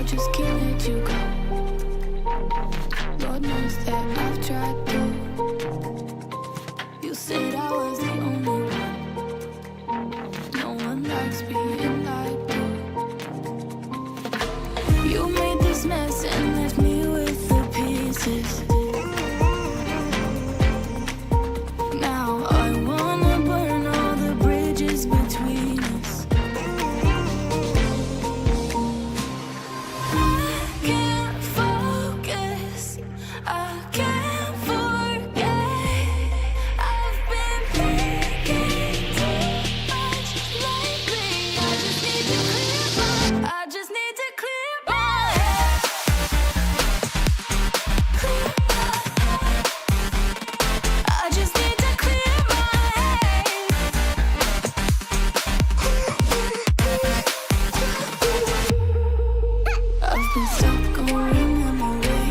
just can't let you go. Lord knows that I've tried to. You said I was the only one. No one likes being lied to. You made this mess and left me with the pieces. Now I wanna burn all the bridges between us. I can't focus, I can't forget. I've been thinking too much lately. I just need to clear my head. I just need to clear my head. I've been stuck going in my way,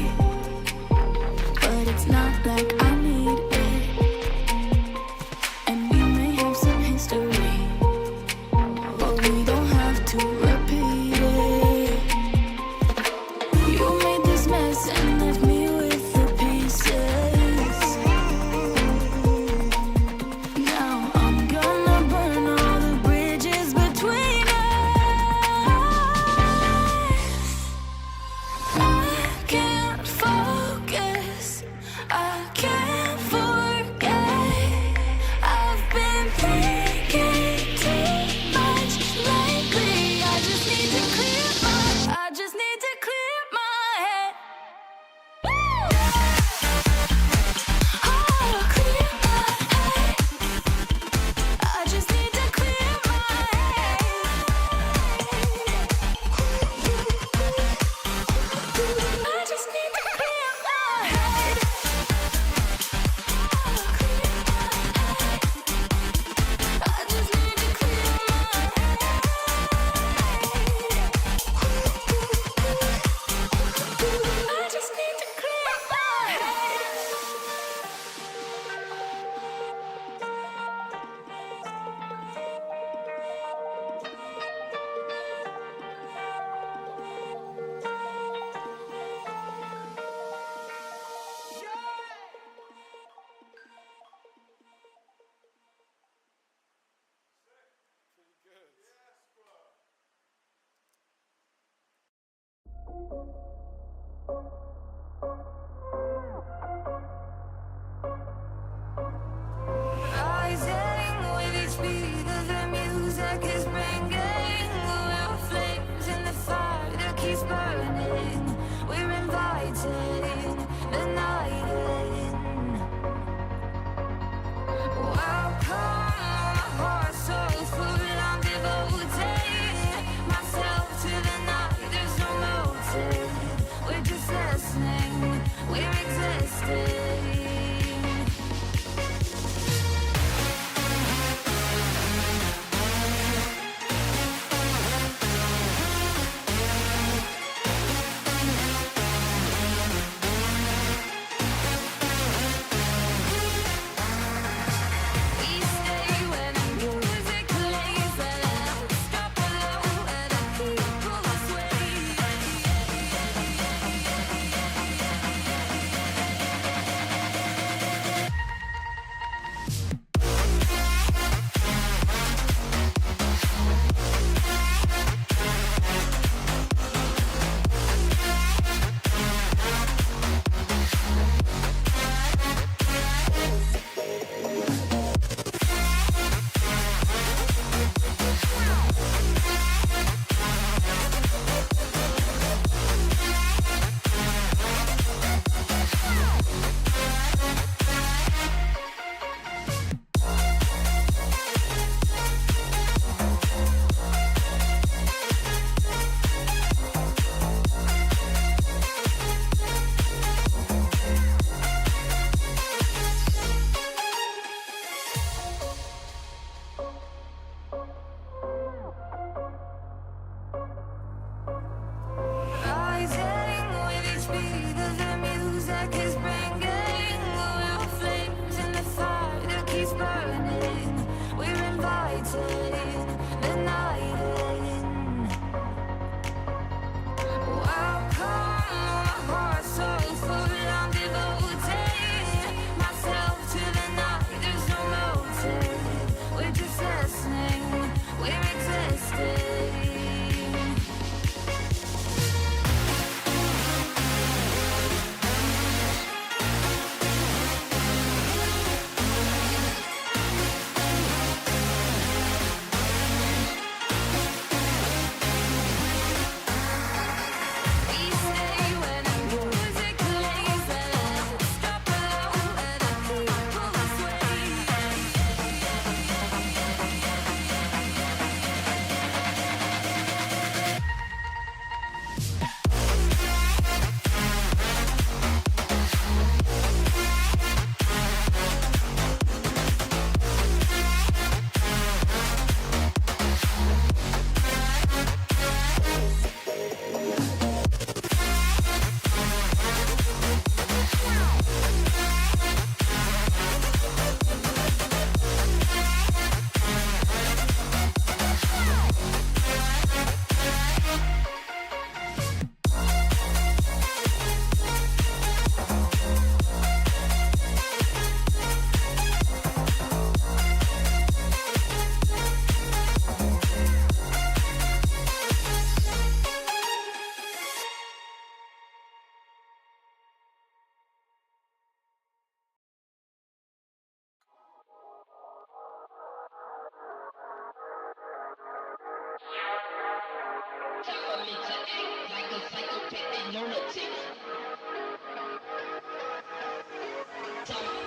Some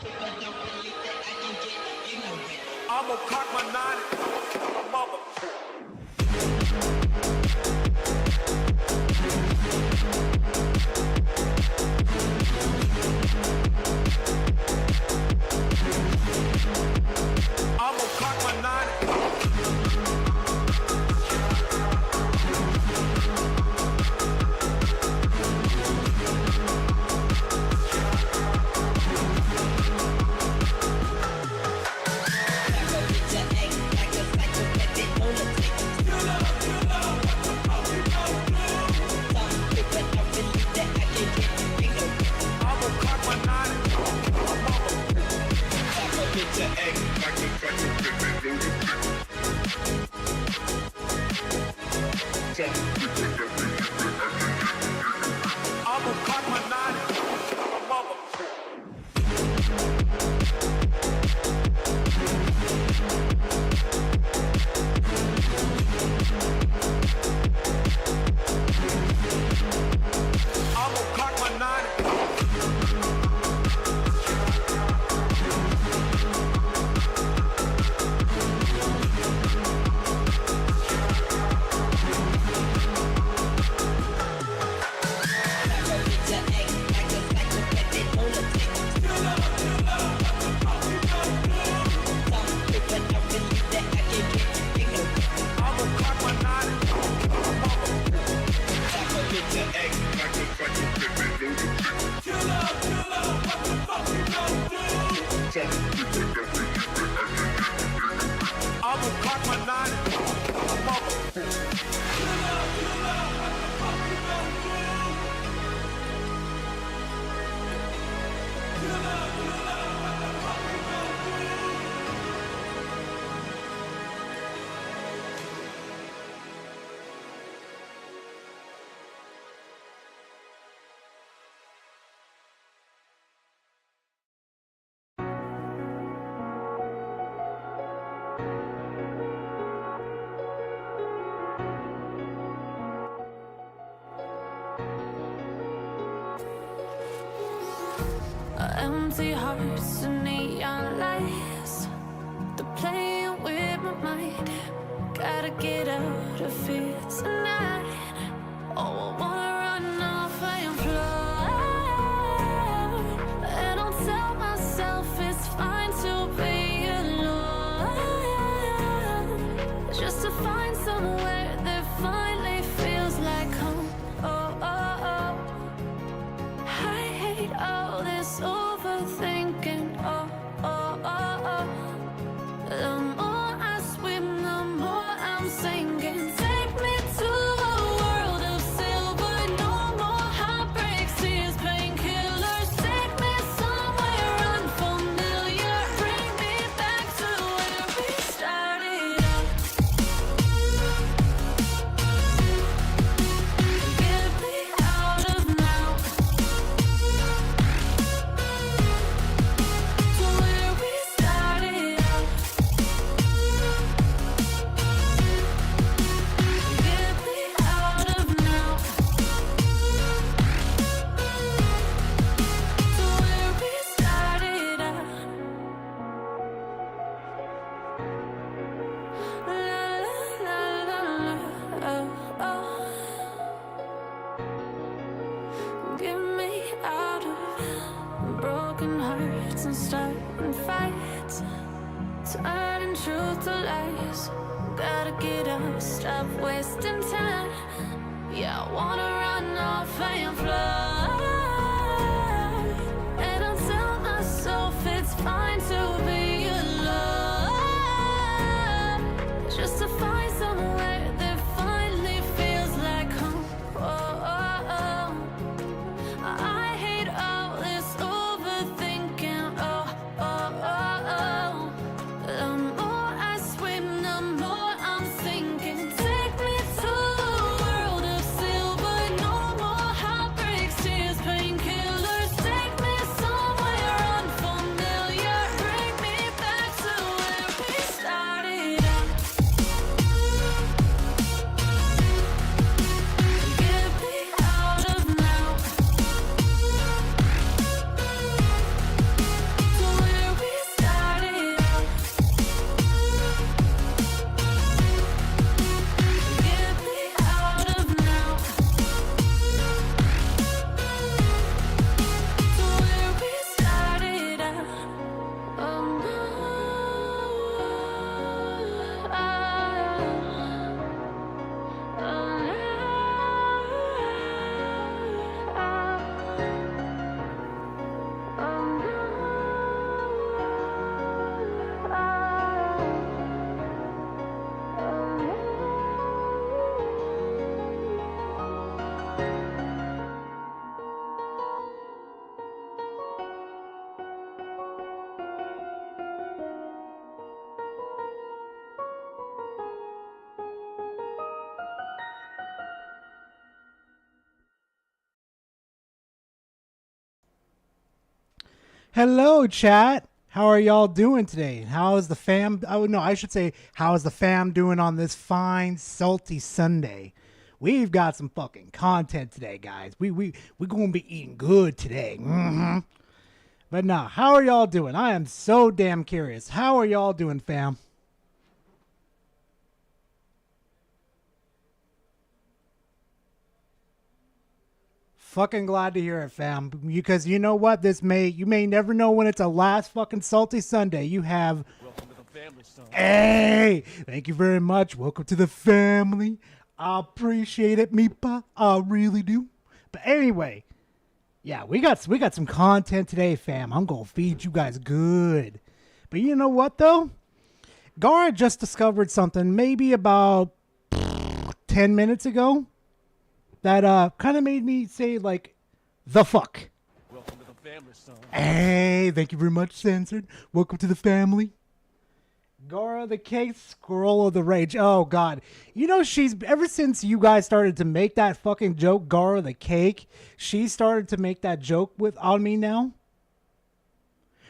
people don't believe that I can get ignorant. I'ma cock my nine, mother. I'ma cock my nine. I'ma cock my nine, mother. I'ma cock my nine. I'ma cock my nine, mother. Empty hearts and neon lights, they're playing with my mind. Gotta get out of here tonight. Oh, I wanna run off and fly, and I'll tell myself it's fine to be alone, just to find somewhere that finally feels like home. Oh, oh, oh. I hate all this overthinking. Oh, oh, oh, oh. The more I swim, the more I'm sinking. Take me to a world of silver. No more heartbreaks, tears, painkillers. Take me somewhere unfamiliar. Bring me back to where we started out. Get me out of now. To where we started out. Get me out of now. To where we started out. La la la la la. Oh, oh. Get me out of broken hearts and starting fights, turning truth to lies. Gotta get up, stop wasting time. Yeah, I wanna run off and fly, and I'll tell myself it's fine to be alone, just to find somewhere that finally feels like home. Oh, oh, oh. I hate all this overthinking. Oh, oh, oh, oh. The more I swim, the more I'm sinking. Take me to a world of silver. No more heartbreaks, tears, pain. Hello, chat. How are y'all doing today? How is the fam? Oh no, I should say, how is the fam doing on this fine, salty Sunday? We've got some fucking content today, guys. We gonna be eating good today. But now, how are y'all doing? I am so damn curious. How are y'all doing, fam? Fucking glad to hear it, fam. Because you know what? You may never know when it's a last fucking salty Sunday. You have. Welcome to the family, son. Hey, thank you very much. Welcome to the family. I appreciate it, Meepa. I really do. But anyway, yeah, we got some content today, fam. I'm gonna feed you guys good. But you know what though? Gara just discovered something maybe about 10 minutes ago that kind of made me say like, the fuck. Welcome to the family, son. Hey, thank you very much, Censored. Welcome to the family. Gara the Cake, Scroll of the Rage. Oh, God. You know, ever since you guys started to make that fucking joke, Gara the Cake, she started to make that joke on me now.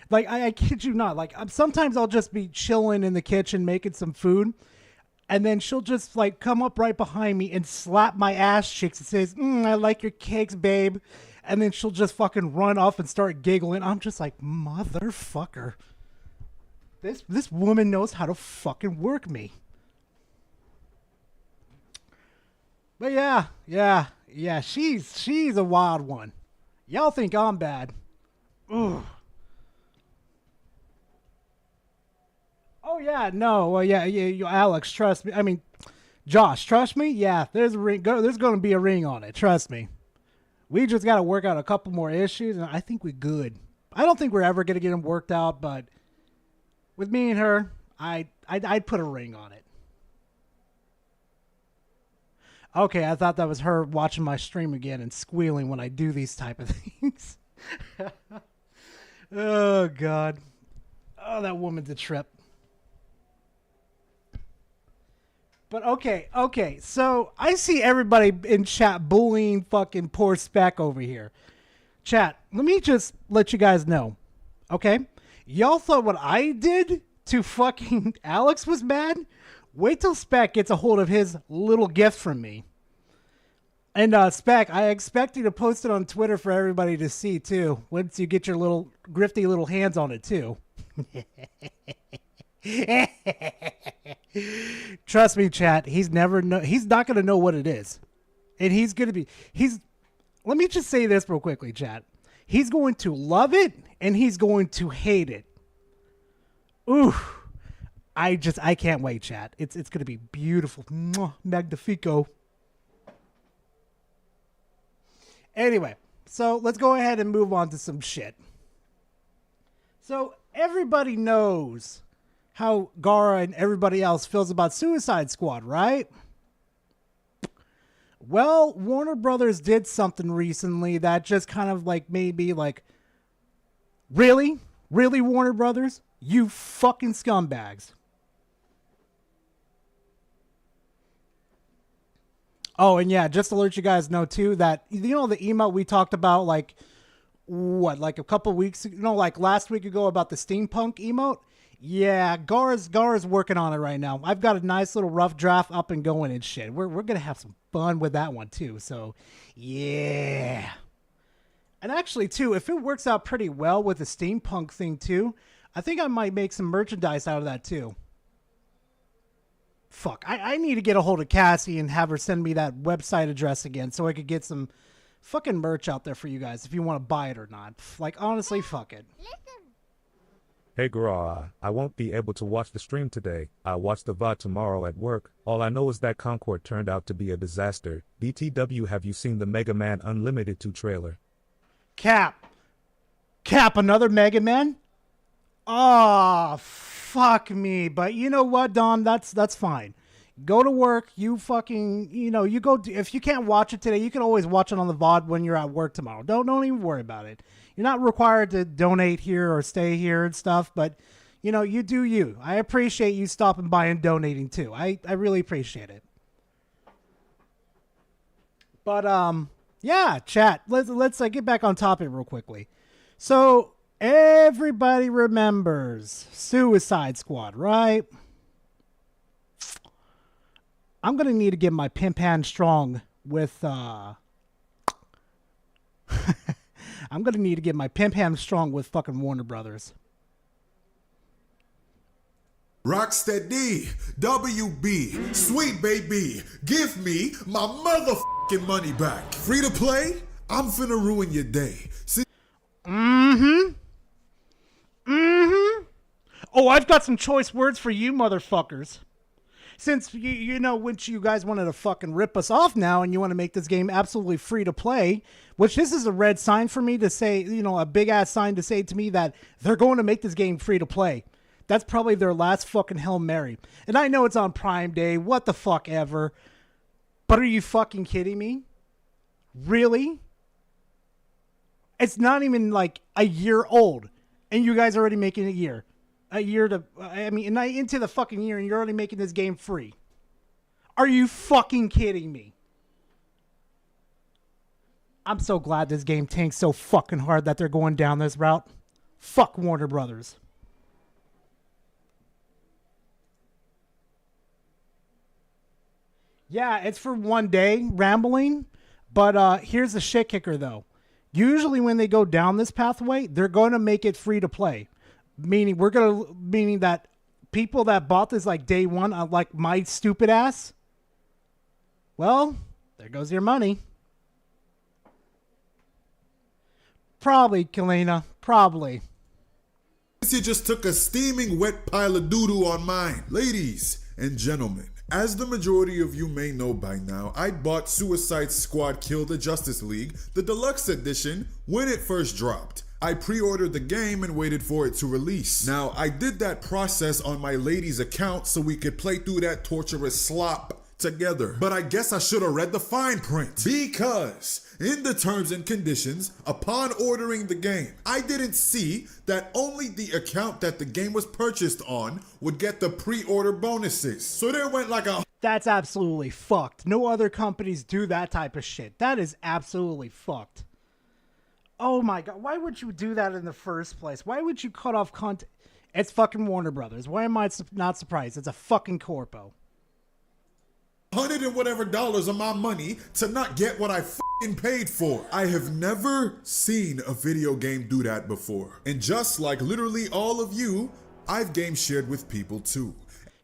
Like, I kid you not. Like, sometimes I'll just be chilling in the kitchen making some food, and then she'll just, like, come up right behind me and slap my ass cheeks and says, I like your cakes, babe. And then she'll just fucking run off and start giggling. I'm just like, motherfucker. This woman knows how to fucking work me. But yeah, she's a wild one. Y'all think I'm bad. Ugh. Oh yeah, no, well yeah, you Alex, trust me. I mean, Josh, trust me. Yeah, there's a ring. There's going to be a ring on it. Trust me. We just got to work out a couple more issues, and I think we're good. I don't think we're ever going to get them worked out, but with me and her, I'd put a ring on it. Okay, I thought that was her watching my stream again and squealing when I do these type of things. Oh, God. Oh, that woman's a trip. But okay, so I see everybody in chat bullying fucking poor Spec over here. Chat, let me just let you guys know, okay? Y'all thought what I did to fucking Alex was bad? Wait till Spec gets a hold of his little gift from me. And Spec, I expect you to post it on Twitter for everybody to see too, once you get your little grifty little hands on it too. Trust me, chat. He's not gonna know what it is, and let me just say this real quickly, chat. He's going to love it, and he's going to hate it. Ooh, I can't wait, chat. It's gonna be beautiful. Mwah, magnifico. Anyway, so let's go ahead and move on to some shit. So everybody knows how Gara and everybody else feels about Suicide Squad, right? Well, Warner Brothers did something recently that just kind of like made me like, really? Really, Warner Brothers? You fucking scumbags. Oh, and yeah, just to let you guys know too that, you know, the emote we talked about like, like a couple weeks ago, like last week ago about the steampunk emote? Yeah, Gar's working on it right now. I've got a nice little rough draft up and going and shit. We're gonna have some fun with that one too. So yeah. And actually too, if it works out pretty well with the steampunk thing too, I think I might make some merchandise out of that too. Fuck, I need to get a hold of Cassie and have her send me that website address again so I could get some fucking merch out there for you guys if you want to buy it or not. Like honestly, fuck it. Hey girl, I won't be able to watch the stream today. I'll watch the VOD tomorrow at work. All I know is that Concord turned out to be a disaster. BTW, have you seen the Mega Man Unlimited 2 trailer? Cap, another Mega Man? Oh, fuck me. But you know what, Dom? That's fine. Go to work. You fucking, you go. If you can't watch it today, you can always watch it on the VOD when you're at work tomorrow. Don't even worry about it. You're not required to donate here or stay here and stuff, but you do you. I appreciate you stopping by and donating too. I really appreciate it. But yeah, chat. Let's get back on topic real quickly. So Everybody remembers Suicide Squad, right? I'm going to need to get my pimp hand strong with, I'm going to need to get my pimp hand strong with fucking Warner Brothers. Rocksteady, WB, sweet baby, give me my motherfucking money back. Free to play? I'm finna ruin your day. Oh, I've got some choice words for you motherfuckers. Since, you know, which you guys wanted to fucking rip us off now and you want to make this game absolutely free to play, which this is a red sign for me to say, you know, a big ass sign to say to me that they're going to make this game free to play. That's probably their last fucking Hail Mary. And I know it's on Prime Day, what the fuck ever. But are you fucking kidding me? Really? It's not even like a year old and you guys are already making it into the fucking year and you're already making this game free. Are you fucking kidding me? I'm so glad this game tanks so fucking hard that they're going down this route. Fuck Warner Brothers. Yeah, it's for one day, rambling. But here's the shit kicker, though. Usually when they go down this pathway, they're going to make it free to play. Meaning that people that bought this like day one, like my stupid ass, well, there goes your money. Probably, Kalina. Probably. You just took a steaming wet pile of doo-doo on mine. Ladies and gentlemen, as the majority of you may know by now, I bought Suicide Squad Kill the Justice League, the deluxe edition, when it first dropped. I pre-ordered the game and waited for it to release. Now, I did that process on my lady's account so we could play through that torturous slop together. But I guess I should have read the fine print. Because in the terms and conditions, upon ordering the game, I didn't see that only the account that the game was purchased on would get the pre-order bonuses. So there went like a... That's absolutely fucked. No other companies do that type of shit. That is absolutely fucked. Oh my god, why would you do that in the first place? Why would you cut off content? It's fucking Warner Brothers. Why am I not surprised? It's a fucking corpo. $100 and whatever of my money to not get what I fucking paid for. I have never seen a video game do that before. And just like literally all of you, I've game shared with people too.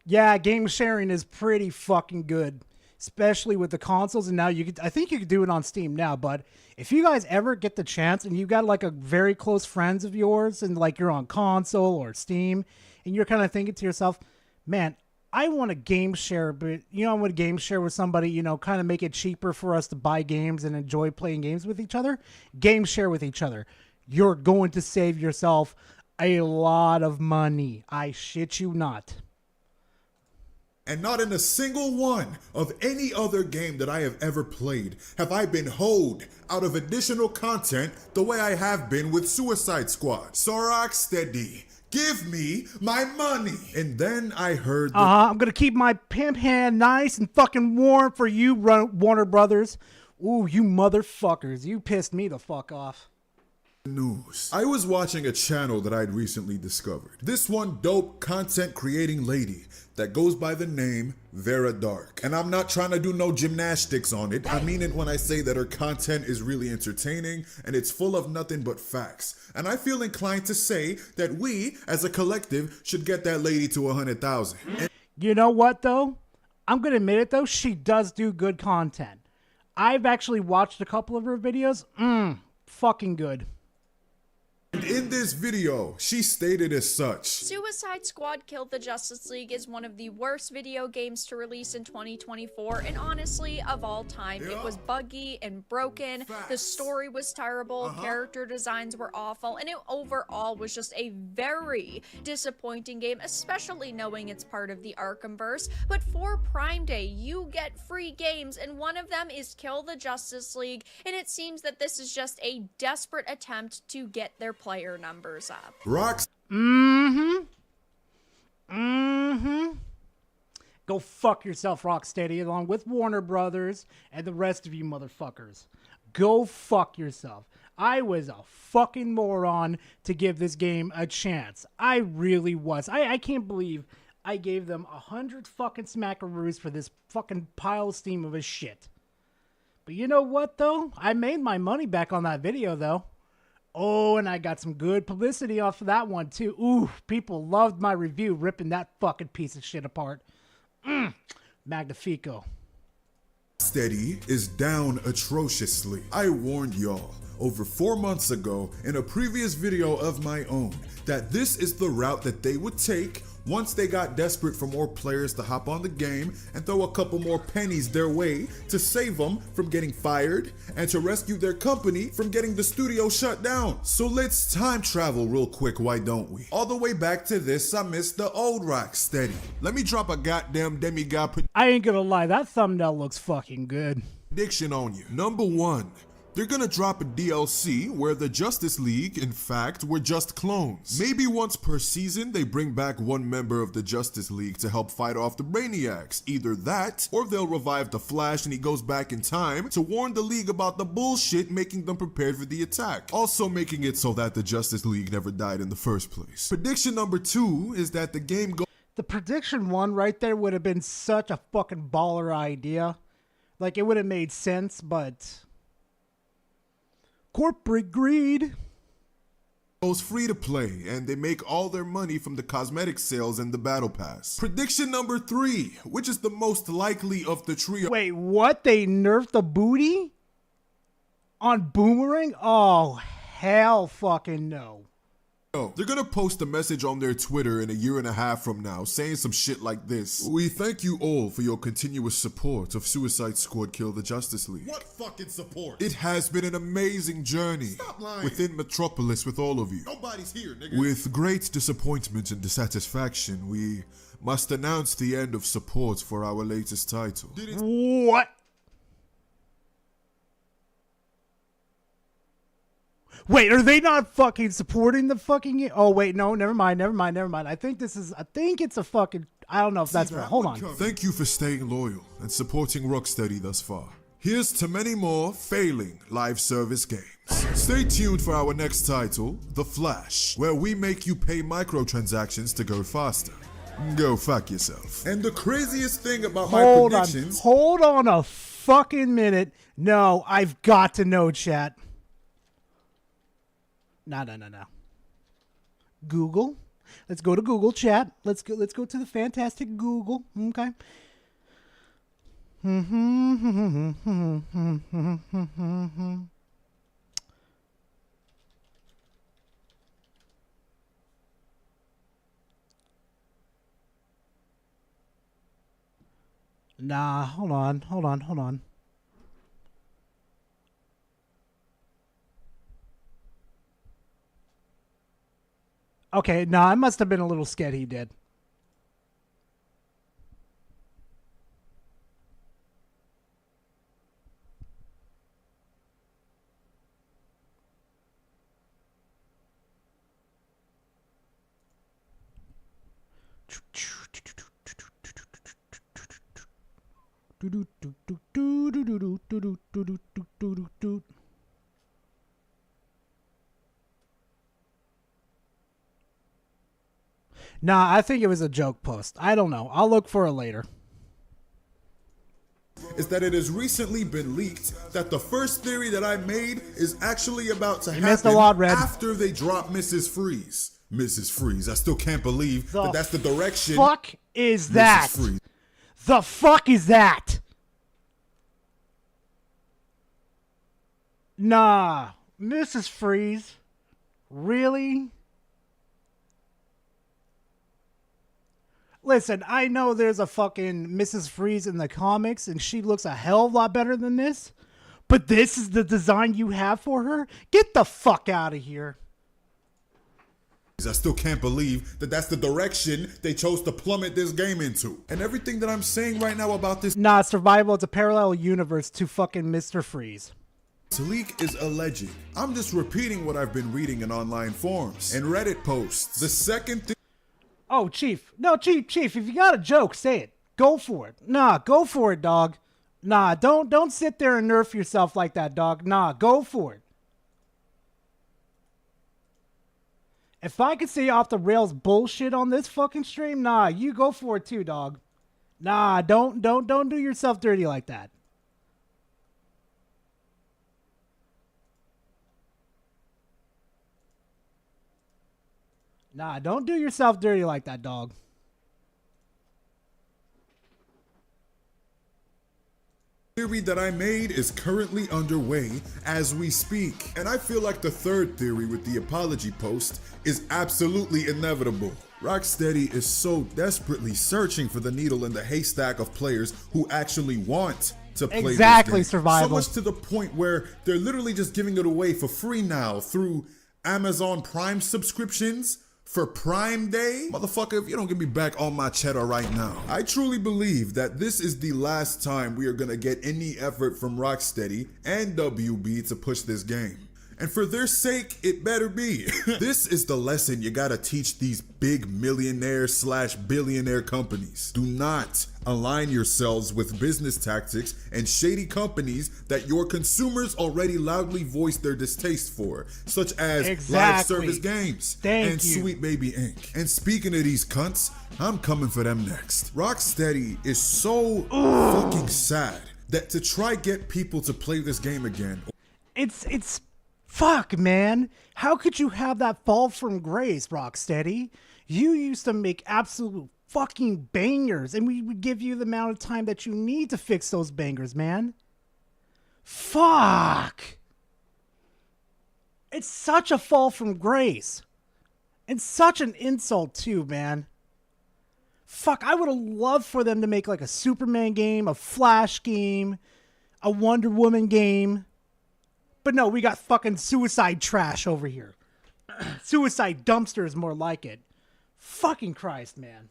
Yeah, game sharing is pretty fucking good, especially with the consoles. And now I think you could do it on Steam now, but if you guys ever get the chance and you got like a very close friends of yours and like you're on console or Steam and you're kind of thinking to yourself, man, I want to game share, but I want to game share with somebody, kind of make it cheaper for us to buy games and enjoy playing games with each other. Game share with each other. You're going to save yourself a lot of money. I shit you not. And not in a single one of any other game that I have ever played have I been hoed out of additional content the way I have been with Suicide Squad. So Rocksteady, give me my money. And then I heard I'm going to keep my pimp hand nice and fucking warm for you, Warner Brothers. Ooh, you motherfuckers. You pissed me the fuck off. News. I was watching a channel that I'd recently discovered. This one dope content creating lady that goes by the name Vera Dark. And I'm not trying to do no gymnastics on it. I mean it when I say that her content is really entertaining and it's full of nothing but facts. And I feel inclined to say that we, as a collective, should get that lady to 100,000. You know what, though? I'm going to admit it, though. She does do good content. I've actually watched a couple of her videos. Fucking good. And in this video, she stated as such. Suicide Squad Kill the Justice League is one of the worst video games to release in 2024, and honestly, of all time. It was buggy and broken, the story was terrible, character designs were awful, and it overall was just a very disappointing game, especially knowing it's part of the Arkhamverse. But for Prime Day, you get free games, and one of them is Kill the Justice League, and it seems that this is just a desperate attempt to get their player numbers up. Rocks. Go fuck yourself, Rocksteady, along with Warner Brothers and the rest of you motherfuckers. go fuck yourself. I was a fucking moron to give this game a chance. I really was. I can't believe I gave them 100 fucking smackaroos for this fucking pile of steam of a shit. But you know what, though? I made my money back on that video, though. Oh, and I got some good publicity off of that one, too. Ooh, people loved my review ripping that fucking piece of shit apart. Magnifico. Steady is down atrociously. I warned y'all over 4 months ago in a previous video of my own that this is the route that they would take once they got desperate for more players to hop on the game and throw a couple more pennies their way to save them from getting fired and to rescue their company from getting the studio shut down. So let's time travel real quick, why don't we? All the way back to this, I missed the old Rocksteady. Let me drop a goddamn demigod I ain't gonna lie, that thumbnail looks fucking good. prediction on you. Number one, they're gonna drop a DLC where the Justice League, in fact, were just clones. Maybe once per season, they bring back one member of the Justice League to help fight off the Brainiacs. Either that, or they'll revive the Flash and he goes back in time to warn the League about the bullshit, making them prepared for the attack. Also making it so that the Justice League never died in the first place. Prediction number two is that the game goes The prediction one right there would have been such a fucking baller idea. Like, it would have made sense, but corporate greed. goes free to play, and they make all their money from the cosmetic sales and the battle pass. Prediction number three, which is the most likely of the trio. Wait, what? They nerfed the booty on Boomerang? Oh, hell fucking no. They're gonna post a message on their Twitter in a year and a half from now saying some shit like this. We thank you all for your continuous support of Suicide Squad Kill the Justice League. What fucking support? It has been an amazing journey Stop lying. within Metropolis with all of you. Nobody's here, nigga. With great disappointment and dissatisfaction, we must announce the end of support for our latest title. What? Wait, are they not fucking supporting the fucking... Oh, wait, no, never mind. I think it's a fucking... I don't know if that's right. Hold on. Thank you for staying loyal and supporting Rocksteady thus far. Here's to many more failing live service games. Stay tuned for our next title, The Flash, where we make you pay microtransactions to go faster. Go fuck yourself. And the craziest thing about my predictions... Hold on a fucking minute. No, I've got to know, chat. No. Google. Let's go to Google, chat. Let's go to the fantastic Google. Okay. Nah, hold on. Okay, no, I must have been a little scared he did. Nah, I think it was a joke post. I don't know. I'll look for it later. Is that it has recently been leaked that the first theory that I made is actually about to missed a happen lot, Red. after they drop Mrs. Freeze. Mrs. Freeze. I still can't believe that that's the direction. Fuck is that? Mrs. Freeze. The fuck is that? Nah, Mrs. Freeze. Really? Listen, I know there's a fucking Mrs. Freeze in the comics, and she looks a hell of a lot better than this. But this is the design you have for her? Get the fuck out of here. I still can't believe that that's the direction they chose to plummet this game into. And everything that I'm saying right now about this Nah, survival, it's a parallel universe to fucking Mr. Freeze. leak is alleged. I'm just repeating what I've been reading in online forums and Reddit posts. The second thing. Oh, Chief. No, Chief, if you got a joke, say it. Go for it. Nah, go for it, dog. Nah, don't sit there and nerf yourself like that, dog. Nah, go for it. If I could see off the rails bullshit on this fucking stream, nah, you go for it too, dog. Nah, don't do yourself dirty like that. Nah, don't do yourself dirty like that, dog. Theory that I made is currently underway as we speak. And I feel like the third theory with the apology post is absolutely inevitable. Rocksteady is so desperately searching for the needle in the haystack of players who actually want to play exactly this game. survival. So much to the point where they're literally just giving it away for free now through Amazon Prime subscriptions for Prime Day. Motherfucker, if you don't get me back on my cheddar right now. I truly believe that this is the last time we are gonna get any effort from Rocksteady and WB to push this game. And for their sake, it better be. This is the lesson you gotta teach these big millionaire/billionaire companies. Do not align yourselves with business tactics and shady companies that your consumers already loudly voice their distaste for, such as live service games and Sweet Baby Inc. And speaking of these cunts, I'm coming for them next. Rocksteady is so fucking sad that to try get people to play this game again. It's fuck, man. How could you have that fall from grace, Rocksteady? You used to make absolute fucking bangers, and we would give you the amount of time that you need to fix those bangers, man. Fuck. It's such a fall from grace. And such an insult, too, man. Fuck, I would have loved for them to make like a Superman game, a Flash game, a Wonder Woman game. But no, we got fucking suicide trash over here. Suicide dumpster is more like it. Fucking Christ, man.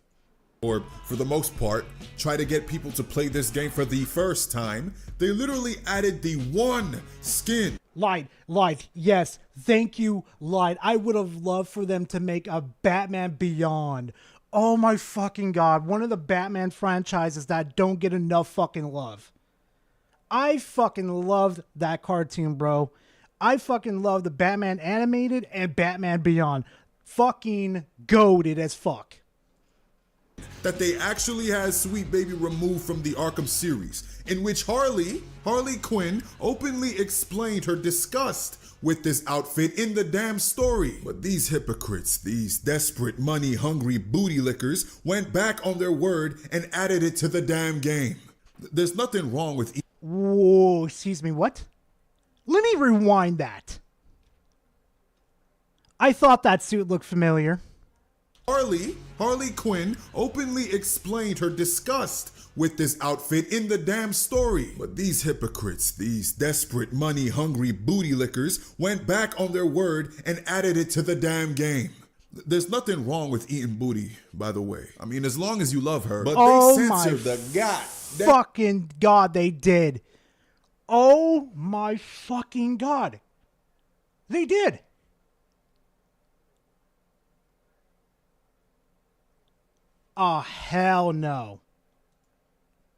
Or, for the most part, try to get people to play this game for the first time. They literally added the one skin. Lied. Yes, thank you, lied. I would have loved for them to make a Batman Beyond. Oh my fucking God. One of the Batman franchises that don't get enough fucking love. I fucking loved that cartoon, bro. I fucking love the Batman animated and Batman Beyond. Fucking goated as fuck. That they actually had Sweet Baby removed from the Arkham series, in which Harley Quinn openly explained her disgust with this outfit in the damn story. But these hypocrites, these desperate money-hungry booty lickers, went back on their word and added it to the damn game. There's nothing wrong with... Whoa, excuse me, what? Let me rewind that. I thought that suit looked familiar. Harley Quinn openly explained her disgust with this outfit in the damn story. But these hypocrites, these desperate money-hungry booty lickers, went back on their word and added it to the damn game. There's nothing wrong with eating booty, by the way. I mean, as long as you love her. But they censored the fucking God, they did. Oh my fucking God. They did. Oh, hell no.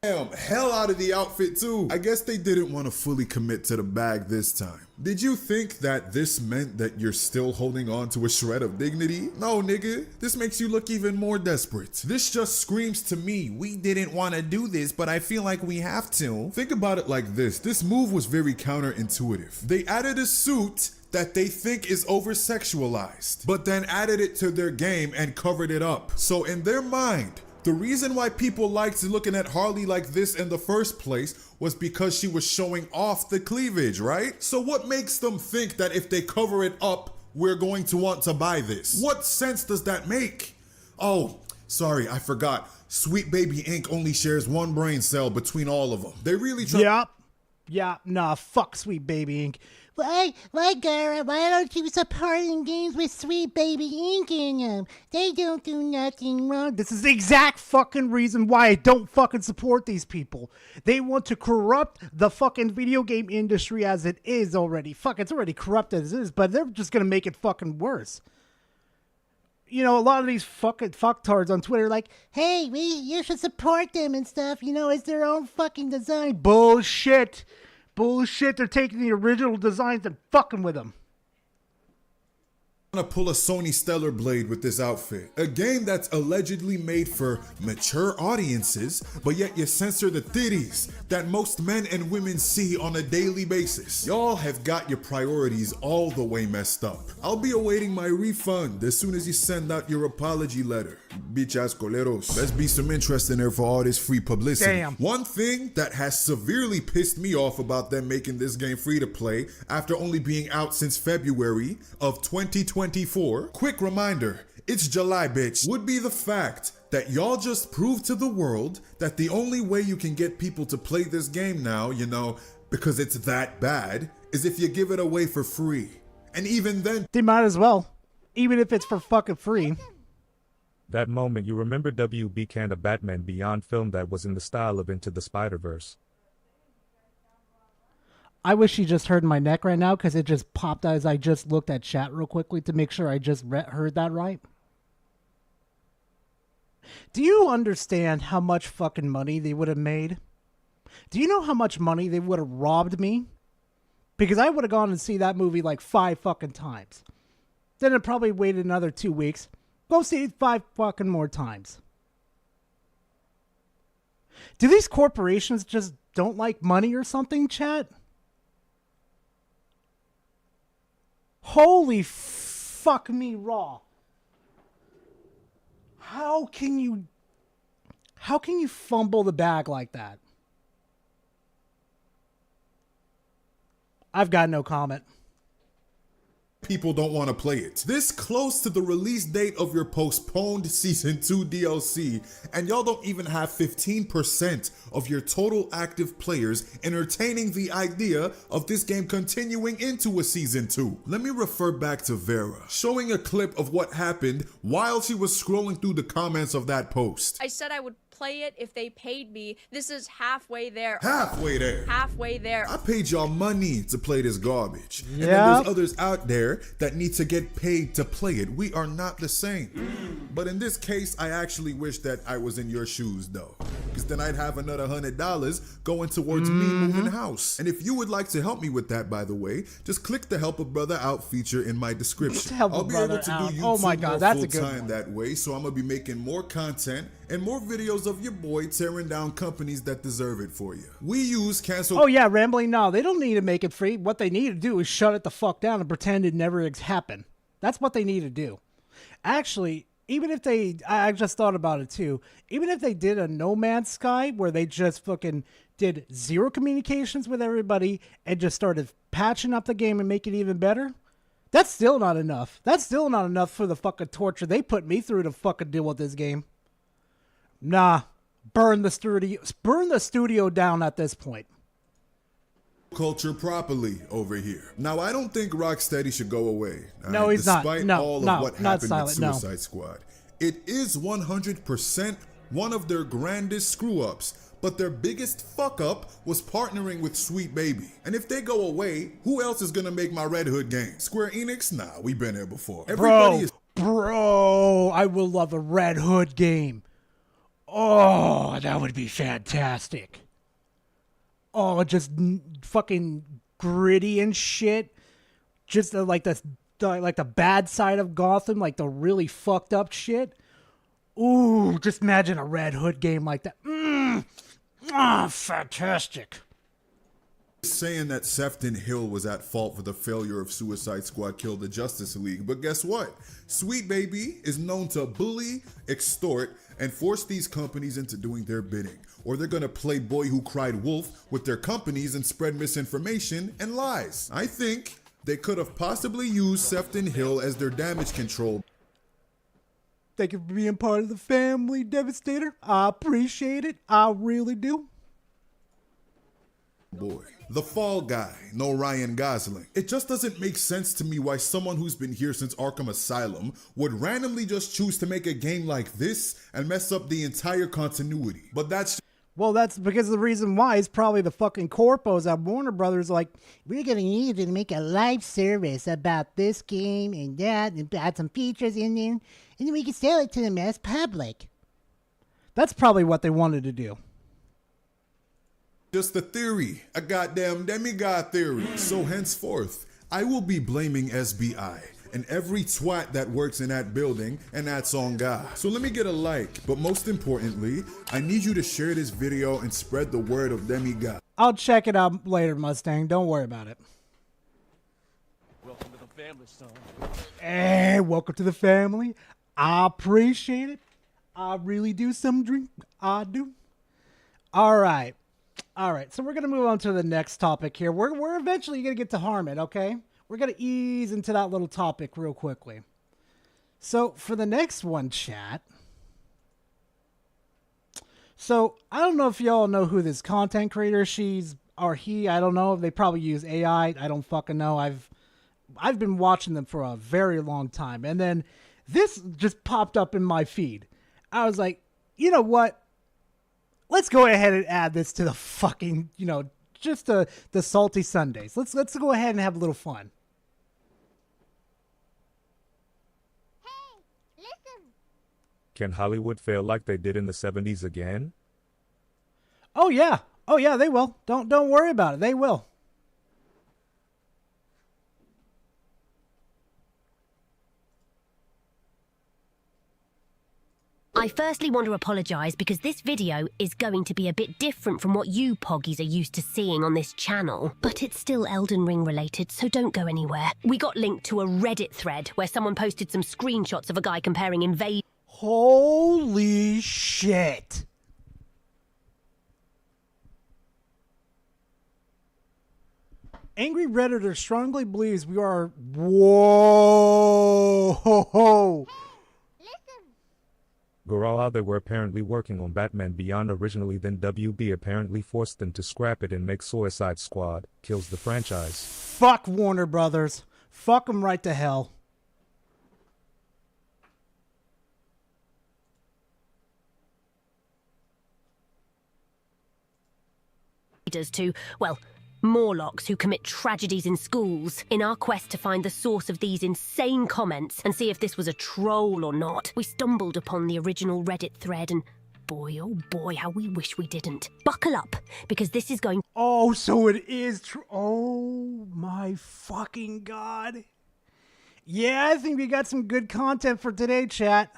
Damn, hell out of the outfit too. I guess they didn't want to fully commit to the bag this time. Did you think that this meant that you're still holding on to a shred of dignity? No, nigga. This makes you look even more desperate. This just screams to me, we didn't want to do this, but I feel like we have to. Think about it like this. This move was very counterintuitive. They added a suit that they think is over-sexualized, but then added it to their game and covered it up. So in their mind, the reason why people liked looking at Harley like this in the first place was because she was showing off the cleavage, right? So what makes them think that if they cover it up, we're going to want to buy this? What sense does that make? Oh, sorry, I forgot. Sweet Baby Inc. only shares one brain cell between all of them. They really try- Yeah, nah, fuck Sweet Baby Inc. Why, Gara, why don't you supporting games with Sweet Baby Inc. in them? They don't do nothing wrong. This is the exact fucking reason why I don't fucking support these people. They want to corrupt the fucking video game industry as it is already. Fuck, it's already corrupt as it is, but they're just gonna make it fucking worse. you know, a lot of these fucking fucktards on Twitter are like, hey, you should support them and stuff. You know, it's their own fucking design. Bullshit. Bullshit. They're taking the original designs and fucking with them. To pull a Sony Stellar Blade with this outfit. A game that's allegedly made for mature audiences, but yet you censor the titties that most men and women see on a daily basis. Y'all have got your priorities all the way messed up. I'll be awaiting my refund as soon as you send out your apology letter. Bitch ass coleros. Let's be some interest in there for all this free publicity. Damn. One thing that has severely pissed me off about them making this game free to play after only being out since February of 2024, quick reminder, it's July, bitch, would be the fact that y'all just proved to the world that the only way you can get people to play this game now, you know, because it's that bad, is if you give it away for free. And even then, they might as well, even if it's for fucking free. That moment, you remember WB canned a Batman Beyond film that was in the style of Into the Spider-Verse. I wish you just heard my neck right now because it just popped as I just looked at chat real quickly to make sure I just heard that right. Do you understand how much fucking money they would have made? Do you know how much money they would have robbed me? Because I would have gone and see that movie like 5 fucking times. Then it probably waited another 2 weeks. Go see it 5 fucking more times. Do these corporations just don't like money or something, chat? Holy fuck me raw. How can you fumble the bag like that? I've got no comment. people don't want to play it. This close to the release date of your postponed Season 2 DLC, and y'all don't even have 15% of your total active players entertaining the idea of this game continuing into a Season 2. Let me refer back to Vera, showing a clip of what happened while she was scrolling through the comments of that post. I said I would play it if they paid me. This is halfway there. Halfway there. Halfway there. I paid y'all money to play this garbage. And then Yep. there's others out there that need to get paid to play it. We are not the same. But in this case, I actually wish that I was in your shoes though. Because then I'd have another $100 going towards me moving house. And if you would like to help me with that, by the way, just click the Help a Brother Out feature in my description. Help a I'll be Brother able to Out. do YouTube Oh my God, more that's a good full-time one. that way. So I'm going to be making more content and more videos of your boy tearing down companies that deserve it for you. We use cancel. Oh yeah, Rambling. No, they don't need to make it free. What they need to do is shut it the fuck down and pretend it never happened. That's what they need to do. Actually, even if they, I just thought about it too. Even if they did a No Man's Sky where they just fucking did zero communications with everybody and just started patching up the game and make it even better, that's still not enough. That's still not enough for the fucking torture they put me through to fucking deal with this game. Nah, burn the studio down at this point. Culture properly over here. Now, I don't think Rocksteady should go away. No, he's not. Despite No, all no, of what not happened silent, with no. Suicide Squad. It is 100% one of their grandest screw-ups, but their biggest fuck-up was partnering with Sweet Baby. And if they go away, who else is gonna make my Red Hood game? Square Enix? Nah, we've been there before. Bro, I will love a Red Hood game. Oh, that would be fantastic. Oh, just fucking gritty and shit. Just like the bad side of Gotham, like the really fucked up shit. Ooh, just imagine a Red Hood game like that. Fantastic. Saying that Sefton Hill was at fault for the failure of Suicide Squad Kill the Justice League, but guess what? Sweet Baby is known to bully, extort, and force these companies into doing their bidding, or they're gonna play boy who cried wolf with their companies and spread misinformation and lies. I think they could have possibly used Sefton Hill as their damage control. Thank you for being part of the family, Devastator. I appreciate it. I really do. Boy. The Fall Guy, no Ryan Gosling. It just doesn't make sense to me why someone who's been here since Arkham Asylum would randomly just choose to make a game like this and mess up the entire continuity. But that's... Well, that's because the reason why is probably the fucking corpos at Warner Brothers like, we're going to need to make a live service about this game and that and add some features in there, and then we can sell it to the mass public. That's probably what they wanted to do. Just a theory, a goddamn demigod theory. So henceforth, I will be blaming SBI and every twat that works in that building, and that's on God. So let me get a like, but most importantly, I need you to share this video and spread the word of demigod. I'll check it out later, Mustang. Don't worry about it. Welcome to the family, son. Hey, welcome to the family. I appreciate it. I really do, some drink. I do. All right. So we're going to move on to the next topic here. We're eventually going to get to Harman, okay? We're going to ease into that little topic real quickly. So for the next one, chat. So I don't know if y'all know who this content creator he. I don't know. They probably use AI. I don't fucking know. I've been watching them for a very long time. And then this just popped up in my feed. I was like, you know what? Let's go ahead and add this to the fucking, just the Salty Sundays. Let's go ahead and have a little fun. Can Hollywood fail like they did in the 70s again? Oh yeah, they will. Don't worry about it. They will. I firstly want to apologise because this video is going to be a bit different from what you poggies are used to seeing on this channel. But it's still Elden Ring related, so don't go anywhere. We got linked to a Reddit thread where someone posted some screenshots of a guy comparing invade. Holy shit. Angry Redditor strongly believes we are... Whoa! Gorowa, they were apparently working on Batman Beyond originally, then WB apparently forced them to scrap it and make Suicide Squad. Kills the franchise. Fuck Warner Brothers. Fuck them right to hell. To, well, Morlocks who commit tragedies in schools. In our quest to find the source of these insane comments and see if this was a troll or not, we stumbled upon the original Reddit thread and boy, oh boy, how we wish we didn't. Buckle up, because this is going... Oh, so it is true. Oh my fucking God. Yeah, I think we got some good content for today, chat.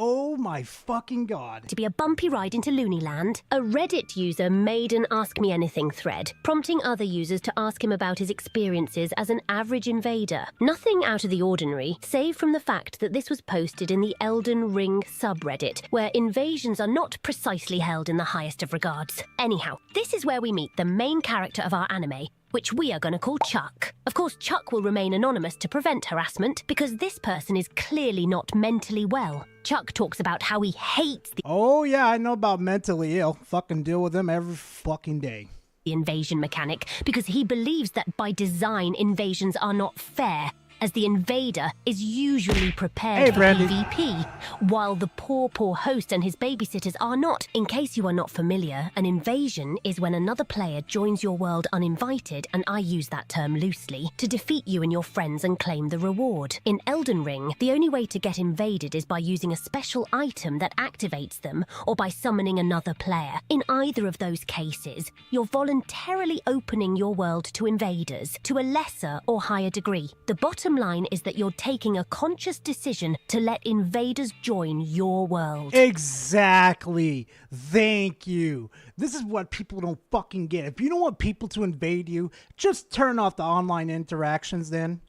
Oh my fucking God. To be a bumpy ride into Loonyland, a Reddit user made an Ask Me Anything thread, prompting other users to ask him about his experiences as an average invader. Nothing out of the ordinary, save from the fact that this was posted in the Elden Ring subreddit, where invasions are not precisely held in the highest of regards. Anyhow, this is where we meet the main character of our anime, which we are going to call Chuck. Of course, Chuck will remain anonymous to prevent harassment, because this person is clearly not mentally well. Chuck talks about how he hates the... Oh yeah, I know about mentally ill. Fucking deal with them every fucking day. ...the invasion mechanic, because he believes that by design invasions are not fair, as the invader is usually prepared for PvP, while the poor host and his babysitters are not. In case you are not familiar, an invasion is when another player joins your world uninvited, and I use that term loosely, to defeat you and your friends and claim the reward. In Elden Ring, the only way to get invaded is by using a special item that activates them, or by summoning another player. In either of those cases, you're voluntarily opening your world to invaders, to a lesser or higher degree. The bottom line is that you're taking a conscious decision to let invaders join your world. Exactly. Thank you. This is what people don't fucking get. If you don't want people to invade you, just turn off the online interactions then.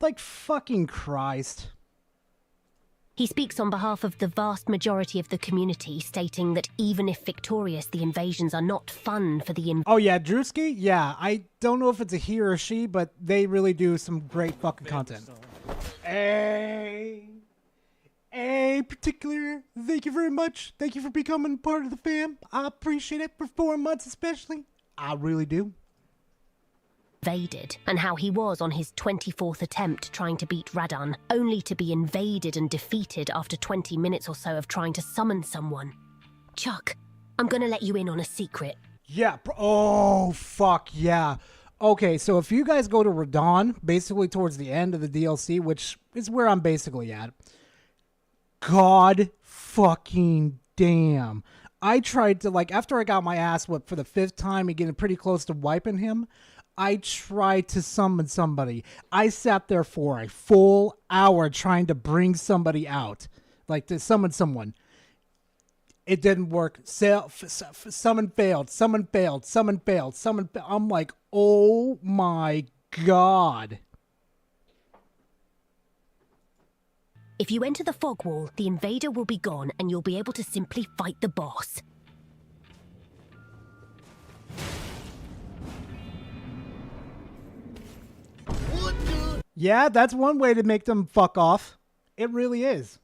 Like fucking Christ. He speaks on behalf of the vast majority of the community, stating that even if victorious, the invasions are not fun for the... Oh yeah, Drewski? Yeah, I don't know if it's a he or a she, but they really do some great fucking content. Hey, particular, thank you very much. Thank you for becoming part of the fam. I appreciate it for 4 months especially. I really do. Invaded, and how he was on his 24th attempt trying to beat Radon, only to be invaded and defeated after 20 minutes or so of trying to summon someone. Chuck, I'm gonna let you in on a secret. Yeah. Oh, fuck yeah. Okay, so if you guys go to Radon, basically towards the end of the DLC, which is where I'm basically at, God fucking damn. I tried to, like, after I got my ass whipped for the 5th time and getting pretty close to wiping him, I tried to summon somebody. I sat there for a full hour trying to bring somebody out, like to summon someone. It didn't work. Summon failed. Summon failed. Summon failed. Summon failed. I'm like, oh my God. If you enter the fog wall, the invader will be gone and you'll be able to simply fight the boss. Yeah, that's one way to make them fuck off. It really is.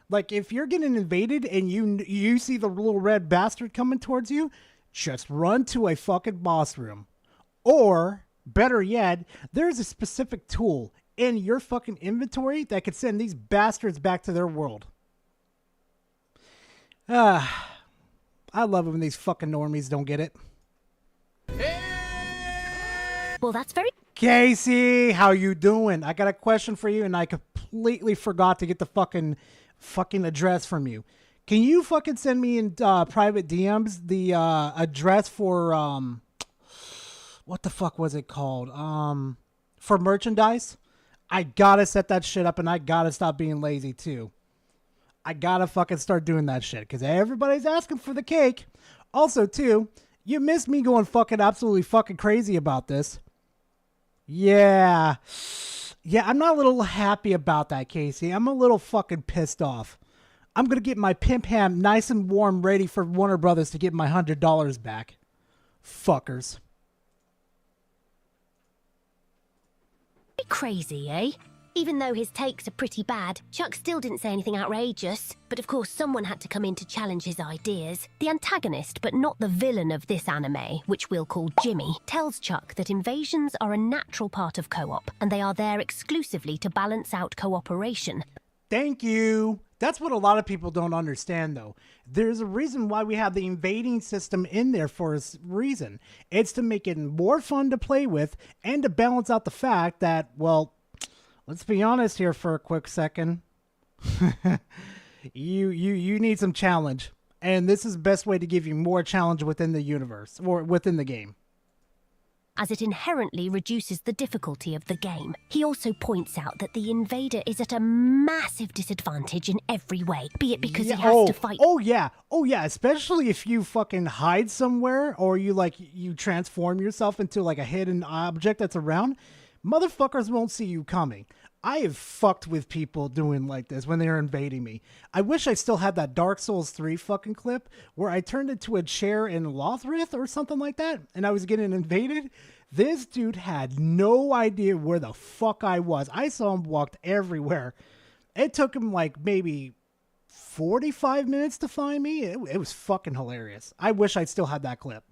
Like, if you're getting invaded and you see the little red bastard coming towards you, just run to a fucking boss room. Or, better yet, there's a specific tool in your fucking inventory that could send these bastards back to their world. I love it when these fucking normies don't get it. Well, that's very... Casey, how you doing? I got a question for you and I completely forgot to get the fucking address from you. Can you fucking send me in private DMs the address for what the fuck was it called? For merchandise? I gotta set that shit up and I gotta stop being lazy too. I gotta fucking start doing that shit because everybody's asking for the cake. Also too, you missed me going fucking absolutely fucking crazy about this. Yeah, I'm not a little happy about that, Casey. I'm a little fucking pissed off. I'm going to get my pimp ham nice and warm ready for Warner Brothers to get my $100 back. Fuckers. Crazy, eh? Even though his takes are pretty bad, Chuck still didn't say anything outrageous. But of course, someone had to come in to challenge his ideas. The antagonist, but not the villain of this anime, which we'll call Jimmy, tells Chuck that invasions are a natural part of co-op, and they are there exclusively to balance out cooperation. Thank you. That's what a lot of people don't understand, though. There's a reason why we have the invading system in there for a reason. It's to make it more fun to play with and to balance out the fact that, well, let's be honest here for a quick second. You need some challenge. And this is the best way to give you more challenge within the universe or within the game. As it inherently reduces the difficulty of the game. He also points out that the invader is at a massive disadvantage in every way, be it because he has to fight... Oh yeah, especially if you fucking hide somewhere or you transform yourself into like a hidden object that's around. Motherfuckers won't see you coming. I have fucked with people doing like this when they're invading me. I wish I still had that Dark Souls 3 fucking clip where I turned into a chair in Lothrith or something like that and I was getting invaded. This dude had no idea where the fuck I was. I saw him walked everywhere. It took him like maybe 45 minutes to find me. It was fucking hilarious. I wish I still had that clip.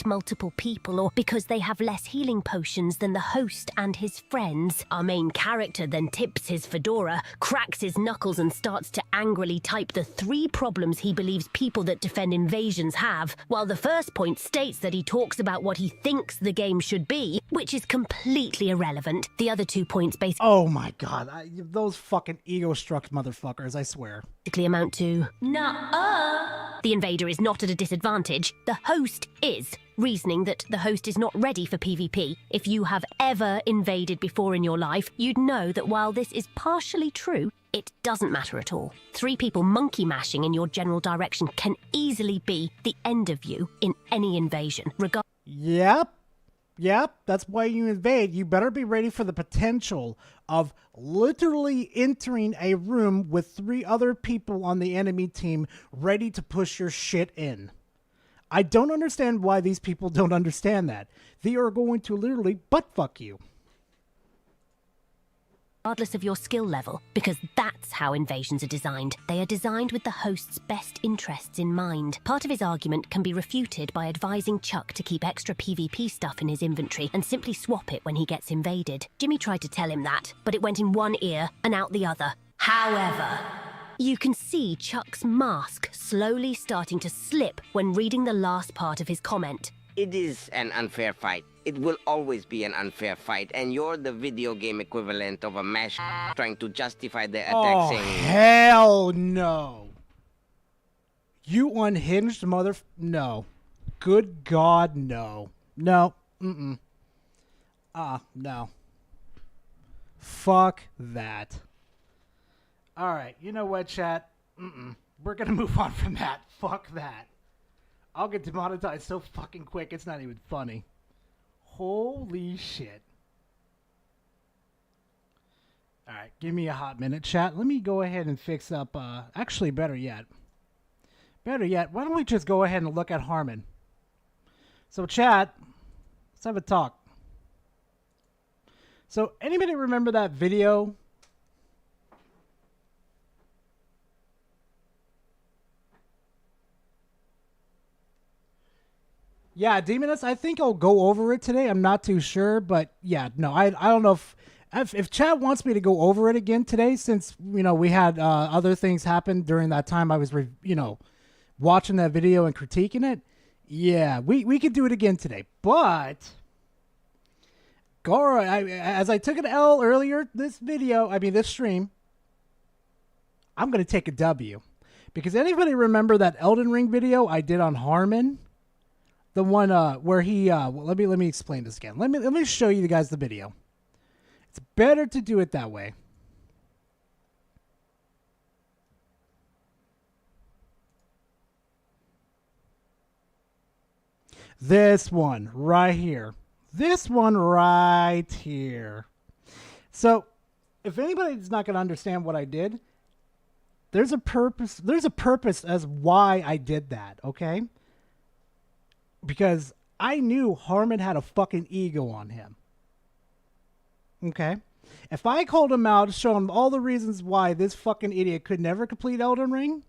Multiple people, or because they have less healing potions than the host and his friends. Our main character then tips his fedora, cracks his knuckles and starts to angrily type the 3 problems he believes people that defend invasions have, while the first point states that he talks about what he thinks the game should be, which is completely irrelevant. The other 2 points basically... Oh my god, those fucking ego-struck motherfuckers, I swear. ...basically amount to... Nuh-uh. The invader is not at a disadvantage, the host is. Reasoning that the host is not ready for PvP. If you have ever invaded before in your life, you'd know that while this is partially true, it doesn't matter at all. 3 people monkey mashing in your general direction can easily be the end of you in any invasion, Yep, that's why you invade. You better be ready for the potential of literally entering a room with 3 other people on the enemy team ready to push your shit in. I don't understand why these people don't understand that. They are going to literally butt-fuck you. Regardless of your skill level, because that's how invasions are designed. They are designed with the host's best interests in mind. Part of his argument can be refuted by advising Chuck to keep extra PvP stuff in his inventory and simply swap it when he gets invaded. Jimmy tried to tell him that, but it went in one ear and out the other. However... You can see Chuck's mask slowly starting to slip when reading the last part of his comment. It is an unfair fight. It will always be an unfair fight, and you're the video game equivalent of a mash trying to justify the attack Oh, saying... hell no. You unhinged mother... No. Good God, no. No. Mm-mm. No. Fuck that. Alright, you know what, chat? We're gonna move on from that. Fuck that. I'll get demonetized so fucking quick, it's not even funny. Holy shit. Alright, give me a hot minute, chat. Let me go ahead and fix up, actually, better yet, why don't we just go ahead and look at Harman? So, chat, let's have a talk. So, anybody remember that video? Yeah, Demoness, I think I'll go over it today. I'm not too sure, but yeah, no, I don't know if chat wants me to go over it again today, since, you know, we had other things happen during that time I was, watching that video and critiquing it. Yeah, we could do it again today, but Gora, as I took an L earlier this stream, I'm going to take a W. Because anybody remember that Elden Ring video I did on Harman? The one where he let me explain this again. Let me show you guys the video. It's better to do it that way. This one right here. This one right here. So, if anybody's not going to understand what I did, there's a purpose. There's a purpose as why I did that, okay? Because I knew Harman had a fucking ego on him. Okay? If I called him out, show him all the reasons why this fucking idiot could never complete Elden Ring,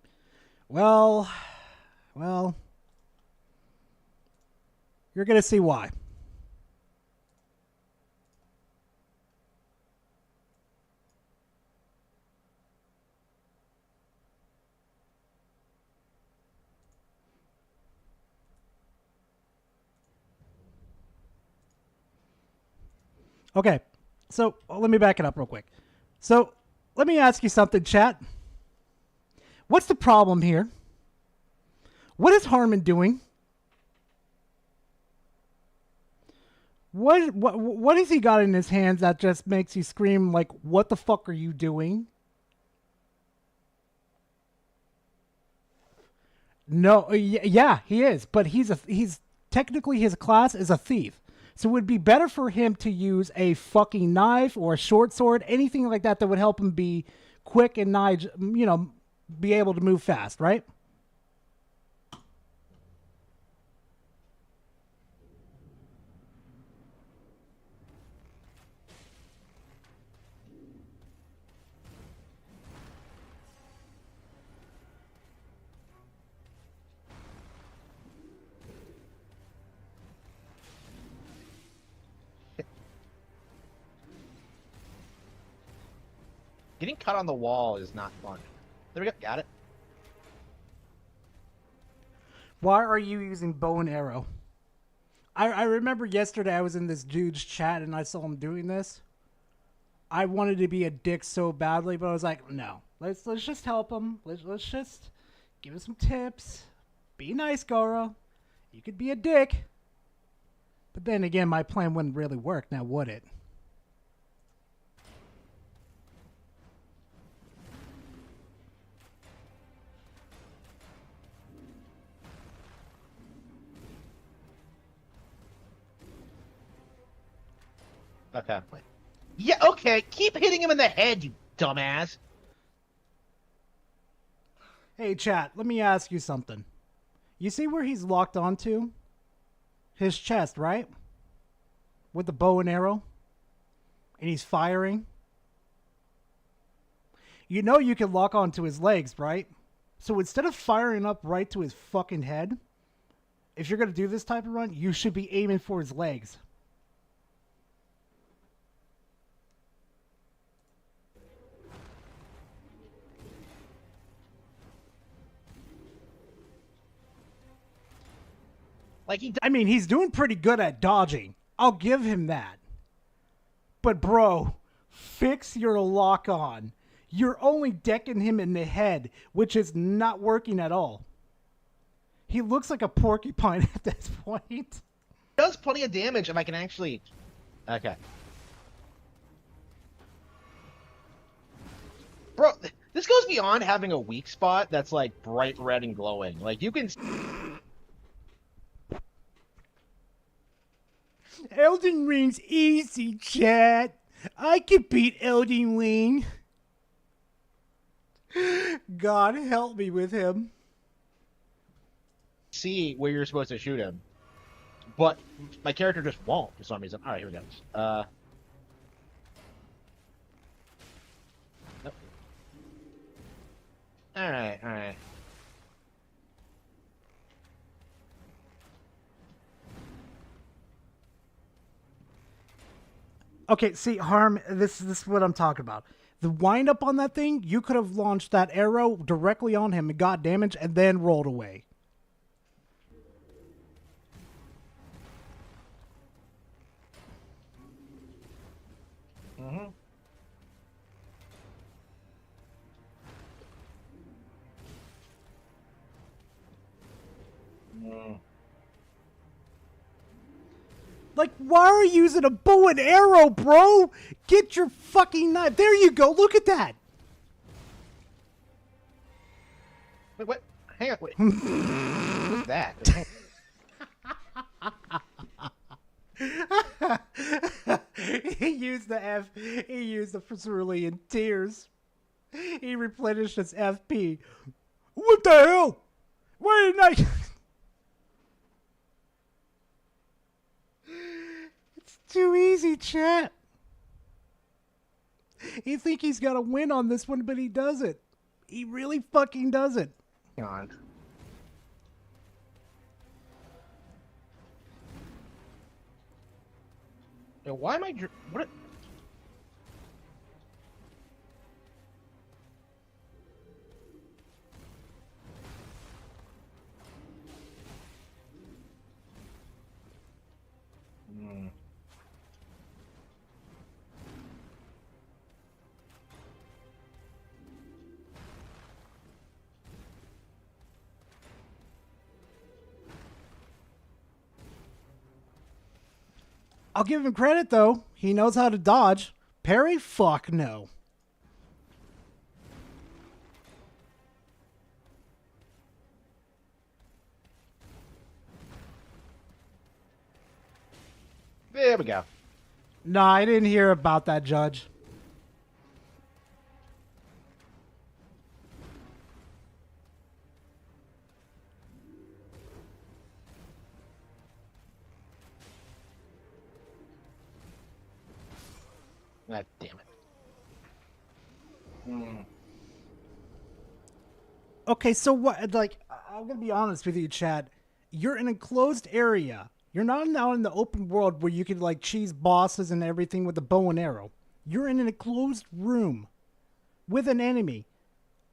well, you're going to see why. Okay, so let me back it up real quick. So let me ask you something, chat. What's the problem here? What is Harman doing? What has he got in his hands that just makes you scream like, what the fuck are you doing? No, yeah, he is, but he's technically his class is a thief. So it would be better for him to use a fucking knife or a short sword, anything like that that would help him be quick and be able to move fast, right? Getting cut on the wall is not fun. There we go. Got it. Why are you using bow and arrow? I remember yesterday I was in this dude's chat and I saw him doing this. I wanted to be a dick so badly, but I was like, no. Let's just help him. Let's just give him some tips. Be nice, Goro. You could be a dick. But then again, my plan wouldn't really work, now would it? Okay. Yeah, okay. Keep hitting him in the head, you dumbass. Hey, chat, let me ask you something. You see where he's locked onto? His chest, right? With the bow and arrow? And he's firing? You know you can lock onto his legs, right? So instead of firing up right to his fucking head, if you're going to do this type of run, you should be aiming for his legs. Like I mean, he's doing pretty good at dodging. I'll give him that. But bro, fix your lock on. You're only decking him in the head, which is not working at all. He looks like a porcupine at this point. Does plenty of damage if I can actually... Okay. Bro, this goes beyond having a weak spot that's like bright red and glowing. Like you can... Elden Ring's easy, chat. I can beat Elden Ring. God help me with him. See where you're supposed to shoot him. But my character just won't for some reason. Alright, here we go. Nope. Alright. Okay, see, Harm, this is what I'm talking about. The wind up on that thing, you could have launched that arrow directly on him and got damage and then rolled away. Mm-hmm. Like, why are you using a bow and arrow, bro? Get your fucking knife. There you go. Look at that. Wait, what? Hang on, wait. What's that? He used the F. He used the cerulean tears. He replenished his FP. What the hell? Why didn't I... It's too easy, chat. You think he's got to win on this one, but he doesn't. He really fucking doesn't. Hang on. Yo, why am I... What? I'll give him credit, though. He knows how to dodge. Parry? Fuck no. There we go. Nah, I didn't hear about that, Judge. God damn it. Okay, so what, like, I'm going to be honest with you, Chad. You're in a closed area. You're not now in the open world where you can, like, cheese bosses and everything with a bow and arrow. You're in a closed room with an enemy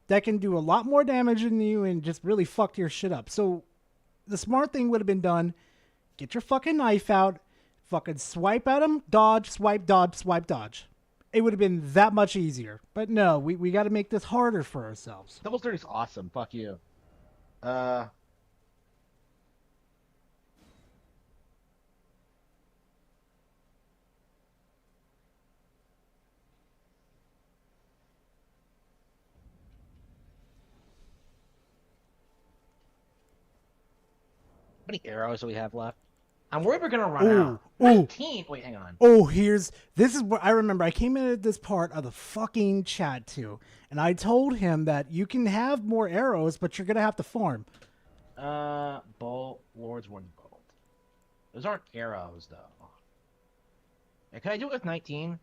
that can do a lot more damage than you and just really fuck your shit up. So the smart thing would have been done, get your fucking knife out, fucking swipe at him, dodge, swipe, dodge, swipe, dodge. It would have been that much easier. But no, we got to make this harder for ourselves. Double 30 is awesome. Fuck you. How many arrows do we have left? I'm worried we're gonna run out. 19. Wait, hang on. Oh, this is where I remember I came in at this part of the fucking chat too, and I told him that you can have more arrows, but you're gonna have to farm. Bolt, Lord's Warden Bolt. Those aren't arrows though. Yeah, can I do it with 19?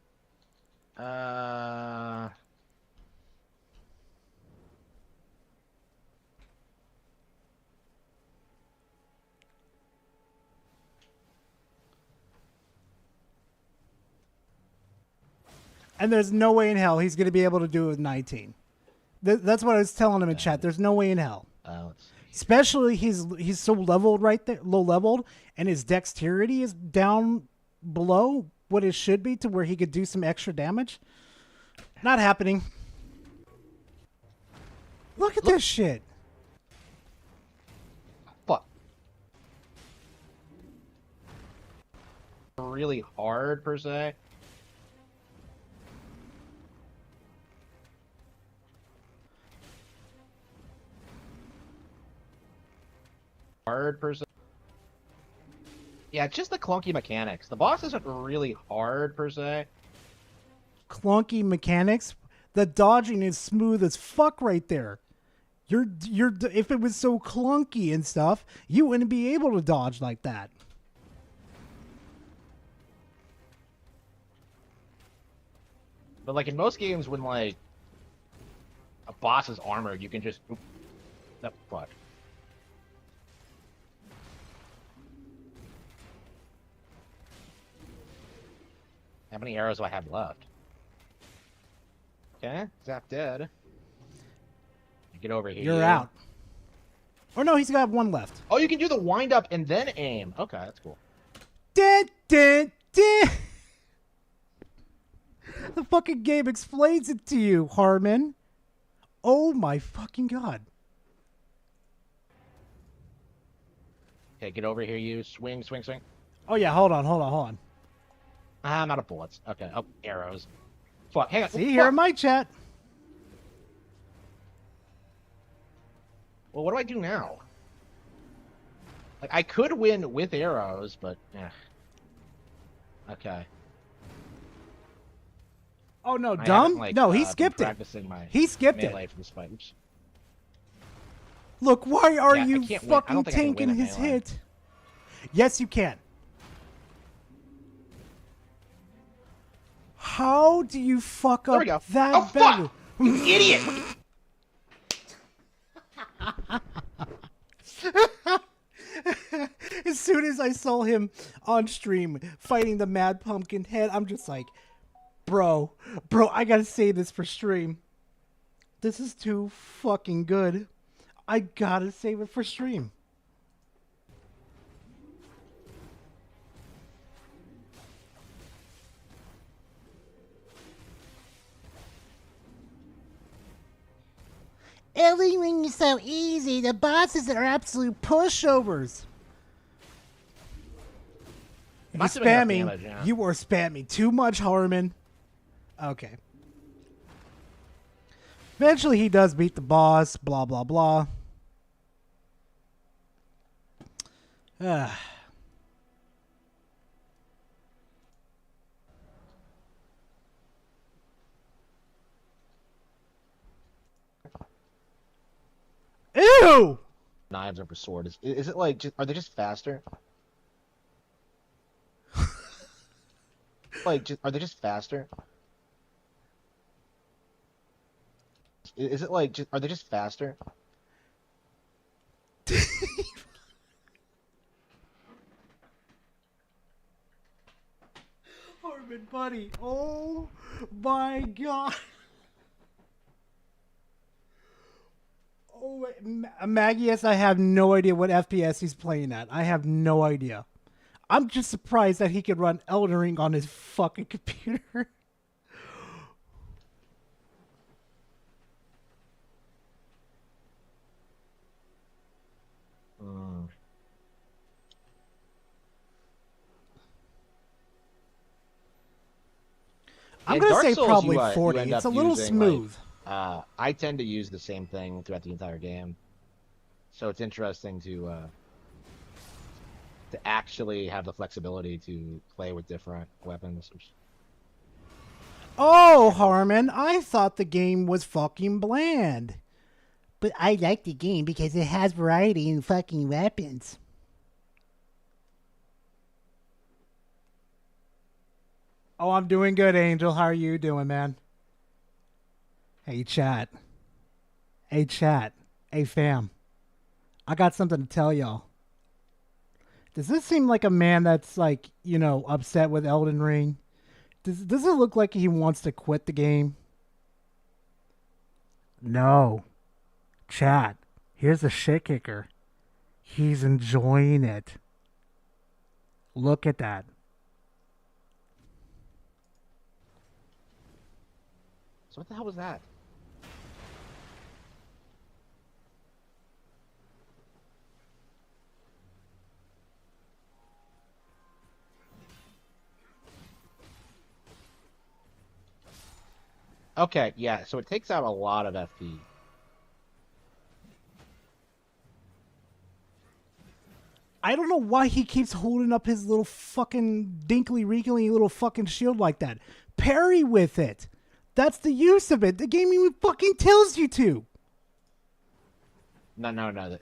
And there's no way in hell he's going to be able to do it with 19. That's what I was telling him in chat. There's no way in hell. Especially he's so leveled right there, low leveled, and his dexterity is down below what it should be to where he could do some extra damage. Not happening. Look at this shit. Fuck. Really hard per se. Hard per se. Yeah, it's just the clunky mechanics. The boss isn't really hard per se. Clunky mechanics. The dodging is smooth as fuck right there. If it was so clunky and stuff, you wouldn't be able to dodge like that. But like in most games, when like a boss is armored, you can just. Oop, that fuck. How many arrows do I have left? Okay, Zap dead. Get over here. You're out. Or no, he's got one left. Oh, you can do the wind up and then aim. Okay, that's cool. The fucking game explains it to you, Harman. Oh my fucking god. Okay, get over here, you. Swing, swing, swing. Oh yeah, hold on. I'm out of bullets. Okay, oh, arrows. Fuck, hang on. See, here in my chat. Well, what do I do now? Like, I could win with arrows, but, yeah. Okay. Oh no, dumb? Like, no, he skipped it. He skipped it. For this fight. Oops. Look, why are Yeah, you fucking tanking his hit? Yes, you can. How do you fuck up that oh, badly? Fuck! You idiot! As soon as I saw him on stream fighting the Mad Pumpkin Head, I'm just like, bro, I gotta say this for stream. This is too fucking good. I gotta save it for stream. Elden Ring is so easy. The bosses are absolute pushovers. You're spamming. Damage, yeah. You are spamming too much, Harman. Okay. Eventually, he does beat the boss. Blah blah blah. Ew! Knives over sword. Is it like, are they just faster? Like, are they just faster? Is it like, are they just faster? Harman, buddy. Oh my god. Oh, Magius, I have no idea what FPS he's playing at. I have no idea. I'm just surprised that he could run Elden Ring on his fucking computer. I'm going to say Souls, probably 40. It's a little smooth. Like, I tend to use the same thing throughout the entire game. So it's interesting to actually have the flexibility to play with different weapons. Oh, Harman, I thought the game was fucking bland. But I like the game because it has variety in fucking weapons. Oh, I'm doing good, Angel. How are you doing, man? Hey, chat. Hey, chat. Hey, fam. I got something to tell y'all. Does this seem like a man that's, like, you know, upset with Elden Ring? Does it look like he wants to quit the game? No. Chat. Here's a shit kicker. He's enjoying it. Look at that. So what the hell was that? Okay, yeah, so it takes out a lot of FP. I don't know why he keeps holding up his little fucking dinkly-wrinkly little fucking shield like that. Parry with it. That's the use of it. The game even fucking tells you to. No,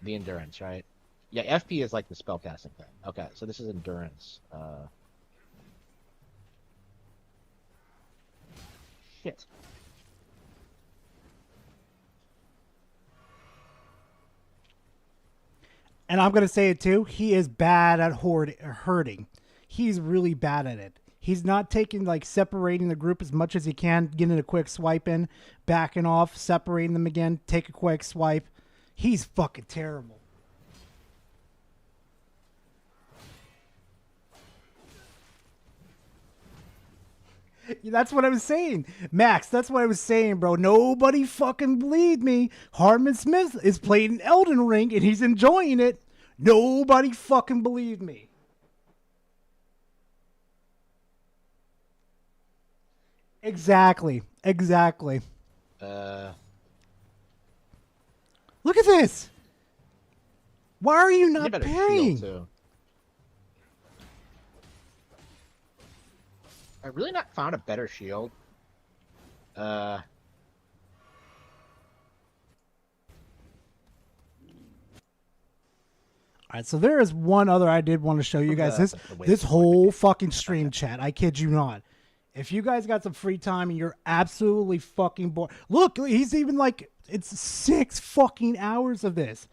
the endurance, right? Yeah, FP is like the spellcasting thing. Okay, so this is endurance. Shit. And I'm going to say it too. He is bad at hurting. He's really bad at it. He's not taking, like, separating the group as much as he can, getting a quick swipe in, backing off, separating them again, take a quick swipe. He's fucking terrible. That's what I was saying. Max, that's what I was saying, bro. Nobody fucking believed me. Harman Smith is playing Elden Ring and he's enjoying it. Nobody fucking believed me. Exactly. Look at this. Why are you not parrying? I really not found a better shield. All right, so there is one other I did want to show you guys. This whole fucking stream chat, I kid you not. If you guys got some free time and you're absolutely fucking bored. Look, he's even like, it's 6 fucking hours of this.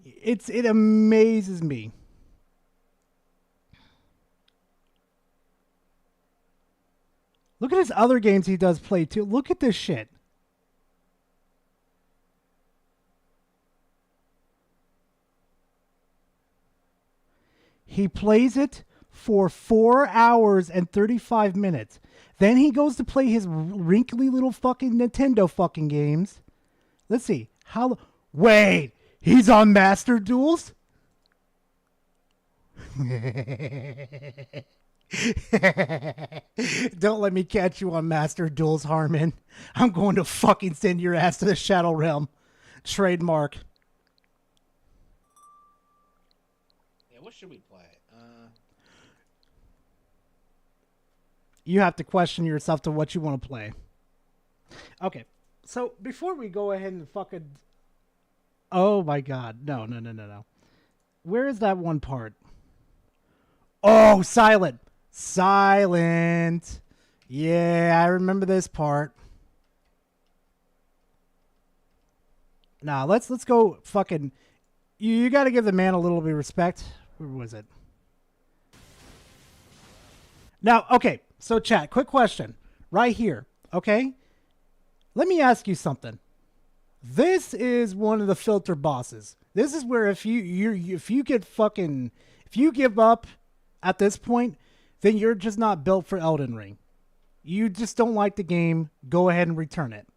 It amazes me. Look at his other games he does play too. Look at this shit. He plays it for 4 hours and 35 minutes. Then he goes to play his wrinkly little fucking Nintendo fucking games. Let's see. Wait, he's on Master Duels? Don't let me catch you on Master Duels, Harman. I'm going to fucking send your ass to the Shadow Realm. Trademark. Yeah, what should we play? You have to question yourself to what you want to play. Okay, so before we go ahead and fucking... Oh my god, no. Where is that one part? Oh, silent. Yeah, I remember this part. Now, let's go fucking... You got to give the man a little bit of respect. Where was it? Now, okay, so chat, quick question. Right here, okay? Let me ask you something. This is one of the filter bosses. This is where if you give up at this point, then you're just not built for Elden Ring. You just don't like the game. Go ahead and return it.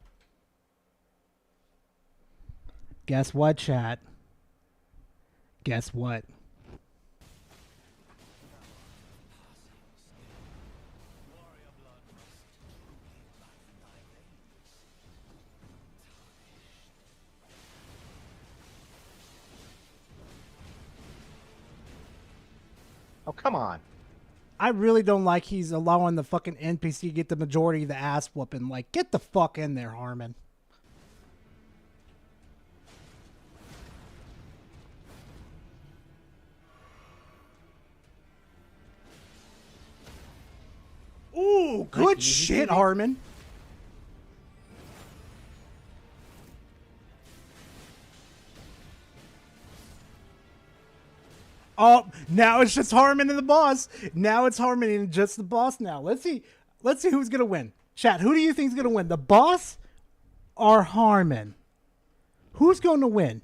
Guess what, chat? Guess what? Oh, come on. I really don't like he's allowing the fucking NPC to get the majority of the ass whooping. Like, get the fuck in there, Harman. Ooh, good shit, Harman. Oh, now it's just Harman and the boss. Now it's Harman and just the boss now. Let's see who's going to win. Chat, who do you think is going to win? The boss or Harman? Who's going to win?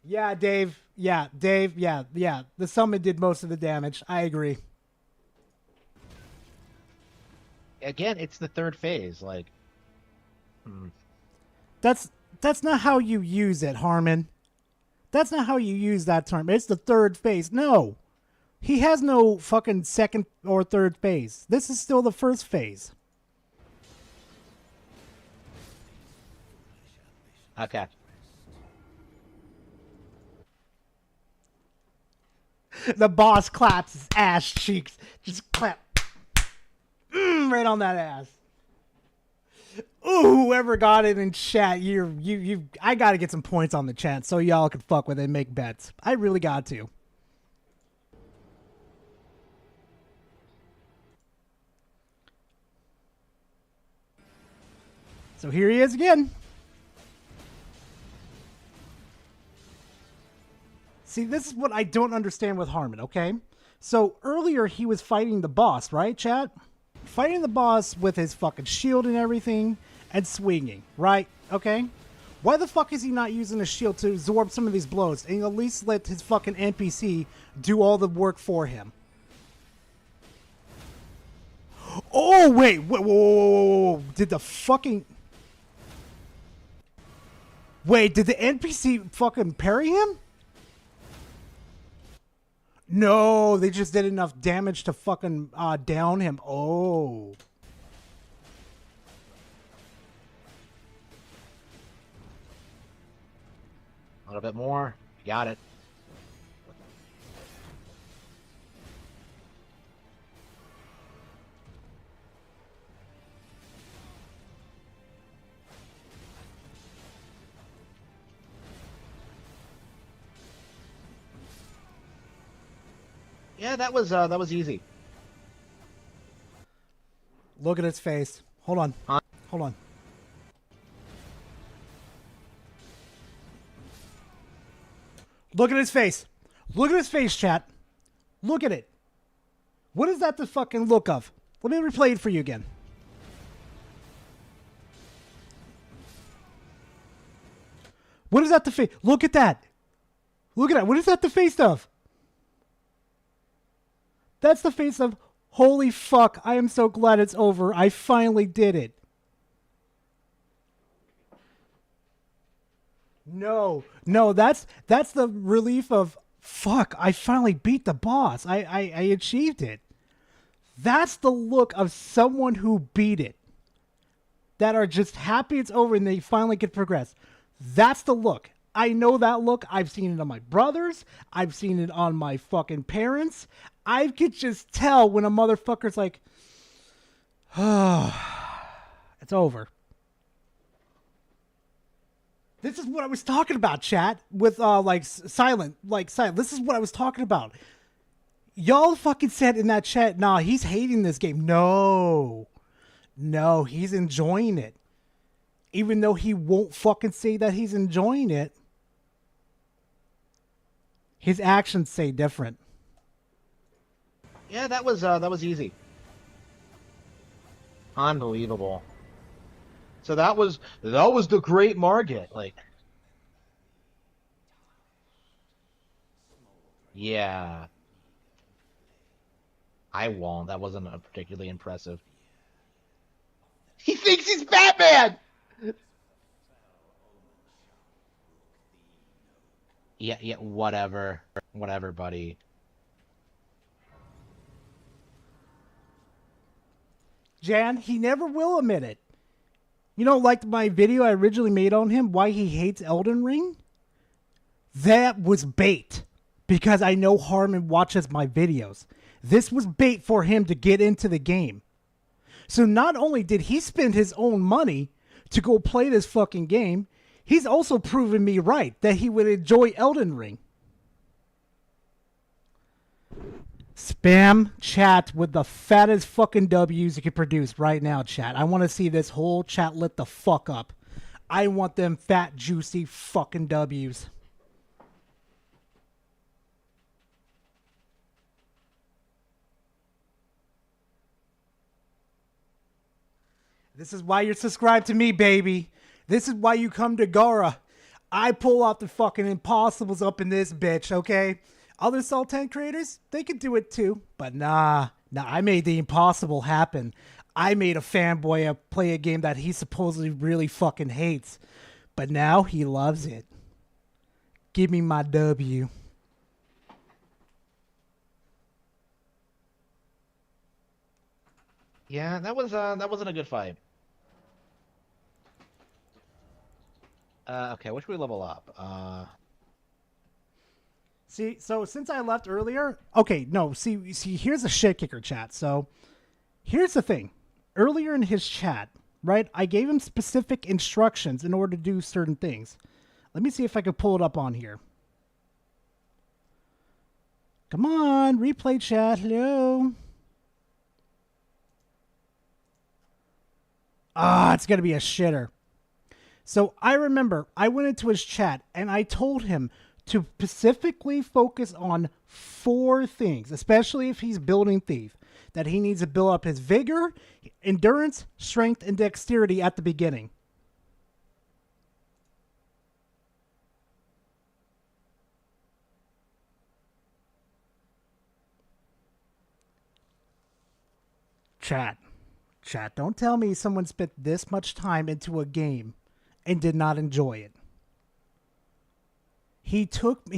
Yeah, Dave. Yeah, Dave. Yeah, yeah. The summon did most of the damage. I agree. Again, it's the third phase. Like, That's not how you use it, Harman. That's not how you use that term. It's the third phase. No. He has no fucking second or third phase. This is still the first phase. okay. The boss claps his ass cheeks. Just clap. Right on that ass. Ooh, whoever got it in chat, I gotta get some points on the chat so y'all can fuck with it and make bets. I really got to. So here he is again. See, this is what I don't understand with Harman, okay? So earlier he was fighting the boss, right, chat? Fighting the boss with his fucking shield and everything and swinging, right? Okay? Why the fuck is he not using a shield to absorb some of these blows and at least let his fucking NPC do all the work for him? Oh, wait, whoa. Did the fucking... Wait, did the NPC fucking parry him? No, they just did enough damage to fucking down him. Oh. A little bit more. Got it. Yeah, that was easy. Look at his face. Hold on. Hold on. Look at his face. Look at his face, chat. Look at it. What is that the fucking look of? Let me replay it for you again. What is that the face? Look at that. Look at that. What is that the face of? That's the face of, holy fuck, I am so glad it's over. I finally did it. No, that's the relief of, fuck, I finally beat the boss. I achieved it. That's the look of someone who beat it. That are just happy it's over and they finally can progress. That's the look. I know that look. I've seen it on my brothers. I've seen it on my fucking parents. I could just tell when a motherfucker's like, oh, it's over. This is what I was talking about, chat, with silent. This is what I was talking about. Y'all fucking said in that chat, nah, he's hating this game. No, he's enjoying it. Even though he won't fucking say that he's enjoying it, his actions say different. Yeah, that was easy. Unbelievable. So that was the Great Margit, like. Yeah. I won't. That wasn't particularly impressive. He thinks he's Batman. Yeah, whatever, buddy. Jan, he never will admit it. You know, like my video I originally made on him, why he hates Elden Ring? That was bait. Because I know Harman watches my videos. This was bait for him to get into the game. So not only did he spend his own money to go play this fucking game, he's also proven me right that he would enjoy Elden Ring. Spam chat with the fattest fucking W's you can produce right now, chat. I want to see this whole chat lit the fuck up. I want them fat, juicy fucking W's. This is why you're subscribed to me, baby. This is why you come to Gara. I pull off the fucking impossibles up in this bitch, okay? Other Sultan creators, they could do it too. But nah, I made the impossible happen. I made a fanboy play a game that he supposedly really fucking hates. But now he loves it. Give me my W. Yeah, that wasn't a good fight. Okay, what should we level up? See, so since I left earlier, okay, no, see, here's a shit kicker, chat. So here's the thing. Earlier in his chat, right, I gave him specific instructions in order to do certain things. Let me see if I can pull it up on here. Come on, replay chat, hello. It's going to be a shitter. So I remember I went into his chat and I told him to specifically focus on 4 things, especially if he's building Thief, that he needs to build up his vigor, endurance, strength, and dexterity at the beginning. Chat, don't tell me someone spent this much time into a game and did not enjoy it. He took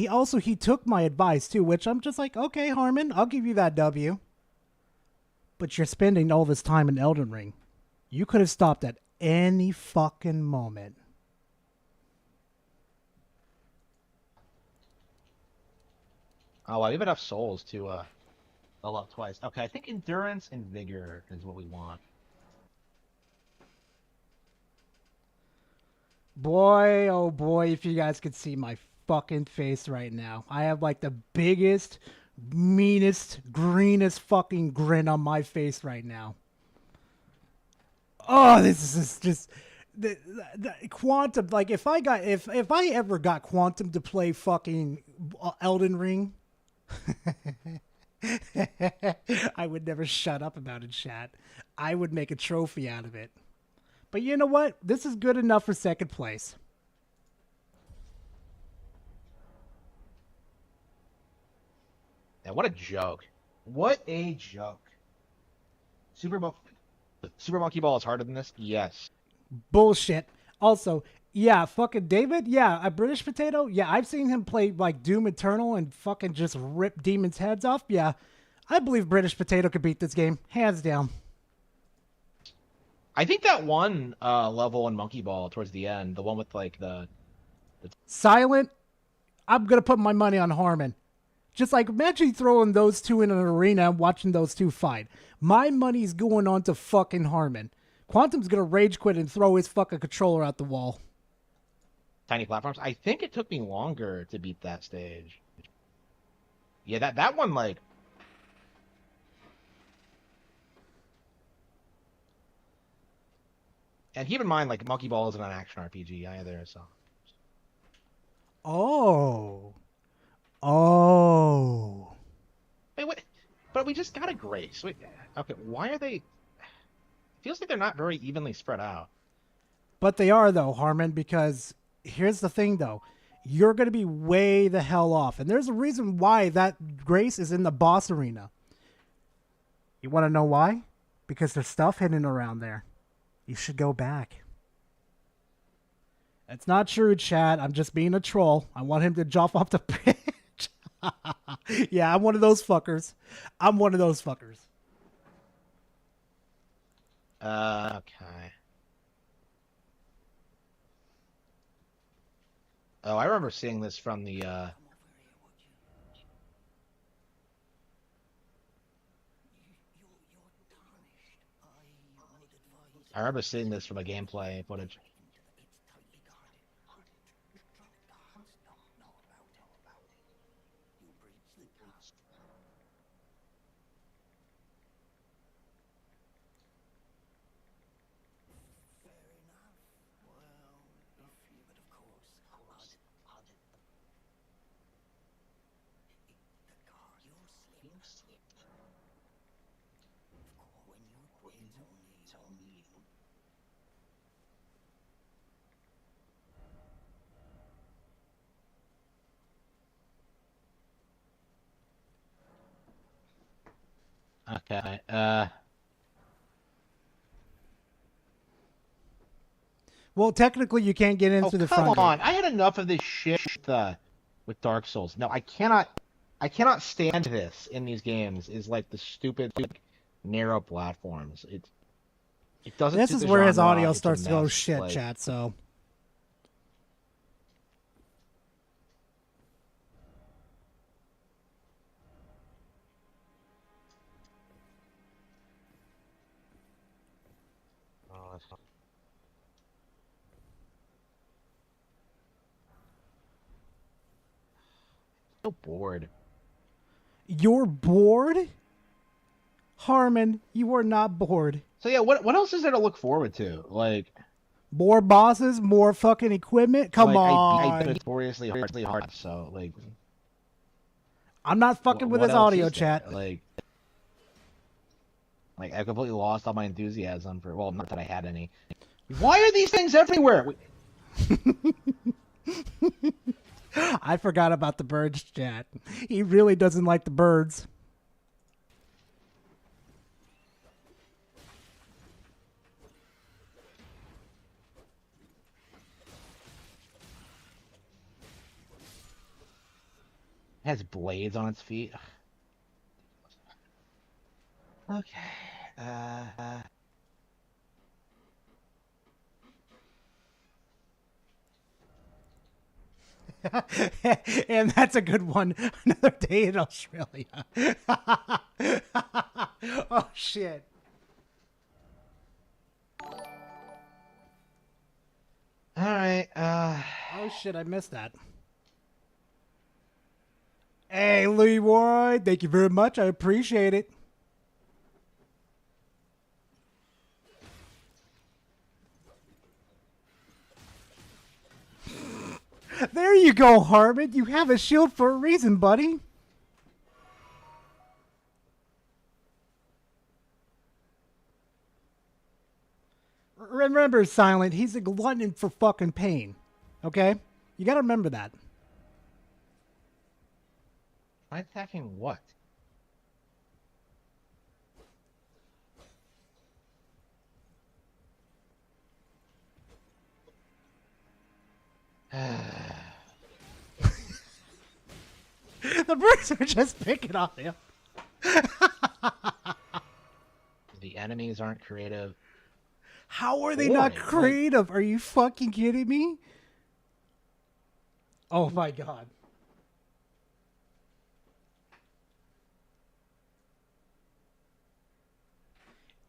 my advice too, which I'm just like, okay, Harman, I'll give you that W. But you're spending all this time in Elden Ring. You could have stopped at any fucking moment. Oh, I have enough souls to level up twice. Okay, I think endurance and vigor is what we want. Boy, oh boy, if you guys could see my fucking face right now. I have like the biggest, meanest, greenest fucking grin on my face right now. Oh, this is just the Quantum. Like if I ever got Quantum to play fucking Elden Ring, I would never shut up about it, chat. I would make a trophy out of it. But you know what? This is good enough for second place. Yeah, what a joke. What a joke. Super Monkey Ball is harder than this? Yes. Bullshit. Also, yeah, fucking David, yeah, a British potato, yeah, I've seen him play like Doom Eternal and fucking just rip demons' heads off. Yeah, I believe British potato could beat this game, hands down. I think that one level in Monkey Ball towards the end, the one with like the Silent, I'm gonna put my money on Harman. Just like imagine throwing those two in an arena and watching those two fight. My money's going on to fucking Harman. Quantum's gonna rage quit and throw his fucking controller out the wall. tiny platforms. I think it took me longer to beat that stage. Yeah, that one like. And keep in mind, like, Monkey Ball isn't an action RPG either, so. Oh. Wait, what? But we just got a Grace. Wait, okay, why are they... It feels like they're not very evenly spread out. But they are, though, Harman, because here's the thing, though. You're going to be way the hell off. And there's a reason why that Grace is in the boss arena. You want to know why? Because there's stuff hidden around there. You should go back. It's not true, chat. I'm just being a troll. I want him to jump off the bridge. Yeah, I'm one of those fuckers. Okay. Oh, I remember seeing this from the, I remember seeing this from a gameplay footage. Okay. Well, technically, you can't get into the front. Come on! I had enough of this shit with Dark Souls. No, I cannot stand this in these games. Is like the stupid, narrow platforms. It doesn't. This suit is the where his genre. audio It's a starts to go mess. shit, Like, chat. So. Oh, that's not... So bored. You're bored? Harman, you are not bored. So yeah, what else is there to look forward to? Like more bosses, more fucking equipment. Come on. I notoriously hard. So like, I'm not fucking with what his else audio is there? chat. Like I completely lost all my enthusiasm for. Well, not that I had any. Why are these things everywhere? I forgot about the birds, chat. He really doesn't like the birds. It has blades on its feet. Okay. And that's a good one. Another day in Australia. Oh, shit. All right. Oh, shit, I missed that. Hey, Leroy, thank you very much. I appreciate it. There you go, Harman. You have a shield for a reason, buddy. Remember, Silent, he's a glutton for fucking pain. Okay? You gotta remember that. Am I attacking what? The birds are just picking on him. The enemies aren't creative. How are they not creative? Are you fucking kidding me? Oh my god.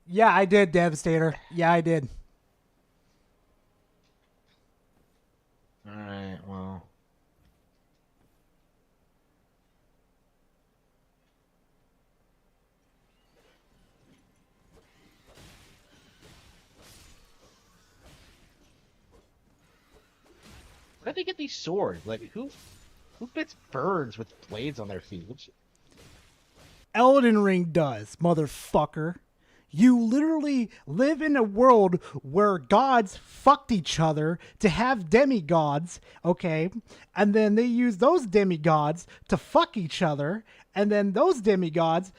Yeah, I did, Devastator. Yeah, I did. Alright, well. Where did they get these swords? Like, who bits birds with blades on their feet? Elden Ring does, motherfucker. You literally live in a world where gods fucked each other to have demigods, okay? And then they use those demigods to fuck each other, and then those demigods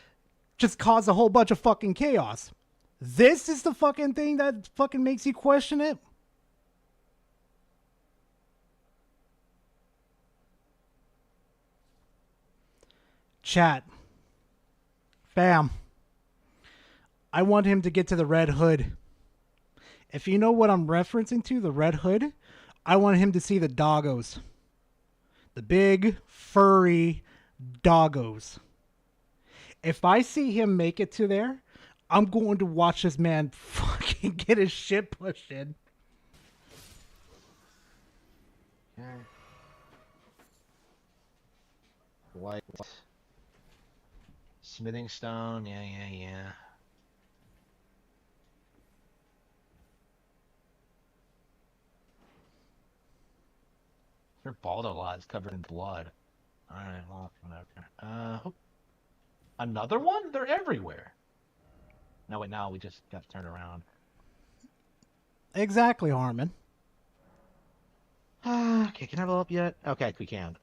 just cause a whole bunch of fucking chaos. This is the fucking thing that fucking makes you question it? Chat. Bam. I want him to get to the Red Hood. If you know what I'm referencing to, the Red Hood, I want him to see the doggos. The big, furry doggos. If I see him make it to there, I'm going to watch this man fucking get his shit pushed in. Okay. White. Smithing stone, yeah. Your Baldo lot is covered in blood. Alright, well, whatever. Another one? They're everywhere. No, wait, now we just got turned around. Exactly, Harman. Okay, can I level up yet? Okay, we can.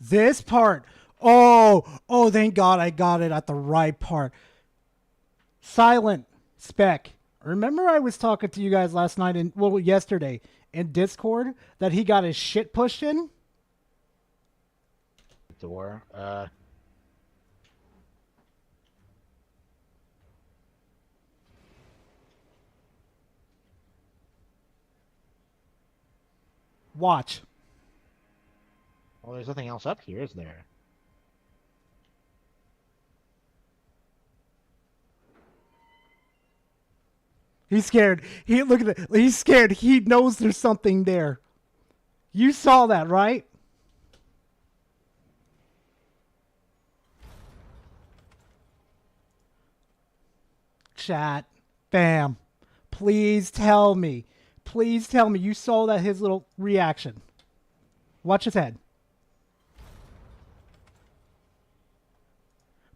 This part. Oh, thank God I got it at the right part. Silent Spec. Remember I was talking to you guys last night yesterday in Discord that he got his shit pushed in? Door. Watch. Well, there's nothing else up here, is there? He's scared. Look at it. He's scared. He knows there's something there. You saw that, right? Chat. Bam. Please tell me. Please tell me you saw that his little reaction. Watch his head.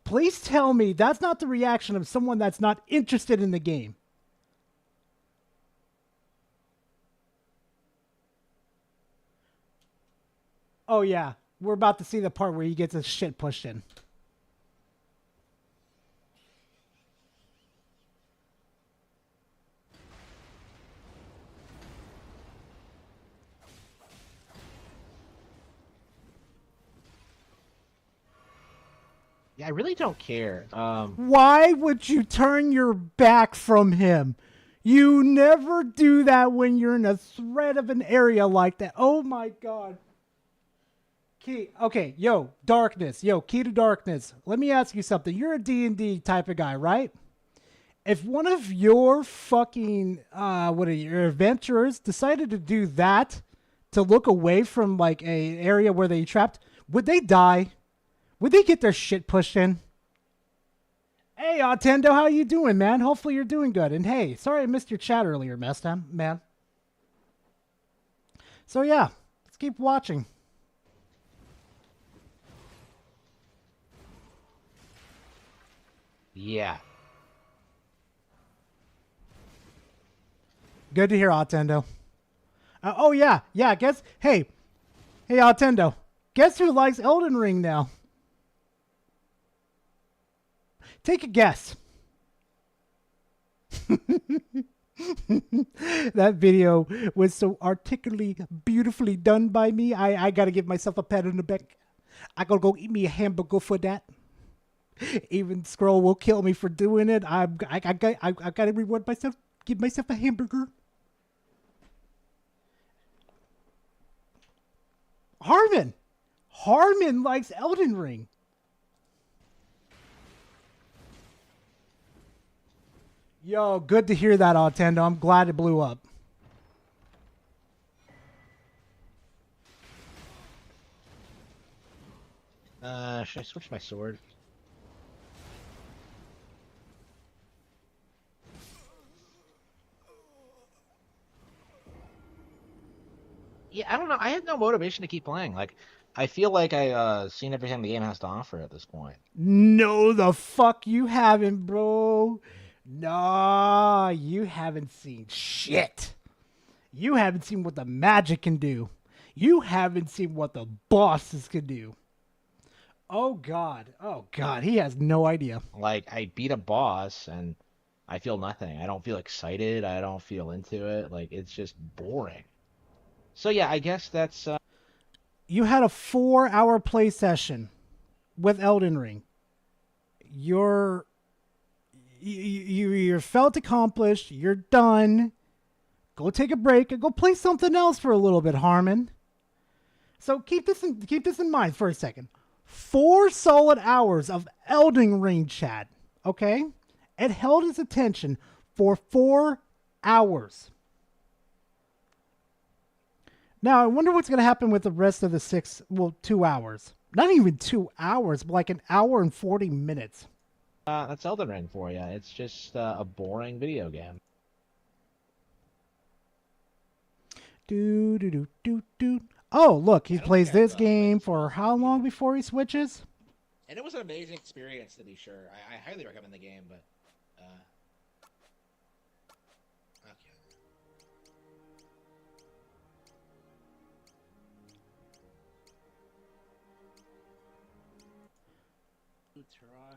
Please tell me that's not the reaction of someone that's not interested in the game. Oh yeah, we're about to see the part where he gets his shit pushed in. Yeah, I really don't care. Why would you turn your back from him? You never do that when you're in a threat of an area like that. Oh my God. Key. Okay, yo, darkness. Yo, key to darkness. Let me ask you something. You're a D&D type of guy, right? If one of your fucking, your adventurers decided to do that to look away from like a area where they trapped, would they die? Would they get their shit pushed in? Hey, Tendo, how you doing, man? Hopefully you're doing good. And hey, sorry I missed your chat earlier, man. So yeah, let's keep watching. Yeah. Good to hear, Tendo. Oh yeah, guess. Hey, Tendo. Guess who likes Elden Ring now? Take a guess. That video was so articulately, beautifully done by me. I gotta give myself a pat on the back. I gotta go eat me a hamburger for that. Even Scroll will kill me for doing it. I gotta reward myself. Give myself a hamburger. Harman likes Elden Ring. Yo, good to hear that, Tendo. I'm glad it blew up. Should I switch my sword? Yeah, I don't know. I have no motivation to keep playing. Like, I feel like I've seen everything the game has to offer at this point. No, the fuck you haven't, bro. Nah, you haven't seen shit. You haven't seen what the magic can do. You haven't seen what the bosses can do. Oh God, he has no idea. Like, I beat a boss and I feel nothing. I don't feel excited. I don't feel into it. Like, it's just boring. So yeah, I guess that's... You had a 4-hour play session with Elden Ring. You felt accomplished. You're done. Go take a break and go play something else for a little bit, Harman. So keep this in mind for a second. 4 solid hours of Elden Ring chat. Okay, it held his attention for 4 hours. Now I wonder what's going to happen with the rest of the 2 hours. Not even 2 hours, but like an hour and 40 minutes. That's Elden Ring for you. It's just a boring video game. Oh, look, he plays this game for how long before he switches? And it was an amazing experience, to be sure. I highly recommend the game, but... okay.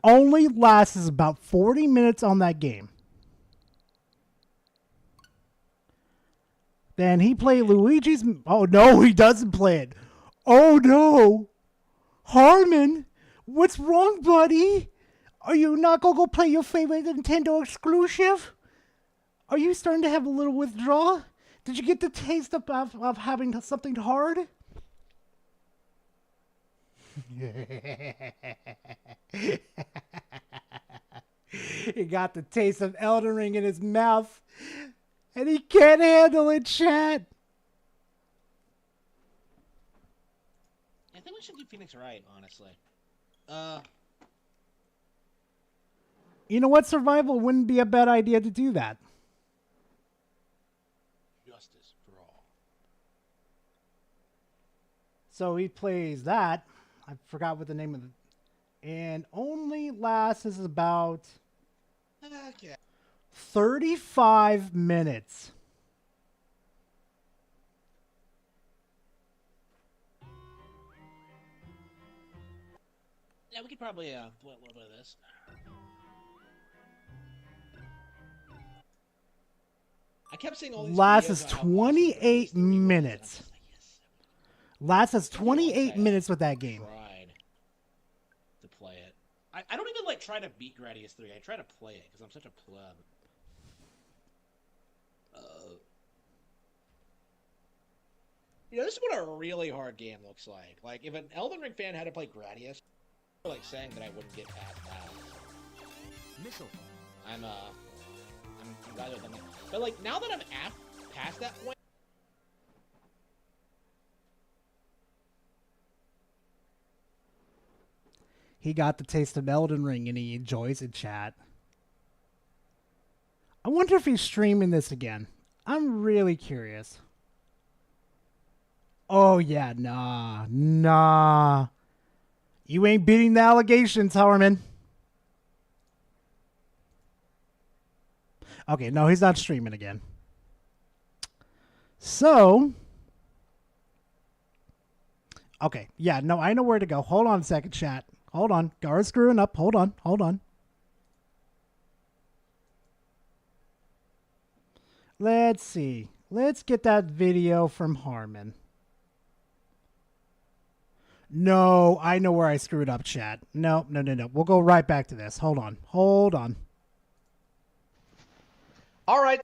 only lasts about 40 minutes on that game. Then he played Luigi's... Oh, no, he doesn't play it. Oh, no. Harman, what's wrong, buddy? Are you not going to go play your favorite Nintendo exclusive? Are you starting to have a little withdrawal? Did you get the taste of having something hard? He got the taste of Elden Ring in his mouth, and he can't handle it, chat. I think we should do Phoenix Wright, honestly. You know what? Survival wouldn't be a bad idea to do that. Justice for all. So he plays that. I forgot what the name of it. And only lasts about 35 minutes. Yeah, we could probably play a little bit of this. I kept saying all these Lasts 28 minutes. Lasts 28 minutes with that game. Tried to play it. I don't even like try to beat Gradius 3. I try to play it because I'm such a pleb. You know, this is what a really hard game looks like. Like, if an Elden Ring fan had to play Gradius, like saying that I wouldn't get past that. Missile. I'm glad with them. But like now that I'm past that point. He got the taste of Elden Ring and he enjoys it, chat. I wonder if he's streaming this again. I'm really curious. Oh yeah, nah. You ain't beating the allegations, Harman. Okay, no, he's not streaming again. So, okay, yeah, no, I know where to go. Hold on a second, chat. Hold on. Gar's screwing up. Hold on. Let's see. Let's get that video from Harman. No, I know where I screwed up, chat. No. We'll go right back to this. Hold on. All right.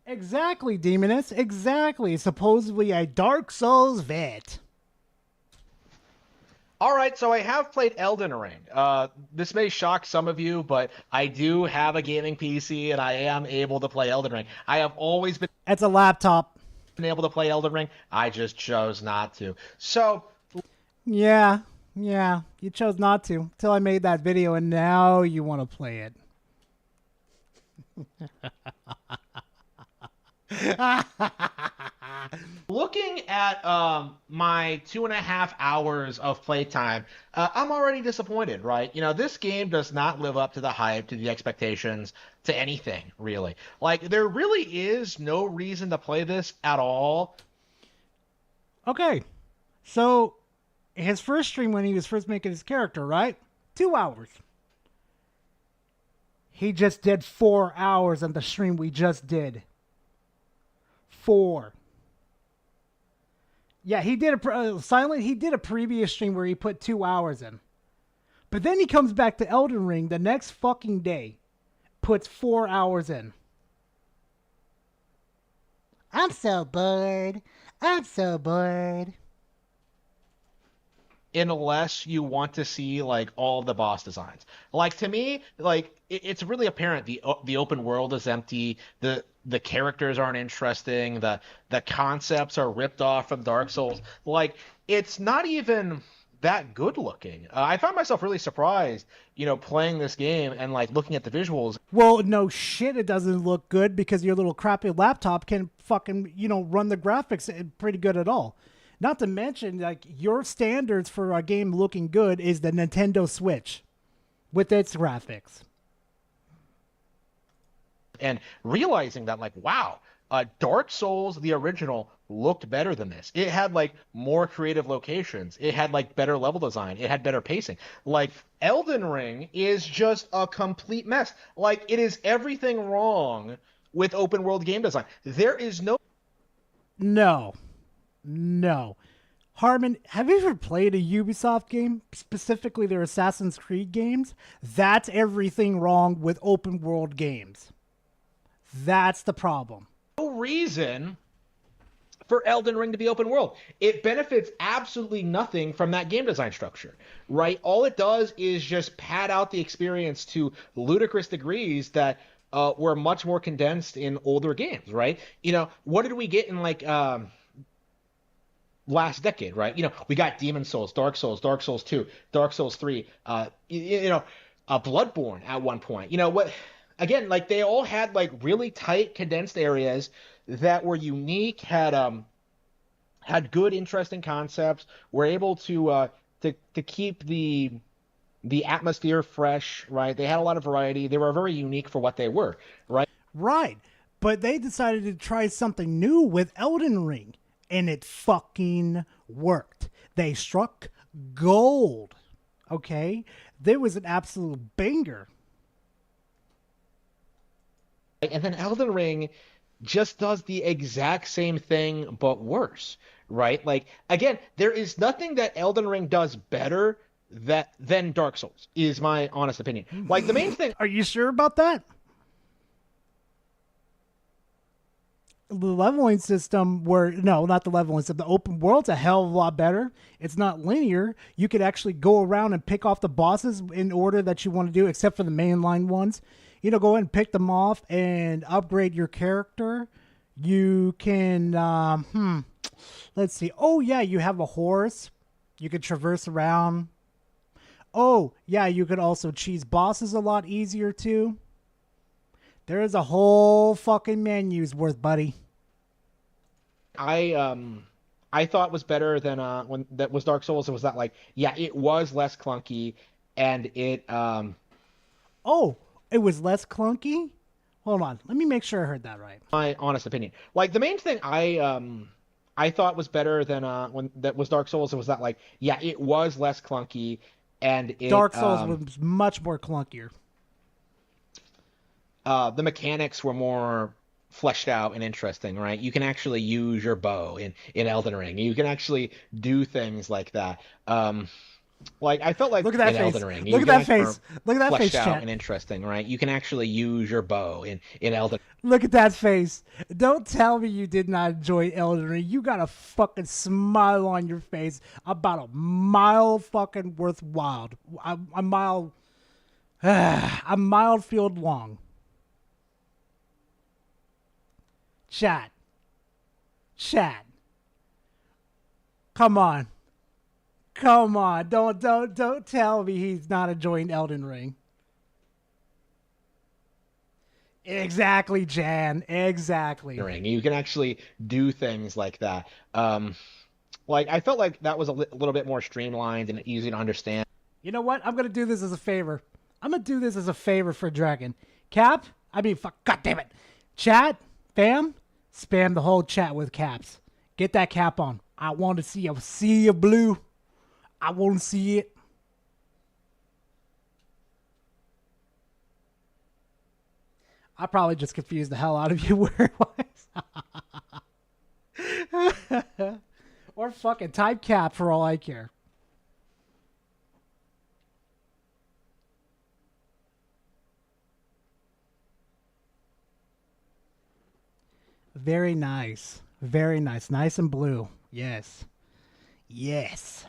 Exactly, Demoness. Exactly. Supposedly a Dark Souls vet. All right, so I have played Elden Ring. This may shock some of you, but I do have a gaming PC, and I am able to play Elden Ring. I have always been... It's a laptop. ...able to play Elden Ring. I just chose not to. So... Yeah, you chose not to until I made that video, and now you want to play it. Looking at my 2.5 hours of playtime, I'm already disappointed, right? You know, this game does not live up to the hype, to the expectations, to anything, really. Like, there really is no reason to play this at all. Okay, so his first stream when he was first making his character, right? 2 hours. He just did 4 hours on the stream we just did. 4. Yeah, he did he did a previous stream where he put 2 hours in. But then he comes back to Elden Ring the next fucking day, puts 4 hours in. I'm so bored. Unless you want to see like all the boss designs. Like, to me, like it's really apparent the open world is empty, the characters aren't interesting, the concepts are ripped off from Dark Souls. Like, it's not even that good looking. I found myself really surprised, playing this game and like looking at the visuals. Well, no shit, it doesn't look good because your little crappy laptop can fucking, run the graphics pretty good at all. Not to mention, like, your standards for a game looking good is the Nintendo Switch with its graphics. and realizing that, like, wow, Dark Souls, the original, looked better than this. It had like more creative locations. It had like better level design. It had better pacing. Like Elden Ring is just a complete mess. Like it is everything wrong with open world game design. There is No. Harman, have you ever played a Ubisoft game? Specifically their Assassin's Creed games? That's everything wrong with open world games. That's the problem. no reason for Elden Ring to be open world. It benefits absolutely nothing from that game design structure, right? All it does is just pad out the experience to ludicrous degrees that were much more condensed in older games, right? You know, what did we get in like last decade, right? You know, we got Demon Souls, Dark Souls 2, Dark Souls 3, Bloodborne at one point. You know what? Again, like they all had like really tight, condensed areas that were unique, had good, interesting concepts, were able to keep the atmosphere fresh, right? They had a lot of variety. They were very unique for what they were, right? Right. But they decided to try something new with Elden Ring, and it fucking worked. They struck gold. Okay? There was an absolute banger. And then Elden Ring just does the exact same thing, but worse, right? Like, again, there is nothing that Elden Ring does better than Dark Souls, is my honest opinion. Like, the main thing... Are you sure about that? The leveling system no, not the leveling system. The open world's a hell of a lot better. It's not linear. You could actually go around and pick off the bosses in order that you want to do, except for the mainline ones. You know, go ahead and pick them off and upgrade your character. You can, let's see. Oh, yeah, you have a horse. You could traverse around. Oh, yeah, you could also cheese bosses a lot easier, too. There is a whole fucking menu's worth, buddy. I thought was better than when that was Dark Souls. It was that, like, yeah, it was less clunky, and it Oh, it was less clunky? Hold on. Let me make sure I heard that right. My honest opinion. Like, the main thing I thought was better than when that was Dark Souls. It was that, like, yeah, it was less clunky, and it, Dark Souls was much more clunkier. The mechanics were more fleshed out and interesting, right? You can actually use your bow in Elden Ring. You can actually do things like that. Like, I felt like look at that in face. Elden Ring, look at that face. Look at that face, fleshed out chat. and interesting, right? You can actually use your bow in Elden. Look at that face. Don't tell me you did not enjoy Elden Ring. You got a fucking smile on your face about a mile fucking worthwhile. A mile field long. Chat. Come on. Don't tell me he's not enjoying Elden Ring. Exactly, Jan. Exactly. Ring. You can actually do things like that. Like, I felt like that was a little bit more streamlined and easy to understand. You know what? I'm gonna do this as a favor. I'm gonna do this as a favor for Dragon. God damn it. Chat, fam, spam the whole chat with caps. Get that cap on. I want to see a sea of blue. I want to see it. I probably just confused the hell out of you where it was. Or fucking type cap for all I care. Very nice. Very nice. Nice and blue. Yes. Yes.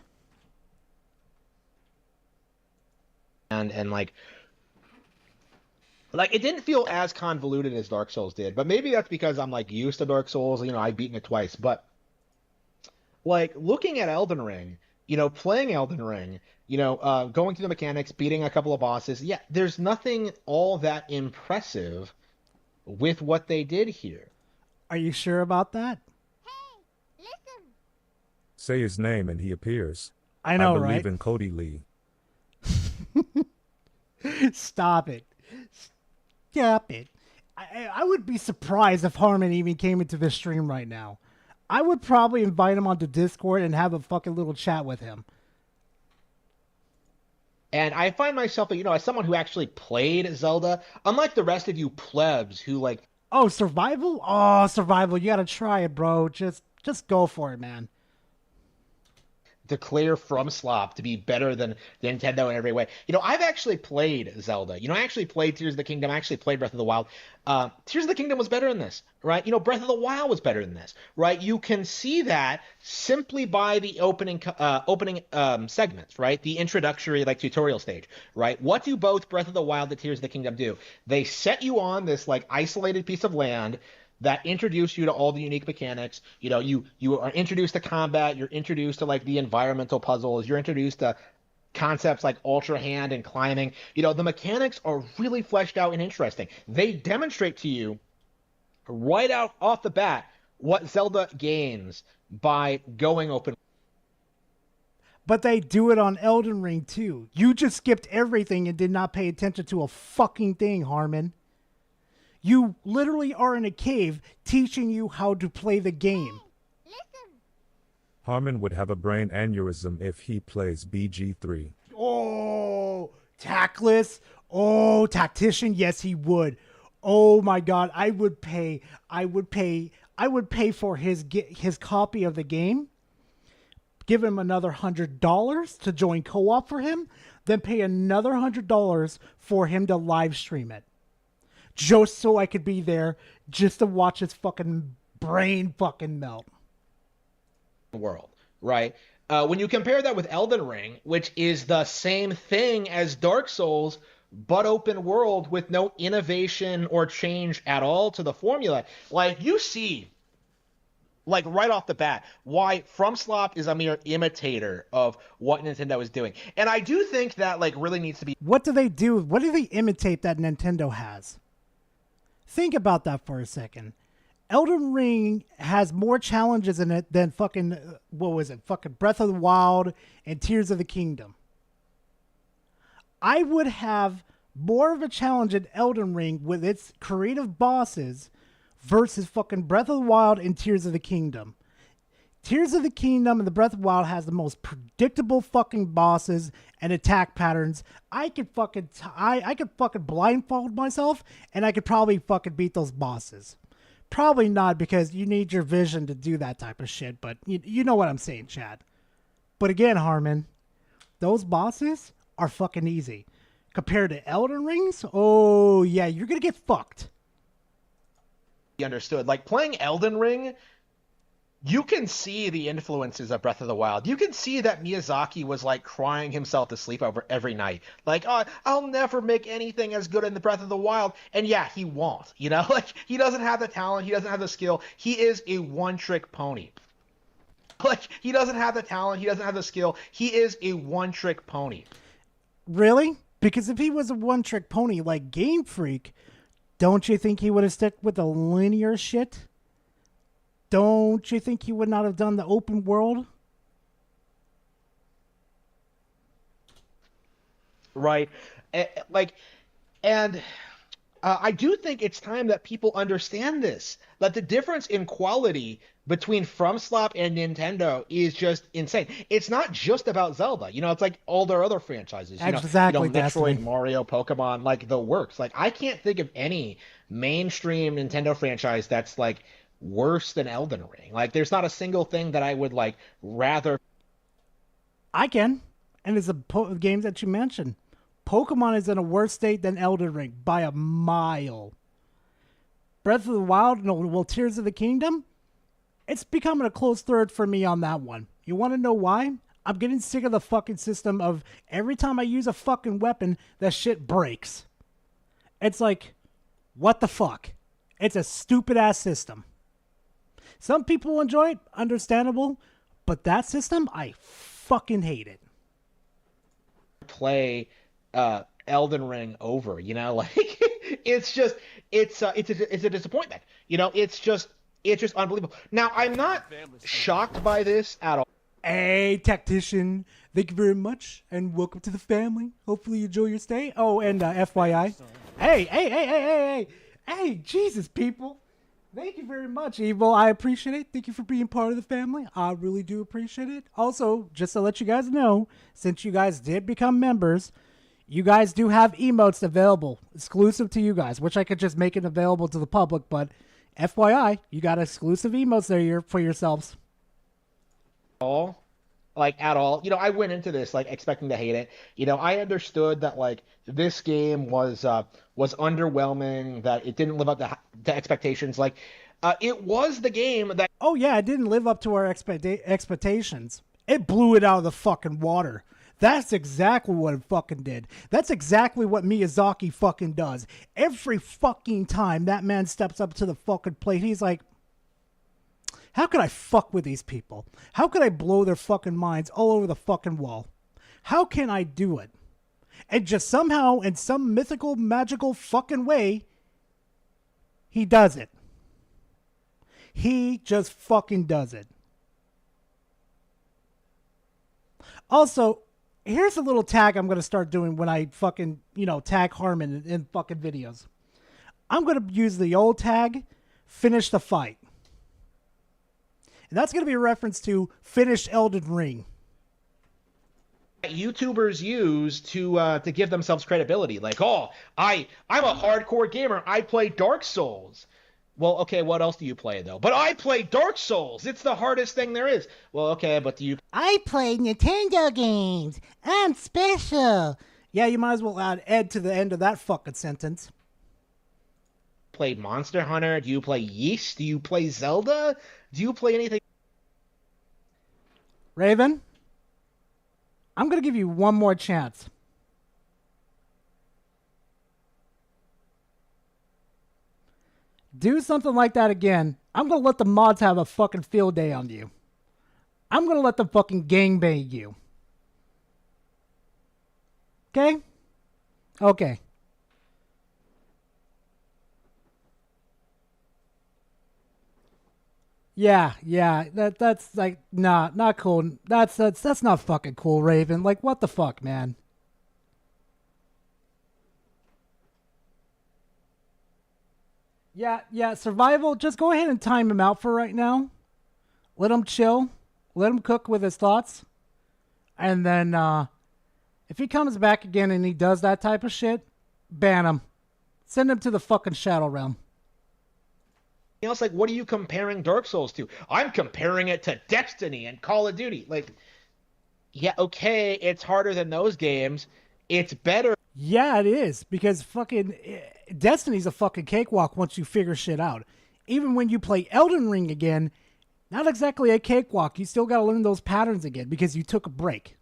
And like it didn't feel as convoluted as Dark Souls did, but maybe that's because I'm like used to Dark Souls. You know, I've beaten it twice, but like looking at Elden Ring, you know, playing Elden Ring, you know, going through the mechanics, beating a couple of bosses. Yeah, there's nothing all that impressive with what they did here. Are you sure about that? Hey, listen. Say his name and he appears. I know, I believe right? in Cody Lee. Stop it. Stop it. I would be surprised if Harman even came into this stream right now. I would probably invite him onto Discord and have a fucking little chat with him. And I find myself, as someone who actually played Zelda, unlike the rest of you plebs who like... Oh, survival? Oh, survival. You gotta try it, bro. Just go for it, man. Declare FromSlop to be better than Nintendo in every way. I've actually played Zelda. I actually played Tears of the Kingdom. I actually played Breath of the Wild. Tears of the Kingdom was better than this, right? Breath of the Wild was better than this, right? You can see that simply by the opening segments, right? The introductory, tutorial stage, right? What do both Breath of the Wild and Tears of the Kingdom do? They set you on this, isolated piece of land that introduce you to all the unique mechanics. You are introduced to combat, you're introduced to the environmental puzzles, you're introduced to concepts like Ultra Hand and climbing. The mechanics are really fleshed out and interesting. They demonstrate to you right out off the bat what Zelda gains by going open. But they do it on Elden Ring too. You just skipped everything and did not pay attention to a fucking thing, Harman. You literally are in a cave teaching you how to play the game. Harman would have a brain aneurysm if he plays BG3. Oh, tactless. Oh, tactician. Yes, he would. Oh my God, I would pay for his copy of the game. Give him another $100 to join co-op for him, then pay another $100 for him to live stream it. Just so I could be there, just to watch his fucking brain fucking melt. World, right? When you compare that with Elden Ring, which is the same thing as Dark Souls, but open world with no innovation or change at all to the formula, you see, right off the bat, why FromSlop is a mere imitator of what Nintendo is doing. And I do think that, really needs to be... What do they do? What do they imitate that Nintendo has? Think about that for a second. Elden Ring has more challenges in it than fucking Breath of the Wild and Tears of the Kingdom. I would have more of a challenge in Elden Ring with its creative bosses versus fucking Breath of the Wild and Tears of the Kingdom. Tears of the Kingdom and the Breath of the Wild has the most predictable fucking bosses and attack patterns. I could fucking blindfold myself and I could probably fucking beat those bosses. Probably not, because you need your vision to do that type of shit, but you know what I'm saying, Chad. But again, Harman, those bosses are fucking easy. Compared to Elden Rings, oh yeah, you're gonna get fucked. Understood. Playing Elden Ring, you can see the influences of Breath of the Wild. You can see that Miyazaki was crying himself to sleep over every night. Oh, I'll never make anything as good in the Breath of the Wild. And yeah, he won't. He doesn't have the talent. He doesn't have the skill. He is a one-trick pony. He doesn't have the talent. He doesn't have the skill. He is a one-trick pony. Really? Because if he was a one-trick pony like Game Freak, don't you think he would have stuck with the linear shit? Don't you think he would not have done the open world? Right. I do think it's time that people understand this, that the difference in quality between FromSlop and Nintendo is just insane. It's not just about Zelda. It's all their other franchises. Exactly. Metroid, Mario, Pokemon, the works. I can't think of any mainstream Nintendo franchise that's worse than Elden Ring. There's not a single thing that I would rather. I can, and it's the games that you mentioned. Pokemon is in a worse state than Elden Ring by a mile. Breath of the Wild, Tears of the Kingdom, it's becoming a close third for me on that one. You want to know why? I'm getting sick of the fucking system of every time I use a fucking weapon, that shit breaks. It's what the fuck? It's a stupid ass system. Some people enjoy it, understandable, but that system, I fucking hate it. Play Elden Ring over, it's a disappointment. It's just unbelievable. Now, I'm not shocked by this at all. Hey, tactician, thank you very much, and welcome to the family. Hopefully you enjoy your stay. Oh, and FYI, hey, Hey, Jesus, people. Thank you very much, Evil. I appreciate it. Thank you for being part of the family. I really do appreciate it. Also, just to let you guys know, since you guys did become members, you guys do have emotes available, exclusive to you guys, which I could just make it available to the public, but FYI, you got exclusive emotes there for yourselves. At all. You know, I went into this like expecting to hate it. You know, I understood that like this game was underwhelming, that it didn't live up to expectations. Like, it was the game that. Oh yeah, it didn't live up to our expectations. It blew it out of the fucking water. That's exactly what it fucking did. That's exactly what Miyazaki fucking does. Every fucking time that man steps up to the fucking plate, he's like, how could I fuck with these people? How could I blow their fucking minds all over the fucking wall? How can I do it? And just somehow, in some mythical, magical fucking way, he does it. He just fucking does it. Also, here's a little tag I'm going to start doing when I fucking, tag Harman in fucking videos. I'm going to use the old tag, finish the fight. And that's going to be a reference to finished Elden Ring. YouTubers use to give themselves credibility. Like, oh, I'm a hardcore gamer. I play Dark Souls. Well, okay, what else do you play, though? But I play Dark Souls. It's the hardest thing there is. Well, okay, but do you... I play Nintendo games. I'm special. Yeah, you might as well add Ed to the end of that fucking sentence. Play Monster Hunter? Do you play Yeast? Do you play Zelda? Do you play anything? Raven, I'm going to give you one more chance. Do something like that again. I'm going to let the mods have a fucking field day on you. I'm going to let them fucking gangbang you. Okay? Okay. Yeah, that's like, nah, not cool. That's not fucking cool, Raven. Like, what the fuck, man? Yeah, survival, just go ahead and time him out for right now. Let him chill. Let him cook with his thoughts. And then, if he comes back again and he does that type of shit, ban him. Send him to the fucking Shadow Realm. Else, like, what are you comparing Dark Souls to? I'm comparing it to Destiny and Call of Duty. Like, yeah, okay, it's harder than those games. It's better. Yeah, it is, because fucking Destiny's a fucking cakewalk once you figure shit out. Even when you play Elden Ring again, not exactly a cakewalk. You still got to learn those patterns again because you took a break.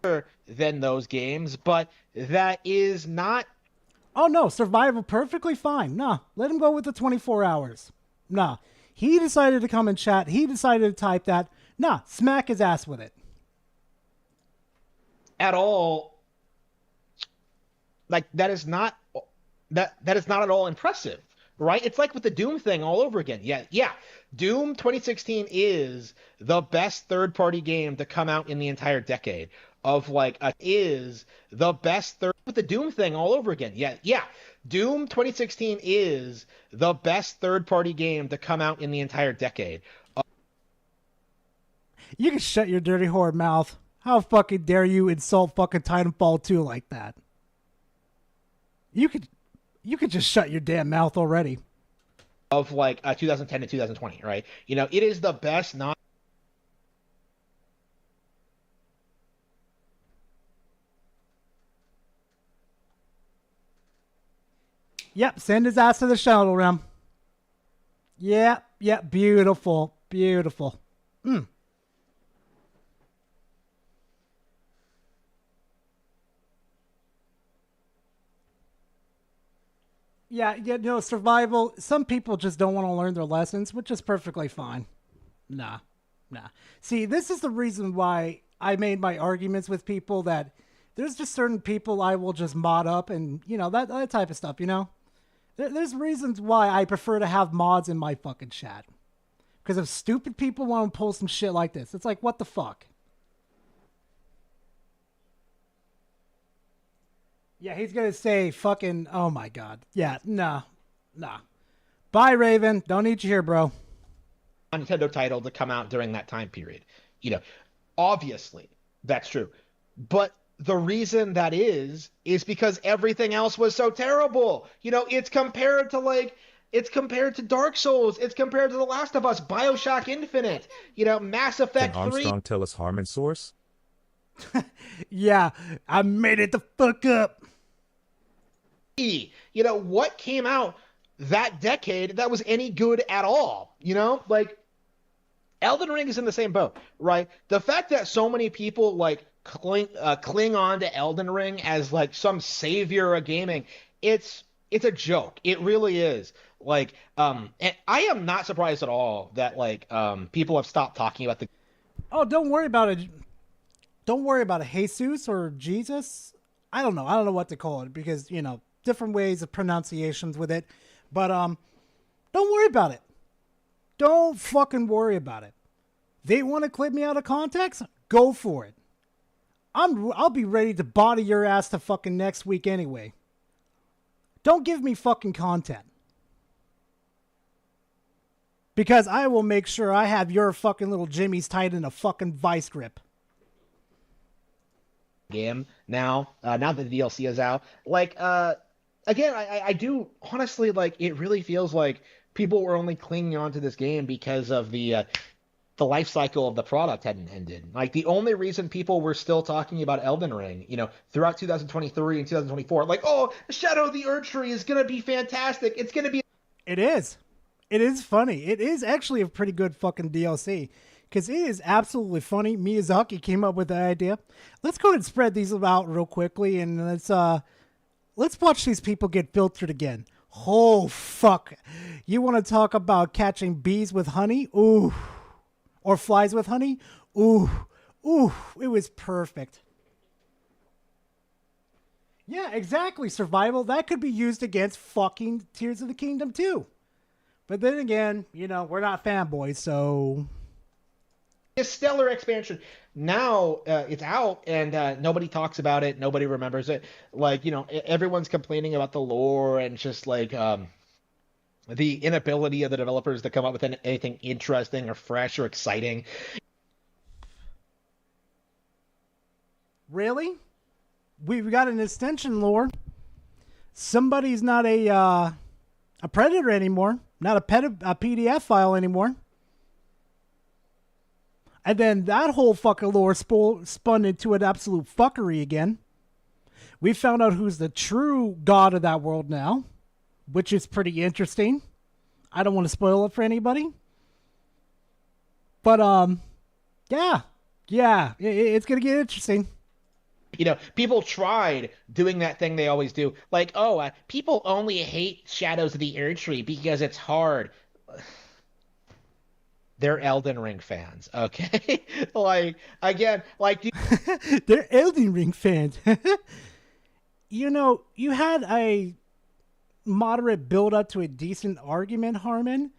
Than those games, but that is not. Oh, no, survival, perfectly fine. Nah, let him go with the 24 hours. Nah, he decided to come and chat. He decided to type that. Nah, smack his ass with it. At all. Like, that is not at all impressive, right? It's like with the Doom thing all over again. Yeah. Doom 2016 is the best third-party game to come out in the entire decade. Is the best with the Doom thing all over again. Yeah. Doom 2016 is the best third-party game to come out in the entire decade. You can shut your dirty whore mouth. How fucking dare you insult fucking Titanfall 2 like that? You could just shut your damn mouth already. Of 2010 to 2020, right? You know, it is the best not. Yep, send his ass to the Shadow Realm. Yep, beautiful. Yeah, survival. Some people just don't want to learn their lessons, which is perfectly fine. Nah. See, this is the reason why I made my arguments with people that there's just certain people I will just mod up and, that type of stuff, There's reasons why I prefer to have mods in my fucking chat. Because if stupid people want to pull some shit like this, it's like, what the fuck? Yeah, he's gonna say fucking. Oh my god. Yeah, nah. Bye, Raven. Don't need you here, bro. Nintendo title to come out during that time period. You know, obviously that's true, but the reason that is because everything else was so terrible. You know, it's compared to Dark Souls, it's compared to The Last of Us, BioShock Infinite, you know, Mass Effect 3. Can Armstrong tell us Harman's source? Yeah, I made it the fuck up. You know, what came out that decade that was any good at all? You know, like Elden Ring is in the same boat, right? The fact that so many people like cling on to Elden Ring as like some savior of gaming, it's a joke. It really is. Like, and I am not surprised at all that like people have stopped talking about the. Oh, don't worry about it. Don't worry about it. Jesus or Jesus. I don't know what to call it because, you know, different ways of pronunciations with it. But don't worry about it. Don't fucking worry about it. They want to clip me out of context? Go for it. I'll be ready to body your ass to fucking next week anyway. Don't give me fucking content. Because I will make sure I have your fucking little jimmies tied in a fucking vice grip. Game now that the DLC is out. Like, again, I do honestly, like, it really feels like people were only clinging on to this game because of the life cycle of the product hadn't ended. Like, the only reason people were still talking about Elden Ring, you know, throughout 2023 and 2024, like, oh, Shadow of the Erdtree is going to be fantastic. It's going to be... It is. It is funny. It is actually a pretty good fucking DLC. Because it is absolutely funny. Miyazaki came up with the idea. Let's go ahead and spread these out real quickly. And let's watch these people get filtered again. Oh, fuck. You want to talk about catching bees with honey? Ooh. Or flies with honey? Ooh. Ooh. It was perfect. Yeah, exactly. Survival. That could be used against fucking Tears of the Kingdom too. But then again, you know, we're not fanboys, so... A stellar expansion. Now it's out and nobody talks about it. Nobody remembers it. Like, you know, everyone's complaining about the lore and just like the inability of the developers to come up with anything interesting or fresh or exciting. Really? We've got an extension lore. Somebody's not a predator anymore. Not a PDF file anymore. And then that whole fucking lore spun into an absolute fuckery again. We found out who's the true god of that world now, which is pretty interesting. I don't want to spoil it for anybody. But, yeah, it's going to get interesting. You know, people tried doing that thing they always do. Like, people only hate Shadows of the Erdtree because it's hard. They're Elden Ring fans, okay? Like, again, like... They're Elden Ring fans. You know, you had a moderate build-up to a decent argument, Harman,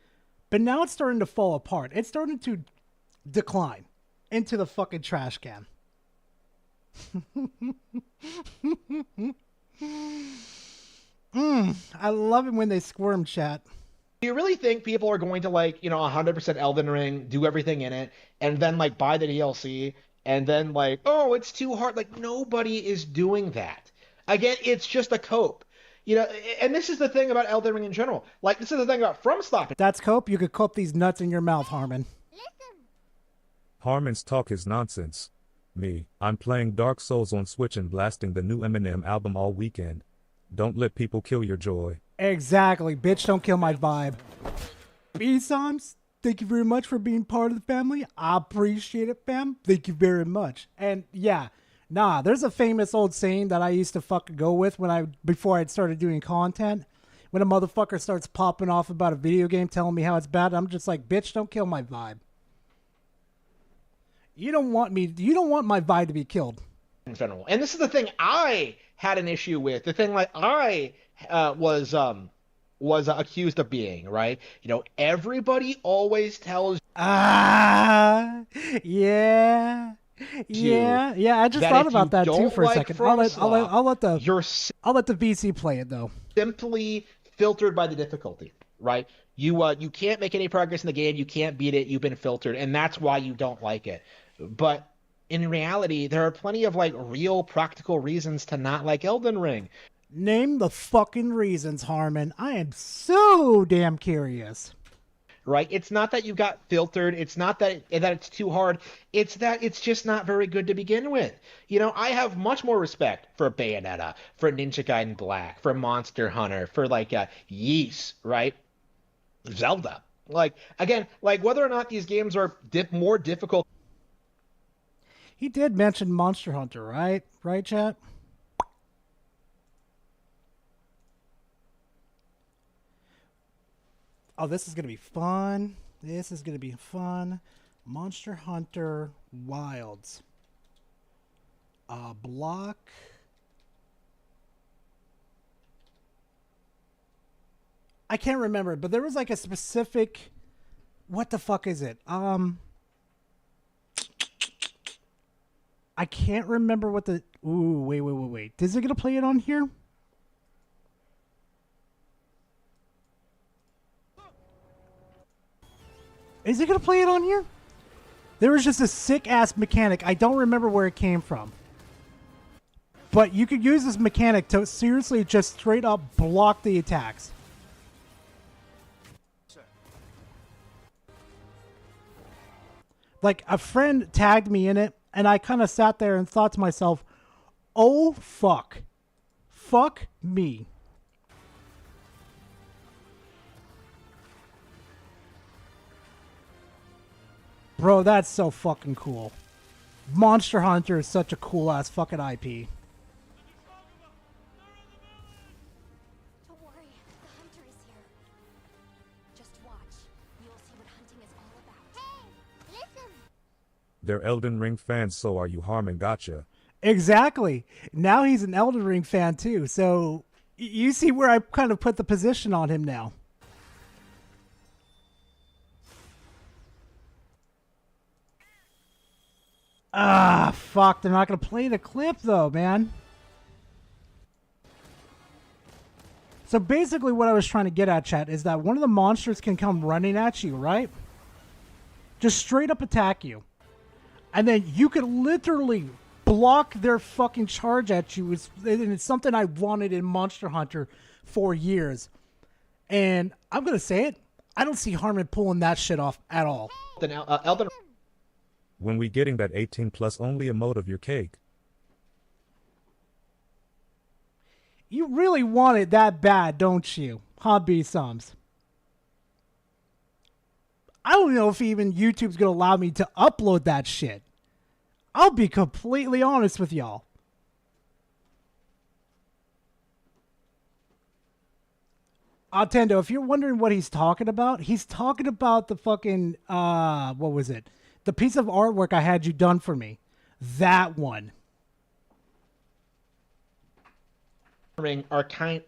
but now it's starting to fall apart. It's starting to decline into the fucking trash can. I love it when they squirm, chat. Do you really think people are going to, like, you know, 100% Elden Ring, do everything in it, and then, like, buy the DLC, and then, like, oh, it's too hard? Like, nobody is doing that. Again, it's just a cope. You know, and this is the thing about Elden Ring in general. Like, this is the thing about FromSoft. That's cope? You could cope these nuts in your mouth, Harman. Harman's talk is nonsense. I'm playing Dark Souls on Switch and blasting the new Eminem album all weekend. Don't let people kill your joy. Exactly. Bitch, don't kill my vibe. B-Simes, thank you very much for being part of the family. I appreciate it, fam. Thank you very much. And yeah, there's a famous old saying that I used to fucking go with before I'd started doing content. When a motherfucker starts popping off about a video game telling me how it's bad, I'm just like, bitch, don't kill my vibe. You don't want my vibe to be killed. In general. And this is the thing I had an issue with. The thing like I was accused of being, right? You know, everybody always tells yeah. Yeah, yeah. I just that thought if about you that too don't for a like second. From I'll let the you're VC play it though. simply filtered by the difficulty, right? You can't make any progress in the game. You can't beat it. You've been filtered, and that's why you don't like it. But in reality, there are plenty of like real practical reasons to not like Elden Ring. Name the fucking reasons, Harman. I am so damn curious. Right? It's not that you got filtered. It's not that it's too hard. It's that it's just not very good to begin with. You know, I have much more respect for Bayonetta, for Ninja Gaiden Black, for Monster Hunter, for like Ys, right? Zelda. Like, again, like whether or not these games are more difficult. He did mention Monster Hunter, right? Right, chat? Oh, this is going to be fun. This is going to be fun. Monster Hunter Wilds. Block. I can't remember, but there was like a specific... What the fuck is it? I can't remember what the... Ooh, wait. Is it going to play it on here? Is it going to play it on here? There was just a sick-ass mechanic. I don't remember where it came from. But you could use this mechanic to seriously just straight up block the attacks. Like, a friend tagged me in it, and I kind of sat there and thought to myself, oh, fuck. Fuck me. Bro, that's so fucking cool. Monster Hunter is such a cool-ass fucking IP. Don't worry, the hunter is here. Just watch. You'll see what hunting is all about. Hey, listen! They're Elden Ring fans, so are you, Harman. Gotcha. Exactly. Now he's an Elden Ring fan too, so you see where I kind of put the position on him now. Ah, fuck. They're not going to play the clip, though, man. So basically what I was trying to get at, chat, is that one of the monsters can come running at you, right? Just straight up attack you. And then you could literally block their fucking charge at you. And it's something I wanted in Monster Hunter for years. And I'm going to say it. I don't see Harman pulling that shit off at all. Elden When we getting that 18 plus only emote of your cake. You really want it that bad, don't you? Huh, B-Sums? I don't know if even YouTube's going to allow me to upload that shit. I'll be completely honest with y'all. Tendo, if you're wondering what he's talking about the fucking, what was it? The piece of artwork I had you done for me. That one. Ring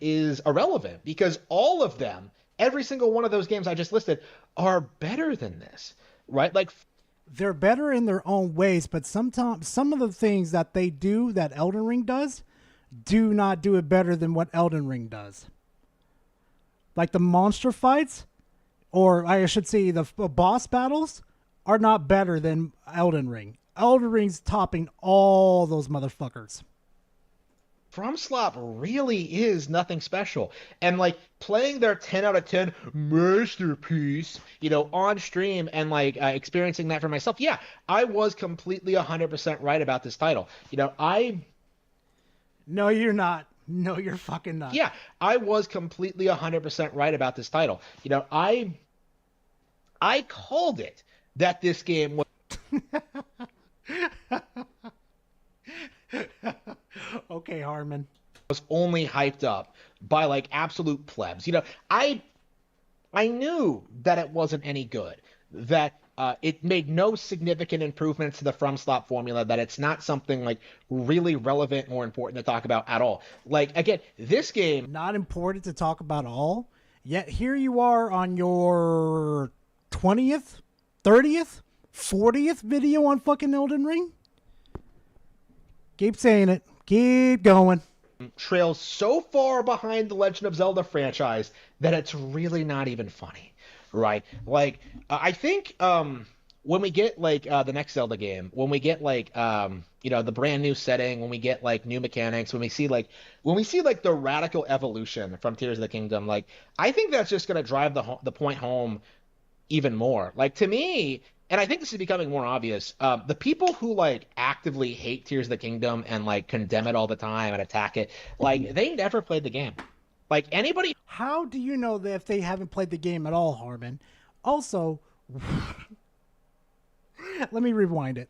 is irrelevant because all of them, every single one of those games I just listed, are better than this, right? Like, they're better in their own ways, but sometimes some of the things that they do that Elden Ring does do not do it better than what Elden Ring does. Like the monster fights, or I should say the boss battles, are not better than Elden Ring. Elden Ring's topping all those motherfuckers. FromSlop really is nothing special. And like playing their 10 out of 10 masterpiece, you know, on stream and like experiencing that for myself. Yeah, I was completely 100% right about this title. You know, No, you're not. No, you're fucking not. Yeah, I was completely 100% right about this title. You know, I called it that this game was okay, Harman. Was only hyped up by like absolute plebs. You know, I knew that it wasn't any good, that it made no significant improvements to the FromSlop formula, that it's not something like really relevant or important to talk about at all. Like, again, this game... Not important to talk about at all, yet here you are on your 20th, 30th, 40th video on fucking Elden Ring? Keep saying it. Keep going. Trails so far behind the Legend of Zelda franchise that it's really not even funny, right? Like, I think when we get like the next Zelda game, when we get like the brand new setting, when we get like new mechanics, when we see like the radical evolution from Tears of the Kingdom, like I think that's just gonna drive the point home even more. Like to me, and I think this is becoming more obvious, the people who like actively hate Tears of the Kingdom and like condemn it all the time and attack it, like they never played the game. Like anybody. How do you know that if they haven't played the game at all, Harman? Also, let me rewind it.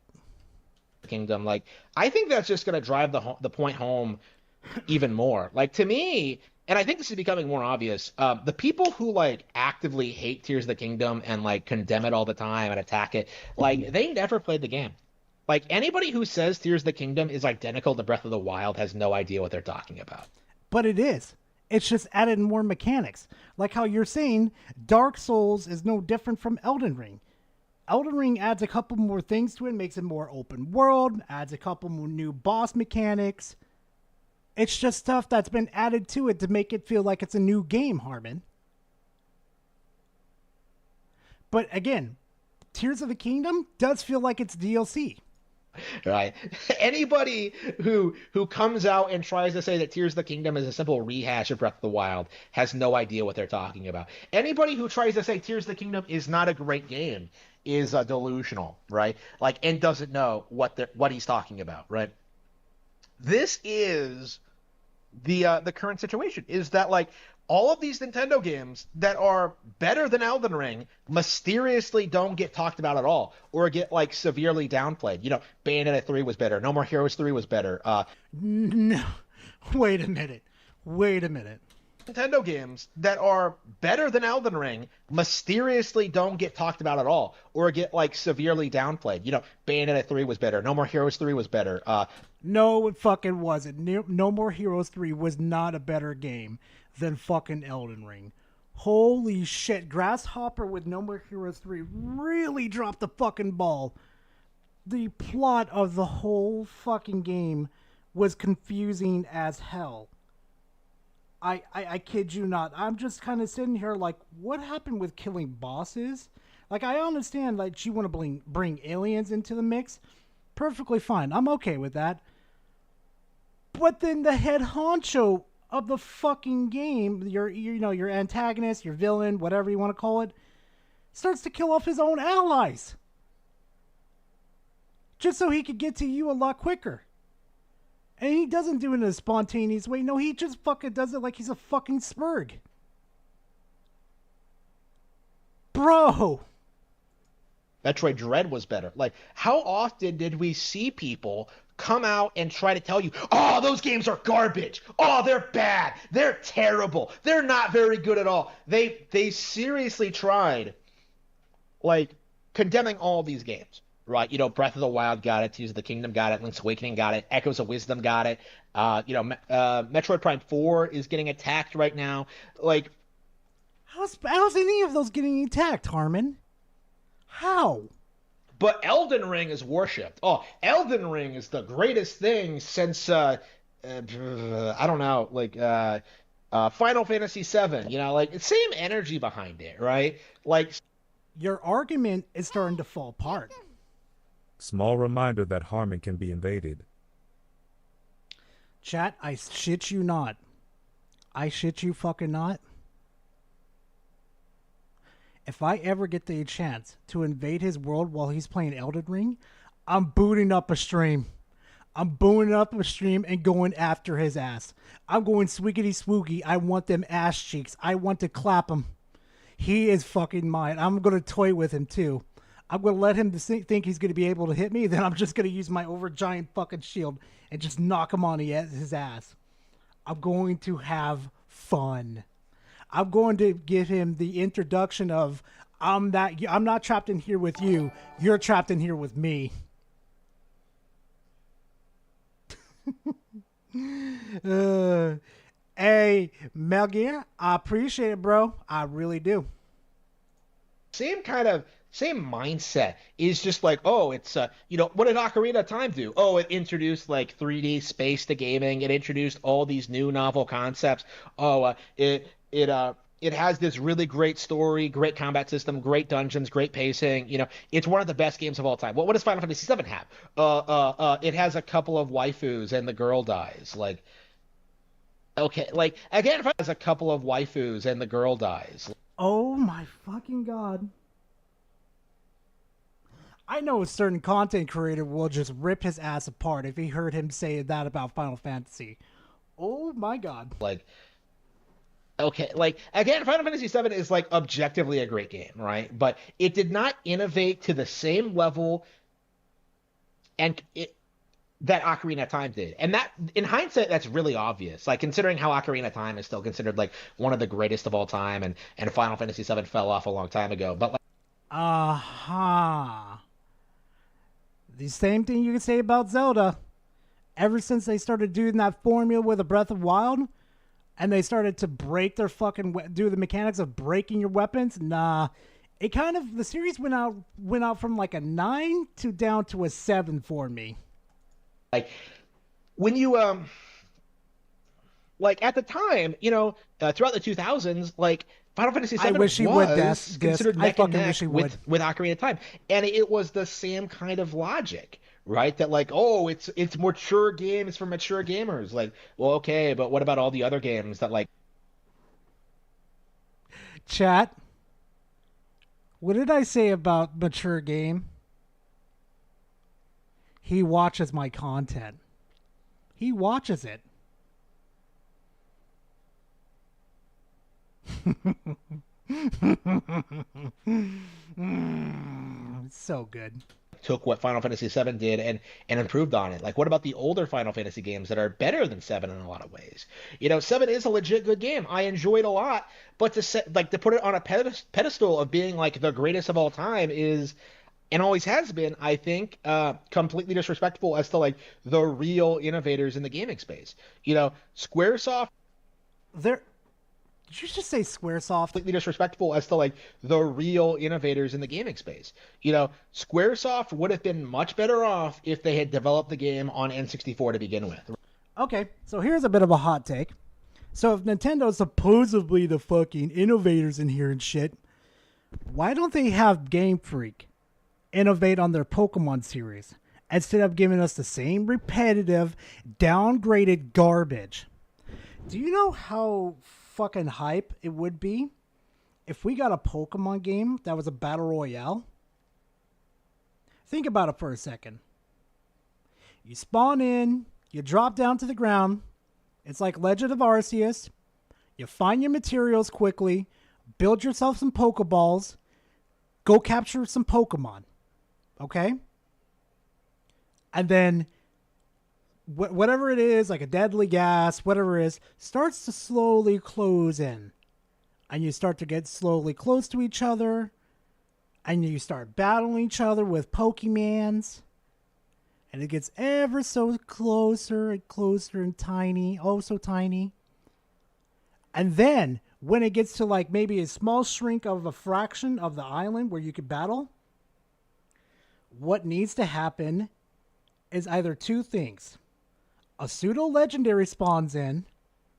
Kingdom, like I think that's just going to drive the point home even more. Like to me, and I think this is becoming more obvious, the people who like actively hate Tears of the Kingdom and like condemn it all the time and attack it, like they never played the game. Like anybody who says Tears of the Kingdom is identical to Breath of the Wild has no idea what they're talking about. But it is. It's just added more mechanics. Like how you're saying Dark Souls is no different from Elden Ring. Elden Ring adds a couple more things to it, makes it more open world, adds a couple more new boss mechanics. It's just stuff that's been added to it to make it feel like it's a new game, Harman. But again, Tears of the Kingdom does feel like it's DLC. Right. Anybody who comes out and tries to say that Tears of the Kingdom is a simple rehash of Breath of the Wild has no idea what they're talking about. Anybody who tries to say Tears of the Kingdom is not a great game is delusional, right? Like, and doesn't know what he's talking about, right? This is the current situation, is that like all of these Nintendo games that are better than Elden Ring mysteriously don't get talked about at all or get like severely downplayed. You know, Bayonetta 3 was better. No More Heroes 3 was better. No. Wait a minute. Nintendo games that are better than Elden Ring mysteriously don't get talked about at all or get like severely downplayed. You know, Bayonetta 3 was better. No More Heroes 3 was better. No, it fucking wasn't. No More Heroes 3 was not a better game than fucking Elden Ring. Holy shit. Grasshopper with No More Heroes 3 really dropped the fucking ball. The plot of the whole fucking game was confusing as hell. I kid you not. I'm just kind of sitting here like, what happened with killing bosses? Like, I understand, like, you want to bring aliens into the mix. Perfectly fine. I'm okay with that. But then the head honcho of the fucking game, your antagonist, your villain, whatever you want to call it, starts to kill off his own allies. Just so he could get to you a lot quicker. And he doesn't do it in a spontaneous way. No, he just fucking does it like he's a fucking spurg. Bro. Metroid Dread was better. Like, how often did we see people come out and try to tell you, oh, those games are garbage. Oh, they're bad. They're terrible. They're not very good at all. They seriously tried, like, condemning all these games. Right, you know, Breath of the Wild got it, Tears of the Kingdom got it, Link's Awakening got it, Echoes of Wisdom got it. Metroid Prime 4 is getting attacked right now. Like, how's any of those getting attacked, Harman? How? But Elden Ring is worshipped. Oh, Elden Ring is the greatest thing since I don't know, like Final Fantasy VII. You know, like, same energy behind it, right? Like, your argument is starting to fall apart. Small reminder that Harman can be invaded. Chat, I shit you not. I shit you fucking not. If I ever get the chance to invade his world while he's playing Elden Ring, I'm booting up a stream. I'm booting up a stream and going after his ass. I'm going swiggity swoogie. I want them ass cheeks. I want to clap him. He is fucking mine. I'm going to toy with him too. I'm going to let him think he's going to be able to hit me. Then I'm just going to use my overgiant fucking shield and just knock him on his ass. I'm going to have fun. I'm going to give him the introduction of, I'm not trapped in here with you. You're trapped in here with me. Hey, Metal Gear, I appreciate it, bro. I really do. Same kind of same mindset is just like, oh, it's what did Ocarina of Time do? Oh, it introduced like 3D space to gaming. It introduced all these new novel concepts. Oh, it has this really great story, great combat system, great dungeons, great pacing. It's one of the best games of all time. What does Final Fantasy VII have? It has a couple of waifus and the girl dies. Like, okay, like again, if it has a couple of waifus and the girl dies. Oh my fucking god. I know a certain content creator will just rip his ass apart if he heard him say that about Final Fantasy. Oh my god. Like, okay, like again, Final Fantasy VII is like objectively a great game, right? But it did not innovate to the same level that Ocarina of Time did. And that, in hindsight, that's really obvious. Like, considering how Ocarina of Time is still considered like one of the greatest of all time, and Final Fantasy VII fell off a long time ago. But like, the same thing you can say about Zelda. Ever since they started doing that formula with a Breath of Wild, and they started to break their do the mechanics of breaking your weapons, it kind of, the series went out from like a 9 to down to a 7 for me. Like, when you like at the time, throughout the 2000s, like Final Fantasy VII was considered neck and neck with Ocarina of Time, and it was the same kind of logic, right? That like, oh, it's mature games for mature gamers. Like, well, okay, but what about all the other games that like? Chat, what did I say about mature game? He watches my content. He watches it. It's so good. Took what Final Fantasy VII did and improved on it. Like, what about the older Final Fantasy games that are better than 7 in a lot of ways? 7 is a legit good game. I enjoy it a lot, but to put it on a pedestal of being like the greatest of all time is, and always has been, I think, completely disrespectful as to like the real innovators in the gaming space. Squaresoft. Did you just say Squaresoft? Completely disrespectful as to like the real innovators in the gaming space. Squaresoft would have been much better off if they had developed the game on N64 to begin with. Okay, so here's a bit of a hot take. So if Nintendo's supposedly the fucking innovators in here and shit, why don't they have Game Freak innovate on their Pokemon series instead of giving us the same repetitive, downgraded garbage? Do you know how fucking hype it would be if we got a Pokemon game that was a battle royale? Think about it for a second. You spawn in, you drop down to the ground. It's like Legend of Arceus. You find your materials quickly, build yourself some Pokeballs, go capture some Pokemon. Okay? And then whatever it is, like a deadly gas, whatever it is, starts to slowly close in. And you start to get slowly close to each other. And you start battling each other with Pokemans. And it gets ever so closer and closer and tiny. Oh, so tiny. And then, when it gets to like maybe a small shrink of a fraction of the island where you could battle, what needs to happen is either two things. A pseudo-legendary spawns in,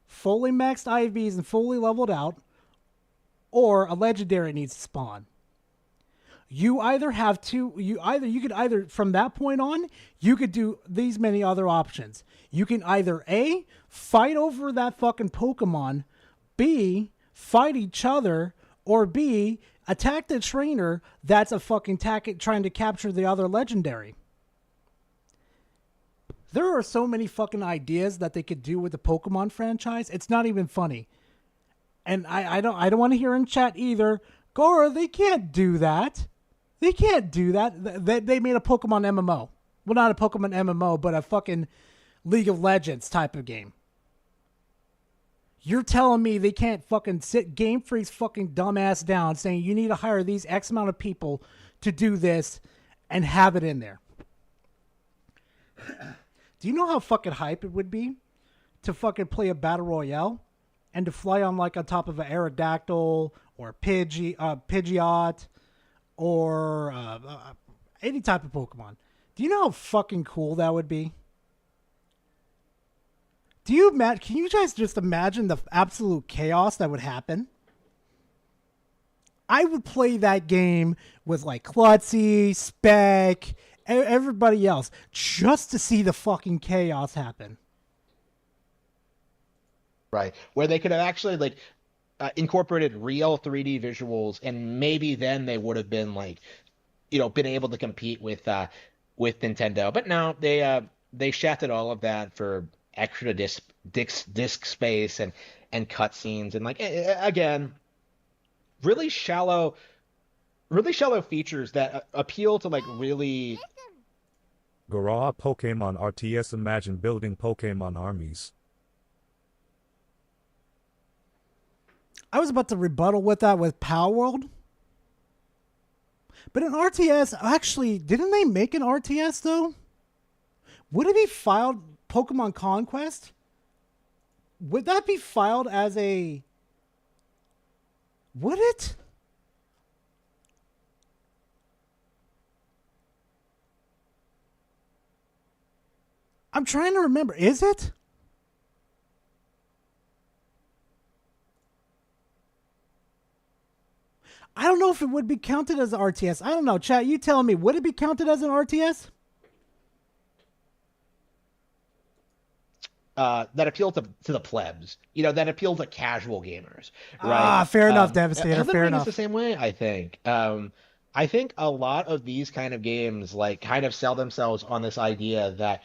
fully maxed IVs and fully leveled out, or a legendary needs to spawn. You could either, from that point on, you could do these many other options. You can either A, fight over that fucking Pokemon, B, fight each other, or B, attack the trainer that's a fucking trying to capture the other legendary. There are so many fucking ideas that they could do with the Pokemon franchise. It's not even funny. And I don't want to hear in chat either, Gora, they can't do that. They can't do that. They made a Pokemon MMO. Well, not a Pokemon MMO, but a fucking League of Legends type of game. You're telling me they can't fucking sit Game Freak's fucking dumbass down saying you need to hire these X amount of people to do this and have it in there. Do you know how fucking hype it would be to fucking play a battle royale and to fly on like on top of an Aerodactyl or Pidgeot or any type of Pokemon. Do you know how fucking cool that would be? Can you guys just imagine the absolute chaos that would happen? I would play that game with like Klutzy, Speck, everybody else, just to see the fucking chaos happen. Right, where they could have actually like incorporated real 3D visuals, and maybe then they would have been like, been able to compete with Nintendo. But no, they shafted all of that for extra disc space and cutscenes, and like again, really shallow features that appeal to like really. Garage Pokemon RTS. Imagine building Pokemon armies. I was about to rebuttal with that with Power World. But an RTS, actually, didn't they make an RTS though? Would it be filed Pokemon Conquest? Would that be filed as a... Would it? I'm trying to remember. Is it? I don't know if it would be counted as an RTS. I don't know. Chat, you tell me. Would it be counted as an RTS? That appeal to the plebs. That appeal to casual gamers. Right? Fair enough, Devastator. Elden Fair Ring enough. is the same way, I think. I think a lot of these kind of games like kind of sell themselves on this idea that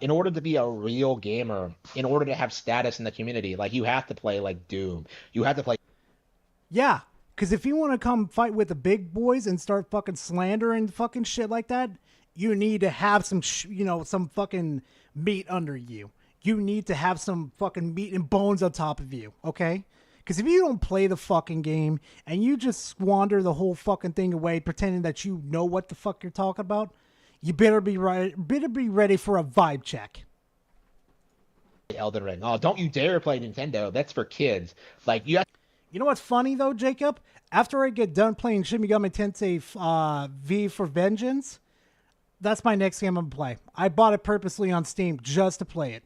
in order to be a real gamer, in order to have status in the community, like you have to play like Doom. You have to play. Yeah, because if you want to come fight with the big boys and start fucking slandering fucking shit like that, you need to have some, some fucking meat under you. You need to have some fucking meat and bones on top of you, okay? Because if you don't play the fucking game and you just squander the whole fucking thing away pretending that you know what the fuck you're talking about, you better be ready for a vibe check. Elden Ring. Oh, don't you dare play Nintendo. That's for kids. Like you have. You know what's funny though, Jacob? After I get done playing Shin Megami Tensei V for Vengeance, that's my next game I'm gonna play. I bought it purposely on Steam just to play it.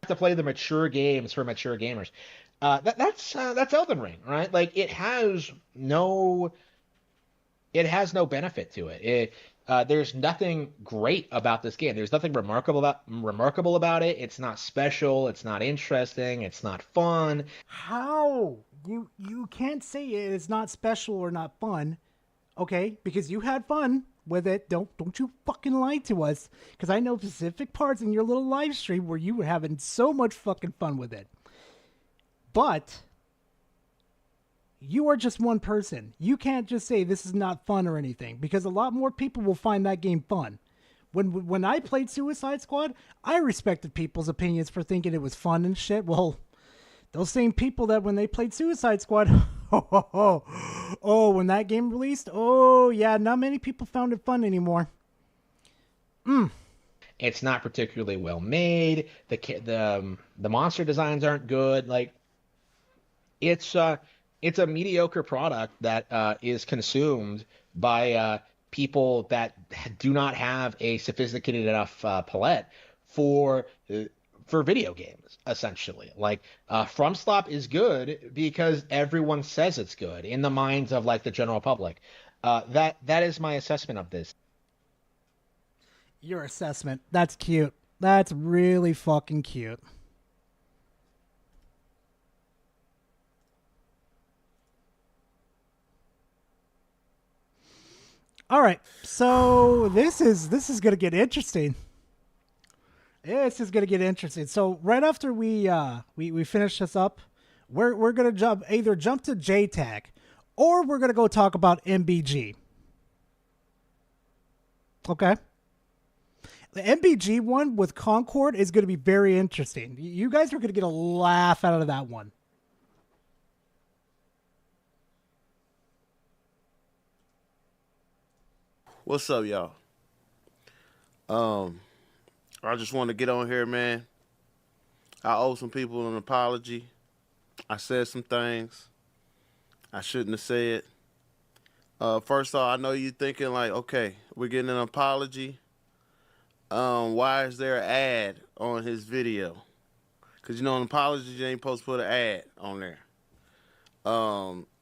To play the mature games for mature gamers. That's Elden Ring, right? Like it has no benefit to it. There's nothing great about this game. There's nothing remarkable about it. It's not special. It's not interesting. It's not fun. How? You can't say it is not special or not fun, okay? Because you had fun with it. Don't you fucking lie to us. Because I know specific parts in your little live stream where you were having so much fucking fun with it. But you are just one person. You can't just say this is not fun or anything, because a lot more people will find that game fun. When I played Suicide Squad, I respected people's opinions for thinking it was fun and shit. Well, those same people that when they played Suicide Squad, when that game released, not many people found it fun anymore. It's not particularly well made. The monster designs aren't good. Like it's a mediocre product that is consumed by people that do not have a sophisticated enough palette for video games, essentially. Like FromStop is good because everyone says it's good in the minds of like the general public. That is my assessment of this. Your assessment. That's cute. That's really fucking cute. All right, so this is gonna get interesting. This is gonna get interesting. So right after we finish this up, we're gonna jump to JTAG, or we're gonna go talk about MBG. Okay. The MBG one with Concord is gonna be very interesting. You guys are gonna get a laugh out of that one. What's up, y'all? I just want to get on here, man. I owe some people an apology. I said some things I shouldn't have said. First off, I know you're thinking like, okay, we're getting an apology. Why is there an ad on his video? Because, you know, an apology, you ain't supposed to put an ad on there.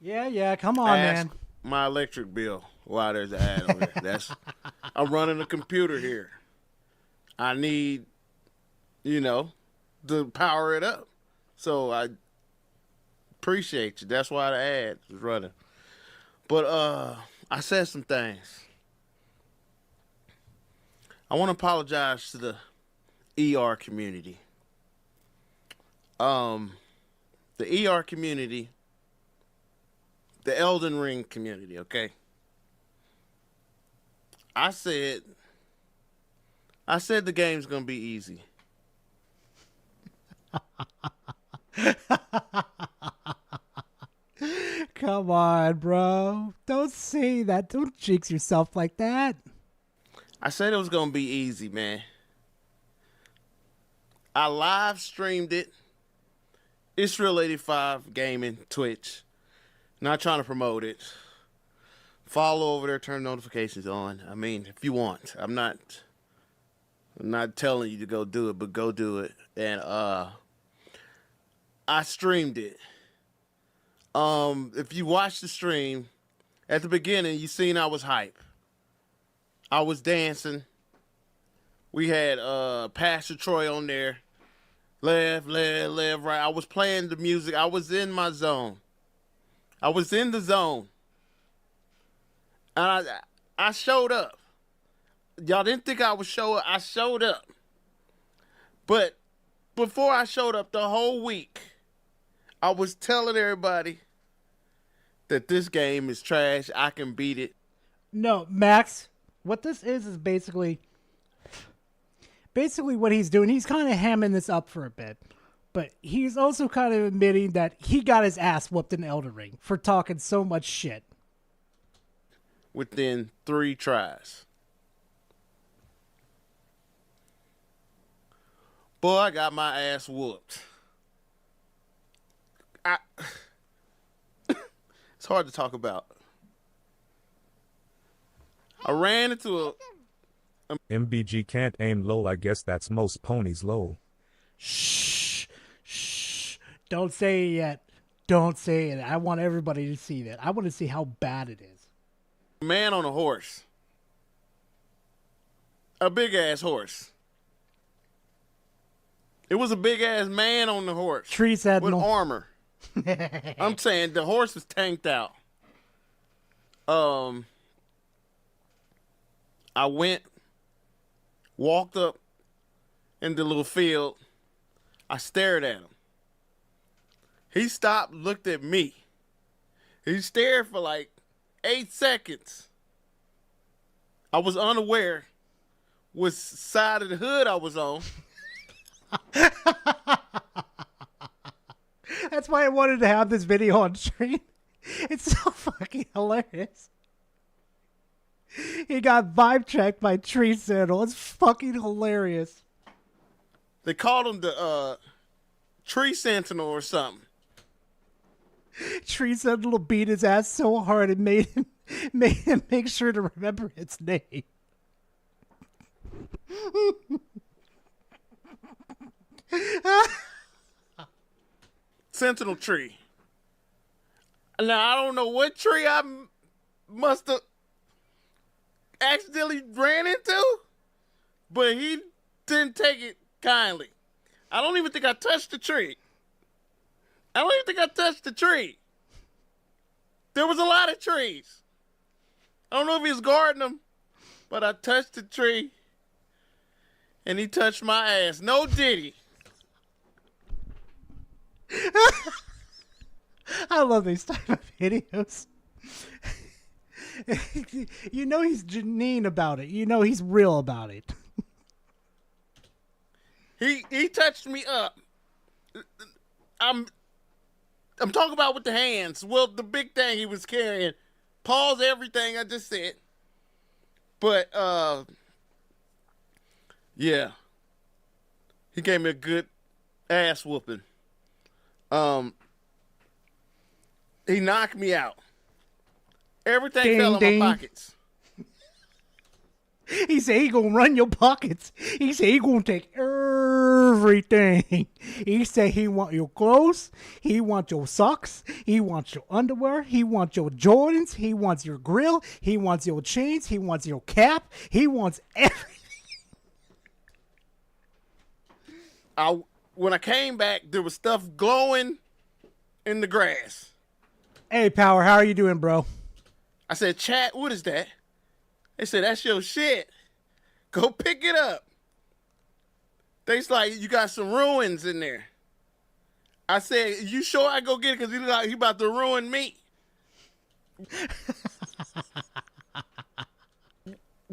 Yeah, come on, ask man. my electric bill why there's an ad on there. I'm running a computer here. I need, you know, to power it up. So I appreciate you. That's why the ad is running. But I said some things. I want to apologize to the ER community. The ER community, the Elden Ring community, okay? I said the game's gonna be easy. Come on, bro. Don't say that. Don't jinx yourself like that. I said it was gonna be easy, man. I live streamed it. Israel 85 Gaming, Twitch. Not trying to promote it. Follow over there, turn notifications on. I mean, if you want. I'm not telling you to go do it, but go do it. And I streamed it. If you watch the stream, at the beginning, you seen I was hype. I was dancing. We had Pastor Troy on there. Left, right. I was playing the music. I was in my zone. I was in the zone. And I showed up. Y'all didn't think I would show up. I showed up. But before I showed up the whole week, I was telling everybody that this game is trash. I can beat it. No, Max, what this is basically what he's doing. He's kind of hamming this up for a bit. But he's also kind of admitting that he got his ass whooped in Elden Ring for talking so much shit. Within 3 tries. Boy, I got my ass whooped. It's hard to talk about. I ran into a MBG can't aim low. I guess that's most ponies low. Shh. Don't say it yet. Don't say it. I want everybody to see that. I want to see how bad it is. man on a horse. A big-ass horse. It was a big-ass man on the horse. Tree said with no. armor. I'm saying the horse was tanked out. I walked up in the little field. I stared at him. He stopped, looked at me. He stared for like 8 seconds. I was unaware which side of the hood I was on. That's why I wanted to have this video on stream. It's so fucking hilarious. He got vibe checked by Tree Sandal. It's fucking hilarious. They called him the Tree Sentinel or something. Tree Sentinel beat his ass so hard it made him make sure to remember its name. Sentinel tree. Now, I don't know what tree I must have accidentally ran into, but he didn't take it kindly. I don't even think I touched the tree. There was a lot of trees. I don't know if he was guarding them, but I touched the tree, and he touched my ass. No diddy. I love these type of videos. You know he's genuine about it. You know he's real about it. He touched me up. I'm talking about with the hands. Well, the big thing he was carrying. Pause everything I just said. But yeah. He gave me a good ass whooping. He knocked me out. Everything Ding, fell in ding. my pockets. He said he gonna run your pockets. He said he gonna take everything. He said he want your clothes. He wants your socks. He wants your underwear. He wants your Jordans. He wants your grill. He wants your chains. He wants your cap. He wants everything. When I came back, there was stuff glowing in the grass. Hey, Power, how are you doing, bro? I said, chat, what is that? They said, that's your shit. Go pick it up. They's like, you got some ruins in there. I said, you sure I go get it? Because he about to ruin me.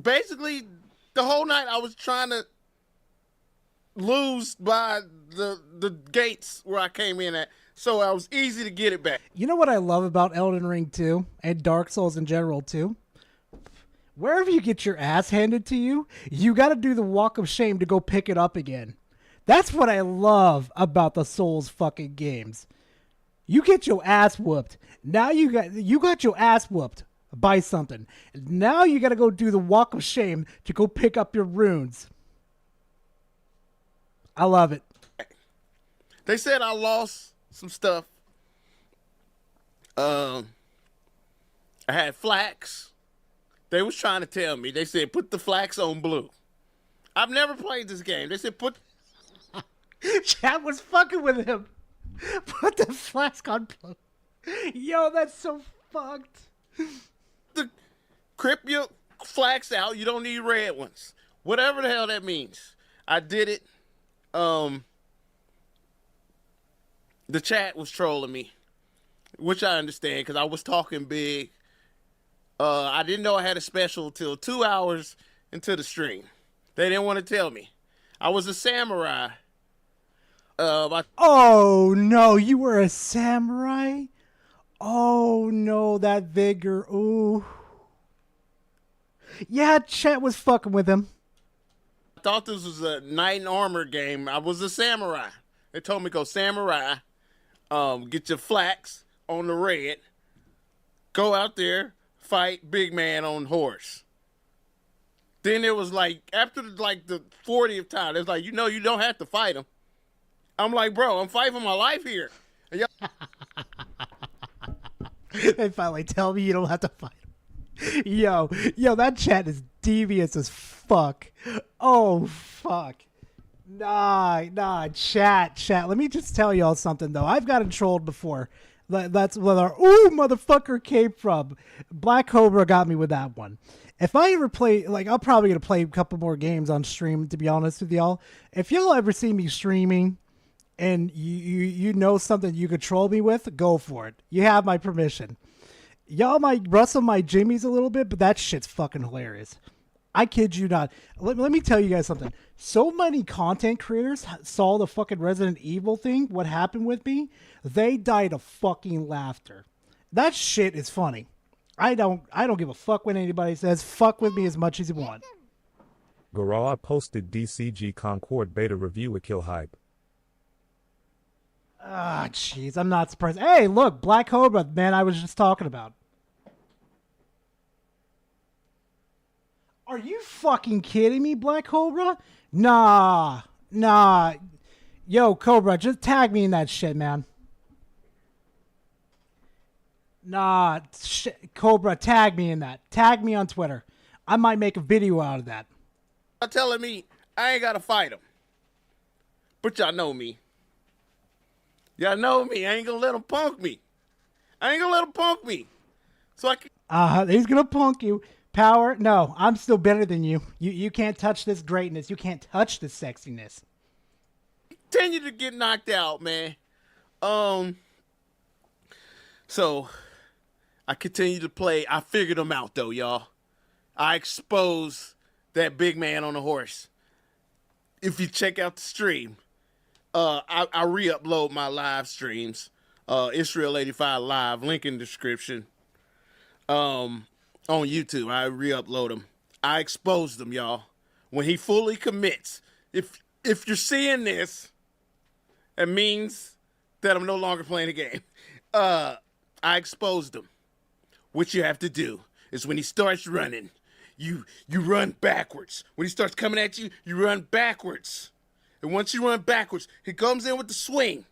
Basically, the whole night I was trying to lose by the gates where I came in at. So it was easy to get it back. You know what I love about Elden Ring 2 and Dark Souls in general too? Wherever you get your ass handed to you, you got to do the walk of shame to go pick it up again. That's what I love about the Souls fucking games. You get your ass whooped. Now you got your ass whooped by something. Now you got to go do the walk of shame to go pick up your runes. I love it. They said I lost some stuff. I had flax. They was trying to tell me. They said, put the flax on blue. I've never played this game. They said, put... Chad was fucking with him. Put the flask on blue. Yo, that's so fucked. Crip your flax out. You don't need red ones. Whatever the hell that means. I did it. The chat was trolling me, which I understand because I was talking big. I didn't know I had a special till 2 hours into the stream. They didn't want to tell me. I was a samurai. Oh, no, you were a samurai? Oh, no, that vigor. Ooh. Yeah, chat was fucking with him. I thought this was a knight in armor game. I was a samurai. They told me go samurai. Get your flax on the red. Go out there. Fight big man on horse. Then it was like, after the 40th time, it's like, you don't have to fight him. I'm like, bro, I'm fighting for my life here. They finally tell me you don't have to fight him. Yo, that chat is devious as fuck. Oh, fuck. Nah, chat. Let me just tell y'all something, though. I've gotten trolled before. That's where our motherfucker came from. Black Cobra got me with that one. If I ever play, I'm probably going to play a couple more games on stream, to be honest with y'all. If y'all ever see me streaming and you know something you could troll me with, go for it. You have my permission. Y'all might rustle my jimmies a little bit, but that shit's fucking hilarious. I kid you not. Let me tell you guys something. So many content creators saw the fucking Resident Evil thing, what happened with me. They died of fucking laughter. That shit is funny. I don't give a fuck when anybody says fuck with me as much as you want. Garage posted DCG Concord beta review at Kill Hype. Ah, jeez, I'm not surprised. Hey, look, Black Cobra, man, I was just talking about. Are you fucking kidding me, Black Cobra? Nah. Yo, Cobra, just tag me in that shit, man. Nah, Cobra, tag me in that. Tag me on Twitter. I might make a video out of that. Y'all telling me I ain't got to fight him. But y'all know me. Y'all know me. I ain't going to let him punk me. So I can... He's going to punk you. Power? No, I'm still better than you. You can't touch this greatness. You can't touch this sexiness. Continue to get knocked out, man. So I continue to play. I figured him out, though, y'all. I exposed that big man on the horse. If you check out the stream, I re-upload my live streams. Israel 85 Live, link in the description. On YouTube, I re-upload them. I exposed them, y'all. When he fully commits, if you're seeing this, it means that I'm no longer playing the game. I exposed him. what you have to do is when he starts running, you run backwards. When he starts coming at you, you run backwards. And once you run backwards, he comes in with the swing.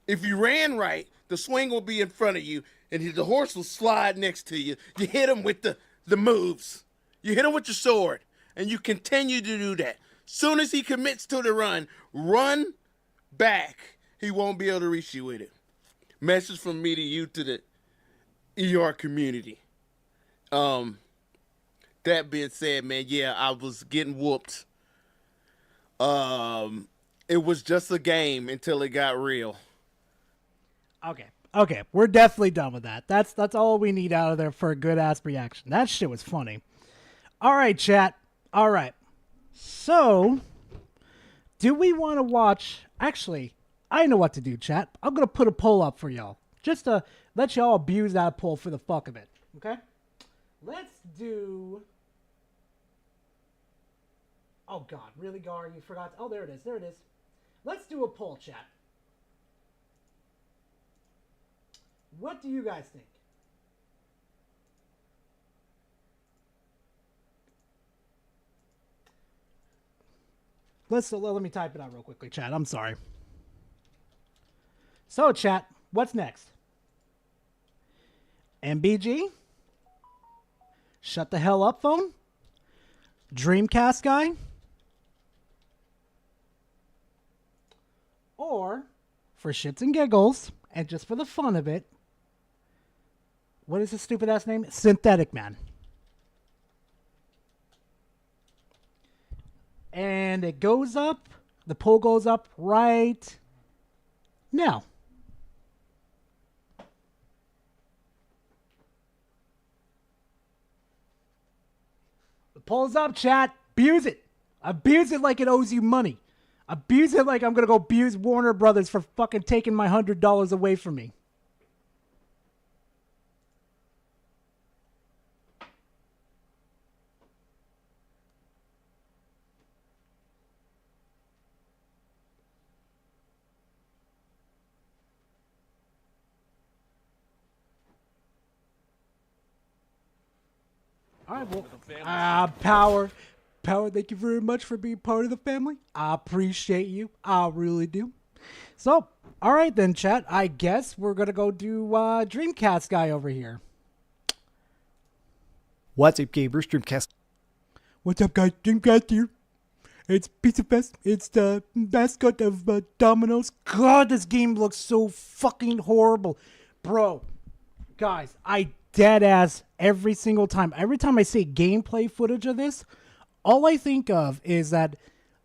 If you ran right, the swing will be in front of you, and the horse will slide next to you. You hit him with the moves. You hit him with your sword, and you continue to do that. Soon as he commits to the run back. He won't be able to reach you with it. Message from me to you to the ER community. That being said, man, yeah, I was getting whooped. It was just a game until it got real. Okay, we're definitely done with that. That's all we need out of there for a good ass reaction. That shit was funny. All right, chat. All right. So, do we want to watch? Actually, I know what to do, chat. I'm gonna put a poll up for y'all, just to let y'all abuse that poll for the fuck of it. Okay. Let's do. Oh God, really, Gar? You forgot? Oh, there it is. There it is. Let's do a poll, chat. What do you guys think? Let me type it out real quickly, chat. I'm sorry. So, chat, what's next? MBG? Shut the hell up, phone? Dreamcast guy? Or, for shits and giggles, and just for the fun of it, what is his stupid ass name? Synthetic Man. And it goes up. The poll goes up right now. The poll's up, chat. Abuse it. Abuse it like it owes you money. Abuse it like I'm going to go abuse Warner Brothers for fucking taking my $100 away from me. All right, well, Power, thank you very much for being part of the family. I appreciate you. I really do. So, all right then, chat. I guess we're going to go do Dreamcast guy over here. What's up, gamers? Dreamcast. What's up, guys? Dreamcast here. It's Pizza Fest. It's the mascot of Domino's. God, this game looks so fucking horrible. Bro, guys, I dead ass every single time. Every time I see gameplay footage of this, all I think of is that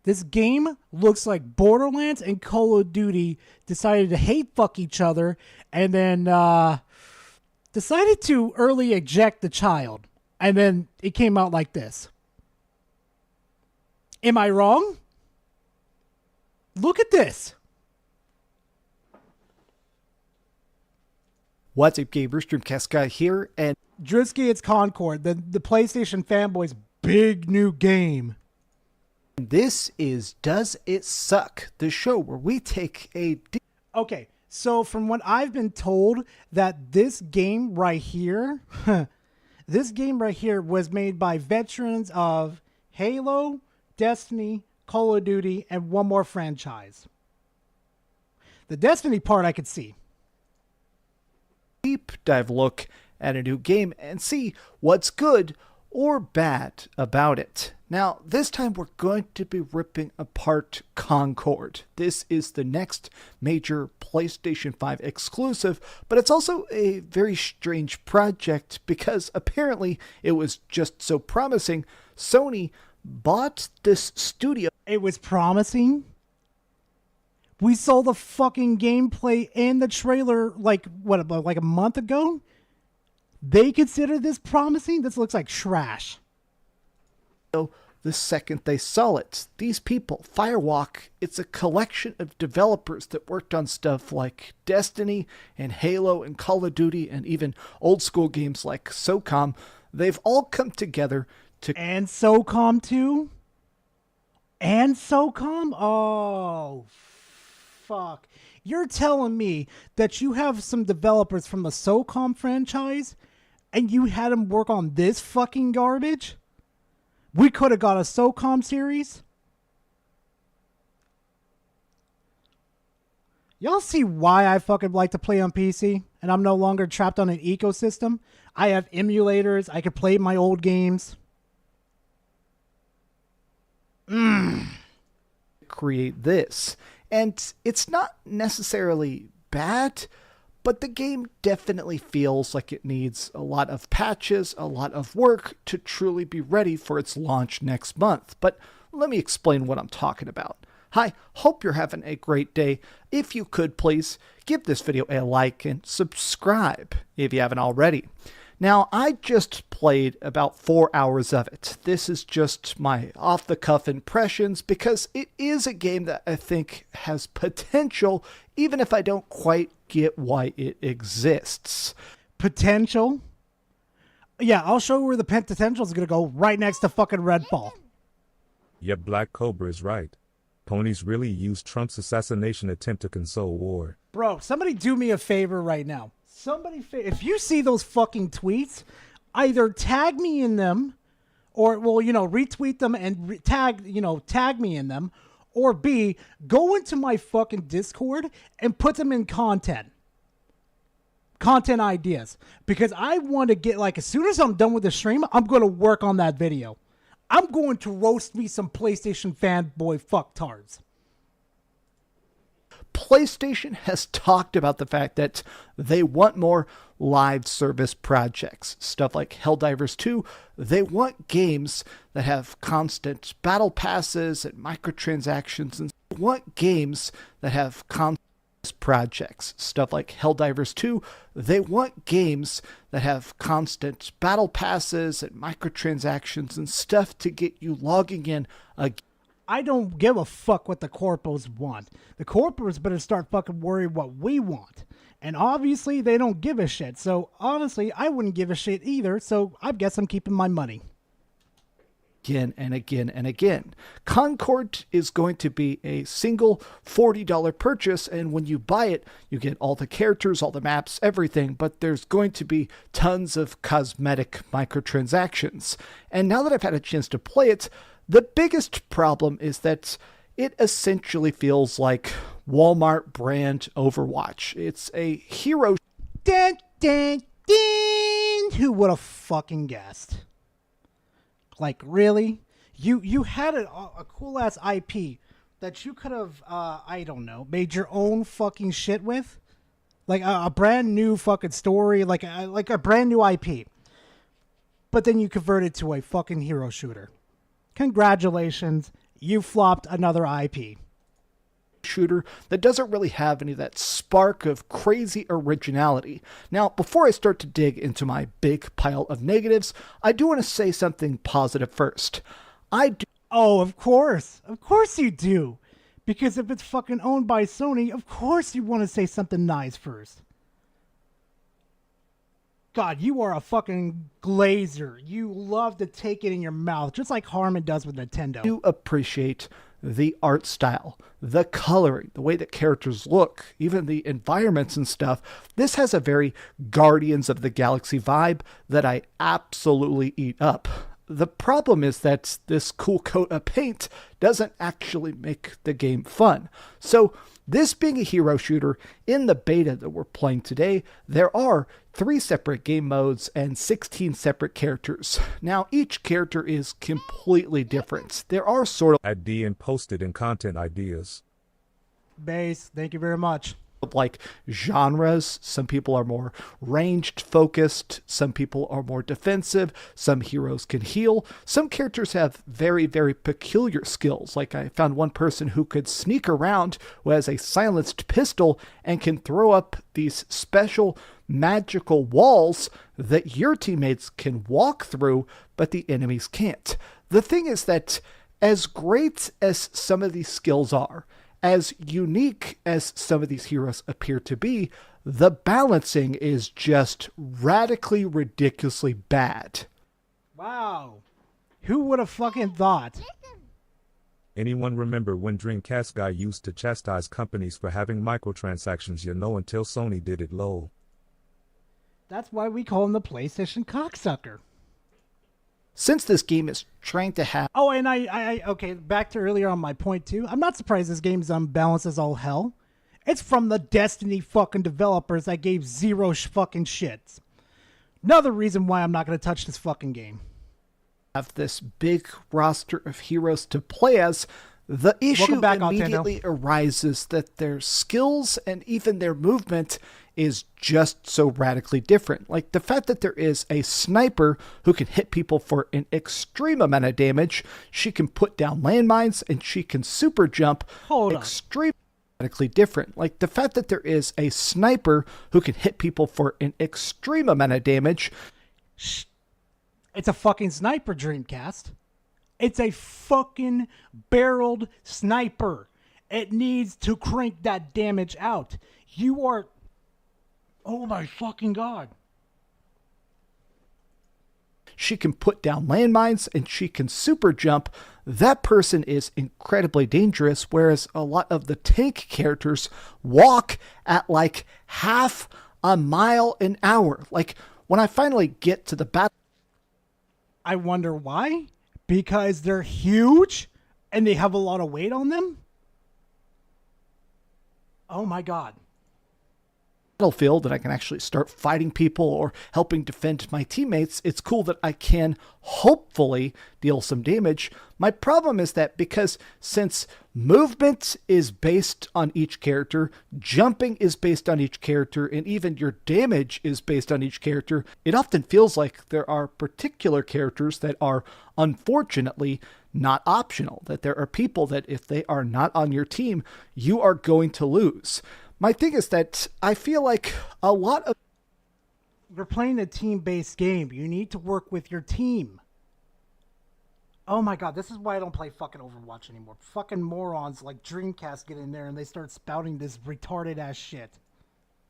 this game looks like Borderlands and Call of Duty decided to hate fuck each other and then decided to early eject the child. And then it came out like this. Am I wrong? Look at this. What's up, gamers? Dreamcast guy here, and Drisky, it's Concord, the PlayStation Fanboys' big new game. This is Does It Suck? The show where we take a... Okay, so from what I've been told, that this game right here, this game right here was made by veterans of Halo, Destiny, Call of Duty, and one more franchise. The Destiny part I could see. Deep dive look at a new game and see what's good or bad about it. Now, this time we're going to be ripping apart Concord. This is the next major PlayStation 5 exclusive, but it's also a very strange project because apparently it was just so promising. Sony bought this studio. It was promising? We saw the fucking gameplay and the trailer like a month ago? They consider this promising? This looks like trash. The second they saw it, these people, Firewalk, it's a collection of developers that worked on stuff like Destiny and Halo and Call of Duty and even old school games like SOCOM. They've all come together to... And SOCOM too? And SOCOM? Oh, fuck. You're telling me that you have some developers from the SOCOM franchise and you had him work on this fucking garbage? We could have got a SOCOM series. Y'all see why I fucking like to play on PC and I'm no longer trapped on an ecosystem? I have emulators. I can play my old games. Create this. And it's not necessarily bad, but the game definitely feels like it needs a lot of patches, a lot of work to truly be ready for its launch next month. But let me explain what I'm talking about. Hi, hope you're having a great day. If you could please give this video a like and subscribe if you haven't already. Now, I just played about 4 hours of it. This is just my off-the-cuff impressions because it is a game that I think has potential, even if I don't quite get why it exists. Potential? Yeah, I'll show you where the potential is going to go right next to fucking Redfall. Yep, Black Cobra is right. Ponies really used Trump's assassination attempt to console war. Bro, somebody do me a favor right now. If you see those fucking tweets, either tag me in them, or, well, you know, retweet them and tag me in them, or B, go into my fucking Discord and put them in content ideas. Because I want to get, like, as soon as I'm done with the stream, I'm going to work on that video. I'm going to roast me some PlayStation fanboy fucktards. PlayStation has talked about the fact that they want more live service projects. Stuff like Helldivers 2. They want games that have constant battle passes and microtransactions, and want games that have constant projects. Stuff like Helldivers 2. They want games that have constant battle passes and microtransactions and stuff to get you logging in again. I don't give a fuck what the corpos want. The corpos better start fucking worrying what we want. And obviously they don't give a shit. So honestly, I wouldn't give a shit either. So I guess I'm keeping my money. Again and again and again. Concord is going to be a single $40 purchase, and when you buy it, you get all the characters, all the maps, everything, but there's going to be tons of cosmetic microtransactions. And now that I've had a chance to play it, the biggest problem is that it essentially feels like Walmart brand Overwatch. It's a hero. Dun, dun, dun. Who would have fucking guessed? Like, really? You had a cool ass IP that you could have, I don't know, made your own fucking shit with? Like a brand new fucking story, like a brand new IP. But then you convert it to a fucking hero shooter. Congratulations, you flopped another IP. Shooter that doesn't really have any of that spark of crazy originality. Now, before I start to dig into my big pile of negatives, I do want to say something positive first. Oh, of course you do. Because if it's fucking owned by Sony, of course you want to say something nice first. God, you are a fucking glazer. You love to take it in your mouth, just like Harman does with Nintendo. I do appreciate the art style, the coloring, the way that characters look, even the environments and stuff. This has a very Guardians of the Galaxy vibe that I absolutely eat up. The problem is that this cool coat of paint doesn't actually make the game fun. So this being a hero shooter, in the beta that we're playing today, there are 3 separate game modes and 16 separate characters. Now, each character is completely different. There are sort of ID and posted in content ideas. Base, thank you very much. Like genres. Some people are more ranged focused, some people are more defensive, some heroes can heal, some characters have very, very peculiar skills. Like I found one person who could sneak around, who has a silenced pistol and can throw up these special magical walls that your teammates can walk through, but the enemies can't. The thing is that as great as some of these skills are, as unique as some of these heroes appear to be, the balancing is just radically, ridiculously bad. Wow. Who would have fucking thought? Anyone remember when Dreamcast guy used to chastise companies for having microtransactions, until Sony did it, lol. That's why we call him the PlayStation cocksucker. Since this game is trying to have... Oh, and okay, back to earlier on my point too. I'm not surprised this game's unbalanced as all hell. It's from the Destiny fucking developers that gave zero fucking shits. Another reason why I'm not going to touch this fucking game. Have this big roster of heroes to play as. The issue back, immediately arises that their skills and even their movement is just so radically different. Like the fact that there is a sniper who can hit people for an extreme amount of damage, she can put down landmines, and she can super jump. Extremely radically different. Like the fact that there is a sniper who can hit people for an extreme amount of damage. It's a fucking sniper, Dreamcast. It's a fucking barreled sniper. It needs to crank that damage out. You are... Oh my fucking God. She can put down landmines, and she can super jump. That person is incredibly dangerous, whereas a lot of the tank characters walk at like half a mile an hour. Like when I finally get to the battle... I wonder why? Because they're huge and they have a lot of weight on them? Oh my God. Battlefield that I can actually start fighting people or helping defend my teammates, it's cool that I can hopefully deal some damage. My problem is that because since movement is based on each character, jumping is based on each character, and even your damage is based on each character, it often feels like there are particular characters that are unfortunately not optional, that there are people that if they are not on your team, you are going to lose. My thing is that I feel like a lot of... We're playing a team-based game. You need to work with your team. Oh my God, this is why I don't play fucking Overwatch anymore. Fucking morons like Dreamcast get in there and they start spouting this retarded ass shit.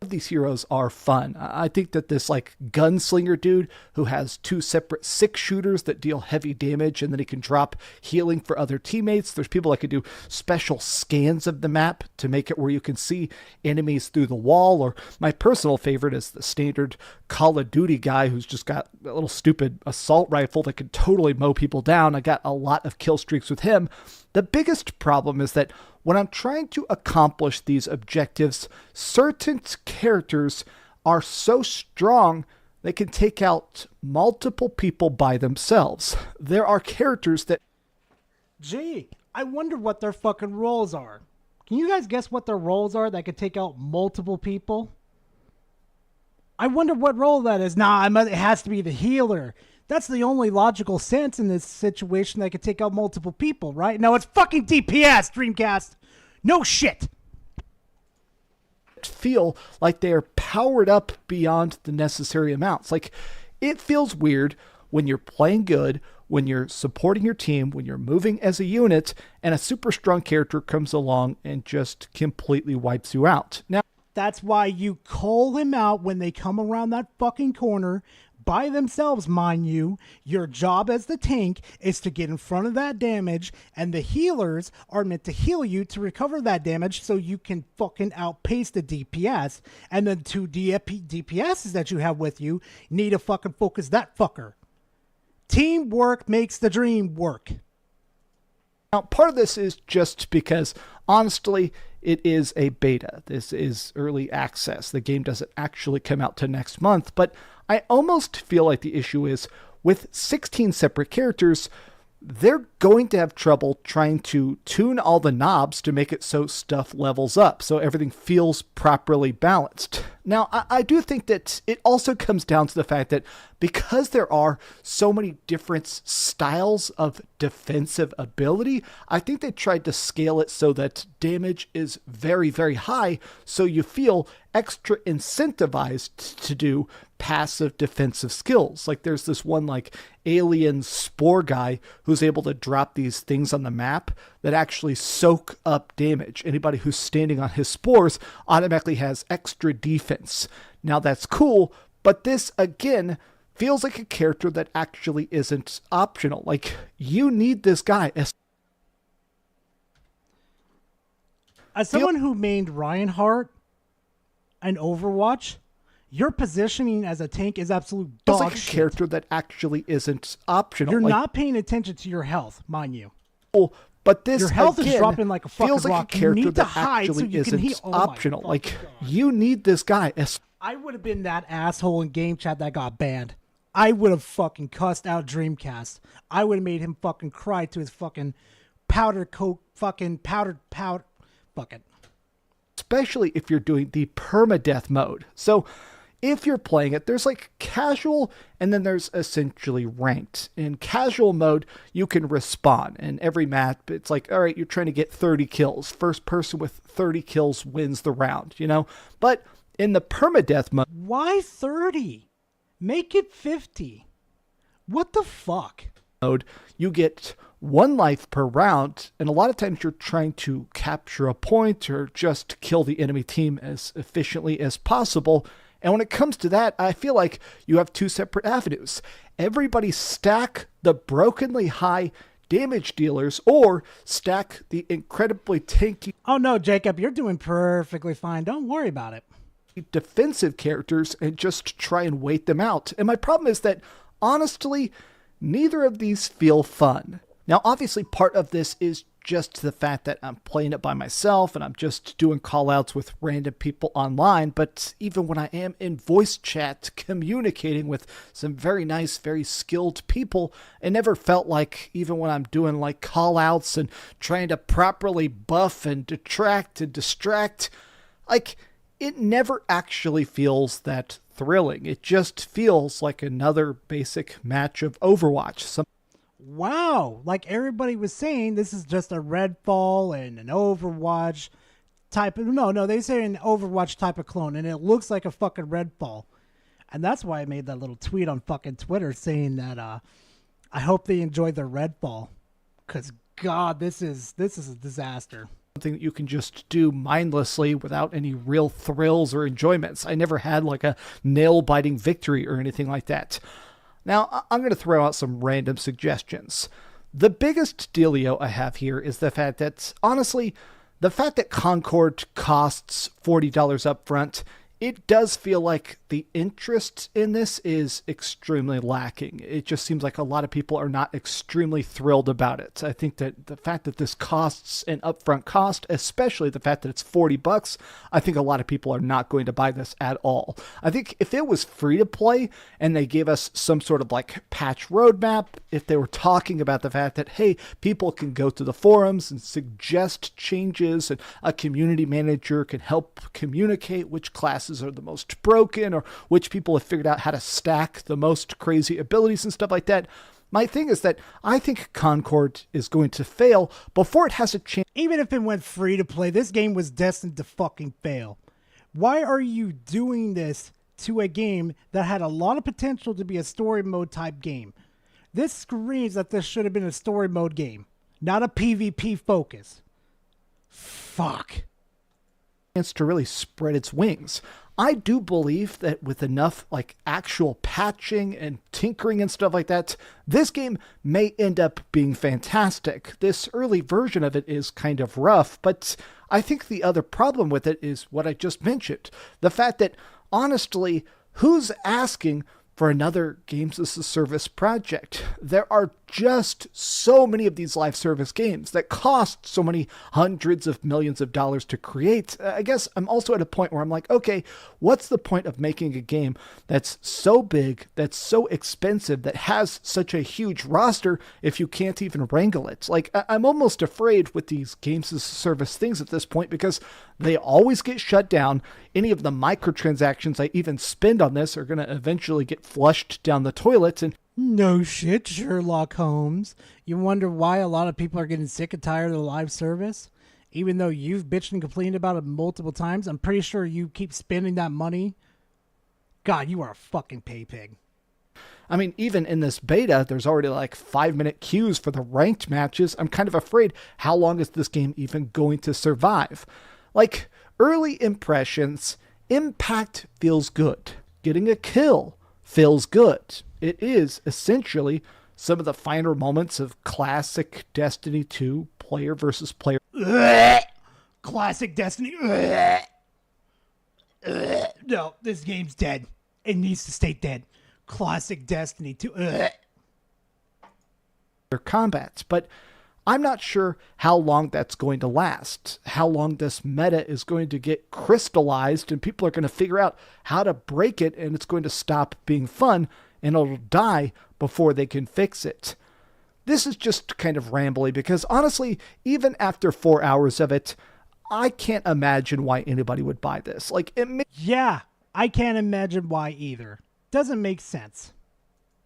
These heroes are fun. I think that this like gunslinger dude who has 2 separate 6 shooters that deal heavy damage, and then he can drop healing for other teammates. There's people that can do special scans of the map to make it where you can see enemies through the wall. Or my personal favorite is the standard Call of Duty guy who's just got a little stupid assault rifle that can totally mow people down. I got a lot of kill streaks with him. The biggest problem is that when I'm trying to accomplish these objectives, certain characters are so strong they can take out multiple people by themselves. There are characters that... Gee, I wonder what their fucking roles are. Can you guys guess what their roles are that could take out multiple people? I wonder what role that is. Nah, it has to be the healer. That's the only logical sense in this situation that could take out multiple people, right? No, it's fucking DPS, Dreamcast. No shit. Feel like they are powered up beyond the necessary amounts. Like, it feels weird when you're playing good, when you're supporting your team, when you're moving as a unit, and a super strong character comes along and just completely wipes you out. Now, that's why you call him out when they come around that fucking corner. By themselves, mind you. Your job as the tank is to get in front of that damage, and the healers are meant to heal you to recover that damage so you can fucking outpace the DPS. And then 2 DPSs that you have with you need to fucking focus that fucker. Teamwork makes the dream work. Now, part of this is just because, honestly, it is a beta. This is early access. The game doesn't actually come out till next month, but I almost feel like the issue is with 16 separate characters, they're going to have trouble trying to tune all the knobs to make it so stuff levels up, so everything feels properly balanced. Now, I do think that it also comes down to the fact that because there are so many different styles of defensive ability, I think they tried to scale it so that damage is very, very high, so you feel extra incentivized to do passive defensive skills. Like there's this one like alien spore guy who's able to drop these things on the map that actually soak up damage. Anybody who's standing on his spores automatically has extra defense. Now that's cool, but this again feels like a character that actually isn't optional. Like you need this guy. As someone who mained Reinhardt and Overwatch, Your positioning as a tank is absolute Feels dog like a shit. character that actually isn't optional. You're Like, not paying attention to your health, mind you. oh, but this Your health is again, dropping like a fucking feels like rock. a You character need to that hide so actually you can isn't heal. Oh my optional. fucking Like God. you need this guy. I would have been that asshole in game chat that got banned. I would have fucking cussed out Dreamcast. I would have made him fucking cry to his fucking powder coat, fucking powder. Fuck it. Especially if you're doing the permadeath mode. So if you're playing it, there's like casual and then there's essentially ranked. In casual mode, you can respawn. And every map, it's like, all right, you're trying to get 30 kills. First person with 30 kills wins the round, you know? But in the permadeath mode... Why 30? Make it 50. What the fuck? Mode, you get 1 life per round, and a lot of times you're trying to capture a point or just kill the enemy team as efficiently as possible. And when it comes to that, I feel like you have 2 separate avenues. Everybody stack the brokenly high damage dealers or stack the incredibly tanky... Oh no, Jacob, you're doing perfectly fine. Don't worry about it. ...defensive characters and just try and wait them out. And my problem is that, honestly, neither of these feel fun. Now, obviously, part of this is just the fact that I'm playing it by myself and I'm just doing callouts with random people online. But even when I am in voice chat communicating with some very nice, very skilled people, it never felt like, even when I'm doing like callouts and trying to properly buff and detract and distract, like it never actually feels that thrilling. It just feels like another basic match of Overwatch. Wow, like everybody was saying, this is just a Redfall and an Overwatch type of... No, they say an Overwatch type of clone, and it looks like a fucking Redfall. And that's why I made that little tweet on fucking Twitter saying that I hope they enjoy their Redfall. Because, God, this is a disaster. Something that you can just do mindlessly without any real thrills or enjoyments. I never had like a nail-biting victory or anything like that. Now, I'm going to throw out some random suggestions. The biggest dealio I have here is the fact that, honestly, the fact that Concord costs $40 up front, it does feel like the interest in this is extremely lacking. It just seems like a lot of people are not extremely thrilled about it. I think that the fact that this costs an upfront cost, especially the fact that it's $40, I think a lot of people are not going to buy this at all. I think if it was free to play and they gave us some sort of like patch roadmap, if they were talking about the fact that, hey, people can go to the forums and suggest changes and a community manager can help communicate which classes are the most broken or which people have figured out how to stack the most crazy abilities and stuff like that. My thing is that I think Concord is going to fail before it has a chance. Even if it went free to play, this game was destined to fucking fail. Why are you doing this to a game that had a lot of potential to be a story mode type game? This screams that this should have been a story mode game, not a PvP focus. Fuck. To really spread its wings. I do believe that with enough like actual patching and tinkering and stuff like that, this game may end up being fantastic. This early version of it is kind of rough, but I think the other problem with it is what I just mentioned. The fact that, honestly, who's asking for another games as a service project? There are just so many of these live service games that cost so many hundreds of millions of dollars to create. I guess I'm also at a point where I'm like, okay, what's the point of making a game that's so big, that's so expensive, that has such a huge roster if you can't even wrangle it? Like, I'm almost afraid with these games as a service things at this point because they always get shut down. Any of the microtransactions I even spend on this are going to eventually get flushed down the toilet. And no shit, Sherlock Holmes. You wonder why a lot of people are getting sick and tired of the live service? Even though you've bitched and complained about it multiple times, I'm pretty sure you keep spending that money. God, you are a fucking pay pig. I mean, even in this beta, there's already like 5-minute queues for the ranked matches. I'm kind of afraid, how long is this game even going to survive? Like, early impressions, impact feels good. Getting a kill feels good. It is essentially some of the finer moments of classic Destiny 2 player versus player. Classic Destiny. No, this game's dead. It needs to stay dead. Classic Destiny 2. Their combats, but I'm not sure how long that's going to last, how long this meta is going to get crystallized, and people are going to figure out how to break it, and it's going to stop being fun, and it'll die before they can fix it. This is just kind of rambly because honestly, even after 4 hours of it, I can't imagine why anybody would buy this. Yeah, I can't imagine why either. Doesn't make sense.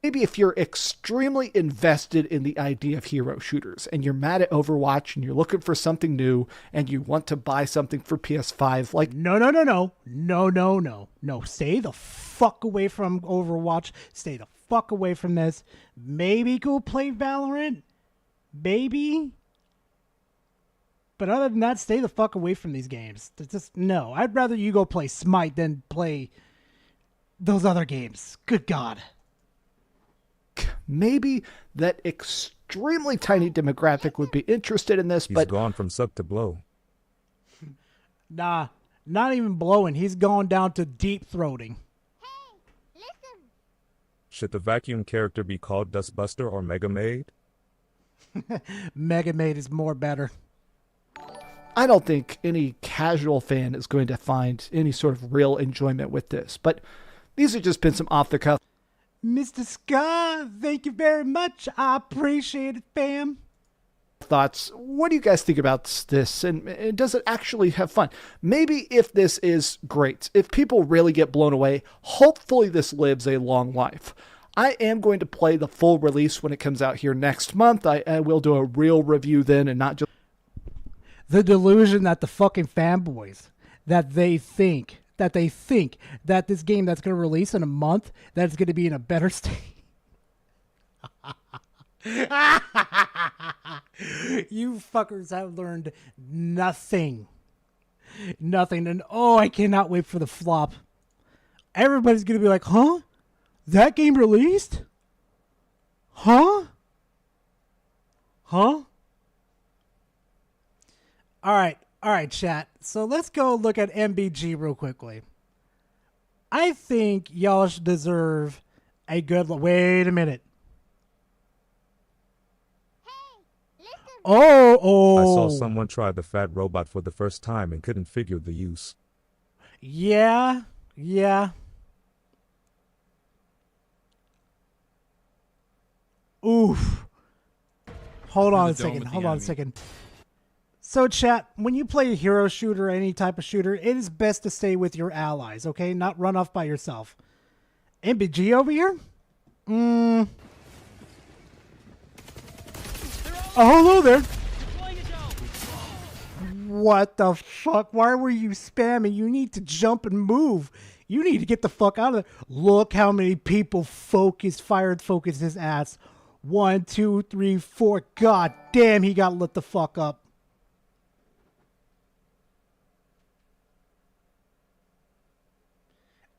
Maybe if you're extremely invested in the idea of hero shooters and you're mad at Overwatch and you're looking for something new and you want to buy something for PS5, like... No. Stay the fuck away from Overwatch. Stay the fuck away from this. Maybe go play Valorant. Maybe. But other than that, stay the fuck away from these games. Just, no. I'd rather you go play Smite than play those other games. Good God. Maybe that extremely tiny demographic would be interested in this, He's but... gone from suck to blow. Nah, not even blowing. He's gone down to deep throating. Should the vacuum character be called Dustbuster or Mega Maid? Mega Maid is more better. I don't think any casual fan is going to find any sort of real enjoyment with this, but these have just been some off-the-cuff Mr. Ska, thank you very much. I appreciate it, fam. thoughts. What do you guys think about this? And does it actually have fun? Maybe if this is great, if people really get blown away, hopefully this lives a long life. I am going to play the full release when it comes out here next month. I will do a real review then and not just... The delusion that the fucking fanboys, that they think that this game that's going to release in a month, that's going to be in a better state. You fuckers have learned nothing. And oh, I cannot wait for the flop. Everybody's going to be like, huh? That game released? Huh? All right, chat. So let's go look at MBG real quickly. I think y'all should deserve a good look. Wait a minute. Oh. I saw someone try the fat robot for the first time and couldn't figure the use. Yeah. Oof. Hold on a second. So, chat, when you play a hero shooter or any type of shooter, it is best to stay with your allies, okay? Not run off by yourself. MBG over here? Oh, hello there. What the fuck? Why were you spamming? You need to jump and move. You need to get the fuck out of there. Look how many people fired focus his ass. 1, 2, 3, 4. God damn, he got lit the fuck up.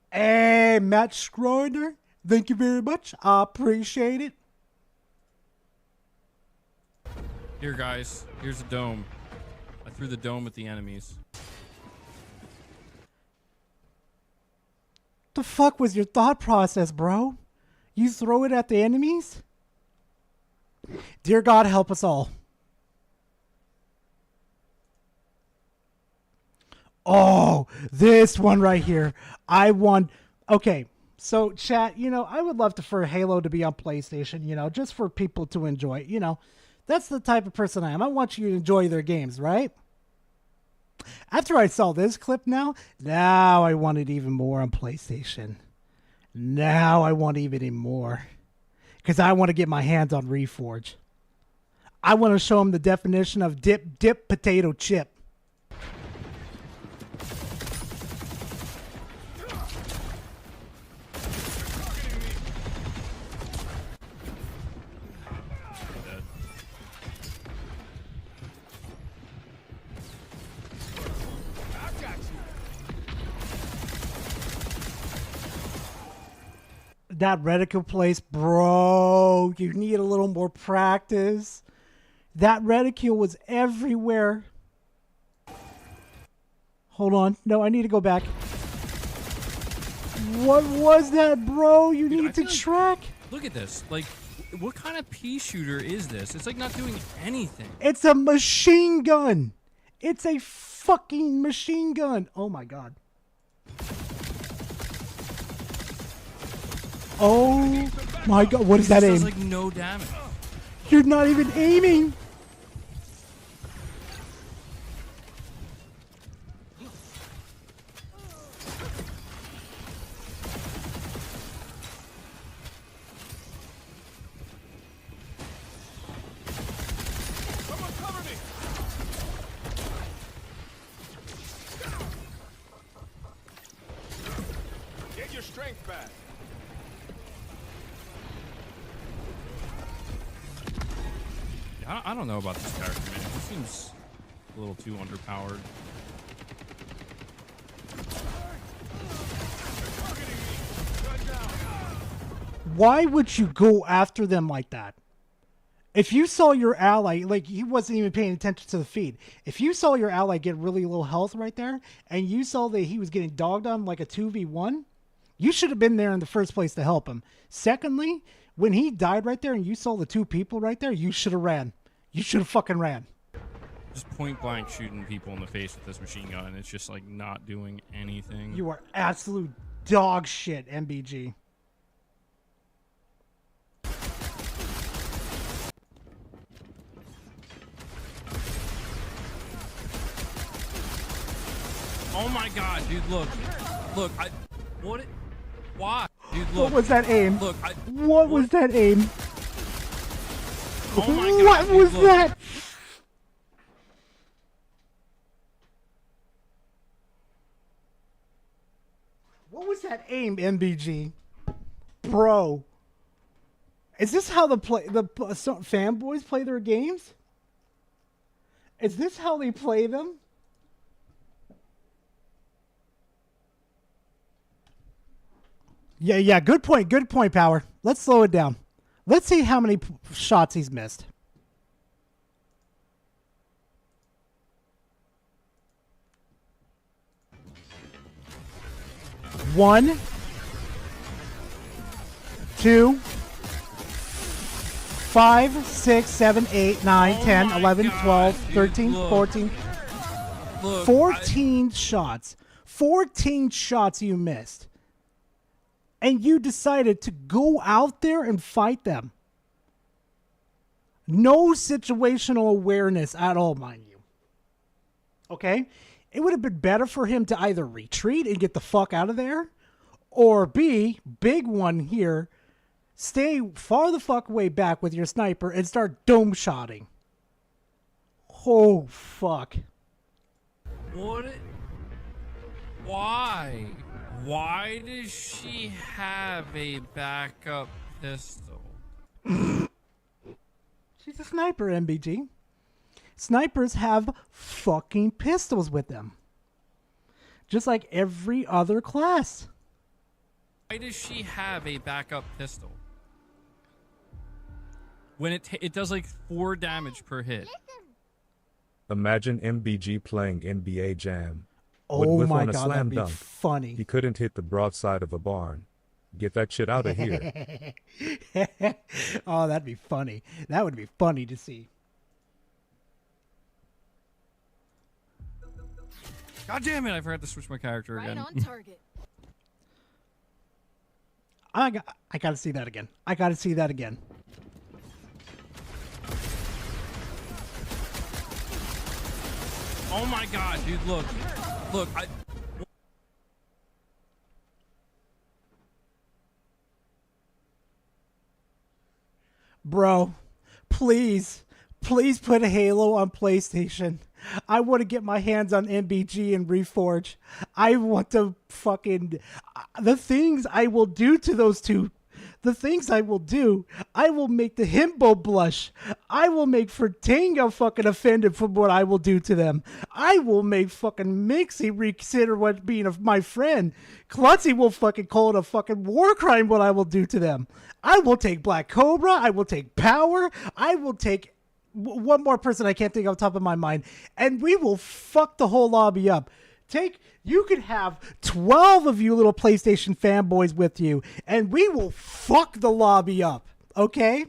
Hey, Matt Schroeder, thank you very much. I appreciate it. Here, guys. Here's a dome. I threw the dome at the enemies. The fuck was your thought process, bro? You throw it at the enemies? Dear God, help us all. Oh, this one right here. I won. Okay, so chat, I would love for Halo to be on PlayStation, just for people to enjoy it, That's the type of person I am. I want you to enjoy their games, right? After I saw this clip now I want it even more on PlayStation. Now I want even more. Because I want to get my hands on Reforge. I want to show them the definition of dip potato chip. That reticle place, bro, you need a little more practice. That reticule was everywhere. Hold on. No, I need to go back. What was that, bro? You Dude, need to track. Look at this. Like, what kind of pea shooter is this? It's like not doing anything. It's a machine gun. It's a fucking machine gun. Oh my god. Oh my god. What is that aim? Does like no damage. You're not even aiming. Get your strength back. I don't know about this character, man. He seems a little too underpowered. Why would you go after them like that? If you saw your ally, like he wasn't even paying attention to the feed. If you saw your ally get really low health right there, and you saw that he was getting dogged on like a 2v1, you should have been there in the first place to help him. Secondly, when he died right there and you saw the two people right there, you should have ran. You should have fucking ran. Just point blank shooting people in the face with this machine gun. It's just like not doing anything. You are absolute dog shit, MBG. Oh my god, dude, look. Look, why? Dude, look. What was that aim? Look, what was that aim? Oh my god, what dude, was look. that? What was that aim, MBG? Bro. Is this how the fanboys play their games? Is this how they play them? Yeah, good point, Power. Let's slow it down. Let's see how many shots he's missed. One, 2, 5, 6, 7, 8, 9, 10, 11, 12, 13, 14, 14 shots. 14 shots you missed. And you decided to go out there and fight them. No situational awareness at all, mind you. Okay? It would have been better for him to either retreat and get the fuck out of there, or B, big one here, stay far the fuck way back with your sniper and start dome shotting. Oh, fuck. What? Why? Why does she have a backup pistol? She's a sniper, MBG. Snipers have fucking pistols with them. Just like every other class. Why does she have a backup pistol? When it does like 4 damage per hit. Imagine MBG playing NBA Jam. Oh Would whiff my on a god, slam that'd be dunk. funny. He couldn't hit the broadside of a barn. Get that shit out of here. Oh, that'd be funny. That would be funny to see. God damn it, I forgot to switch my character again. Right on target. I gotta see that again. I gotta see that again. Oh my god, dude, look. Look, Bro, please put Halo on PlayStation. I want to get my hands on MBG and Reforge. I want to fucking... The things I will do to those two. The things I will do. I will make the himbo blush. I will make Fertanga fucking offended from what I will do to them. I will make fucking Mixie reconsider what being my friend. Klutzy will fucking call it a fucking war crime what I will do to them. I will take Black Cobra. I will take Power. I will take... one more person I can't think off the top of my mind, and we will fuck the whole lobby up. You could have 12 of you little PlayStation fanboys with you, and we will fuck the lobby up, okay?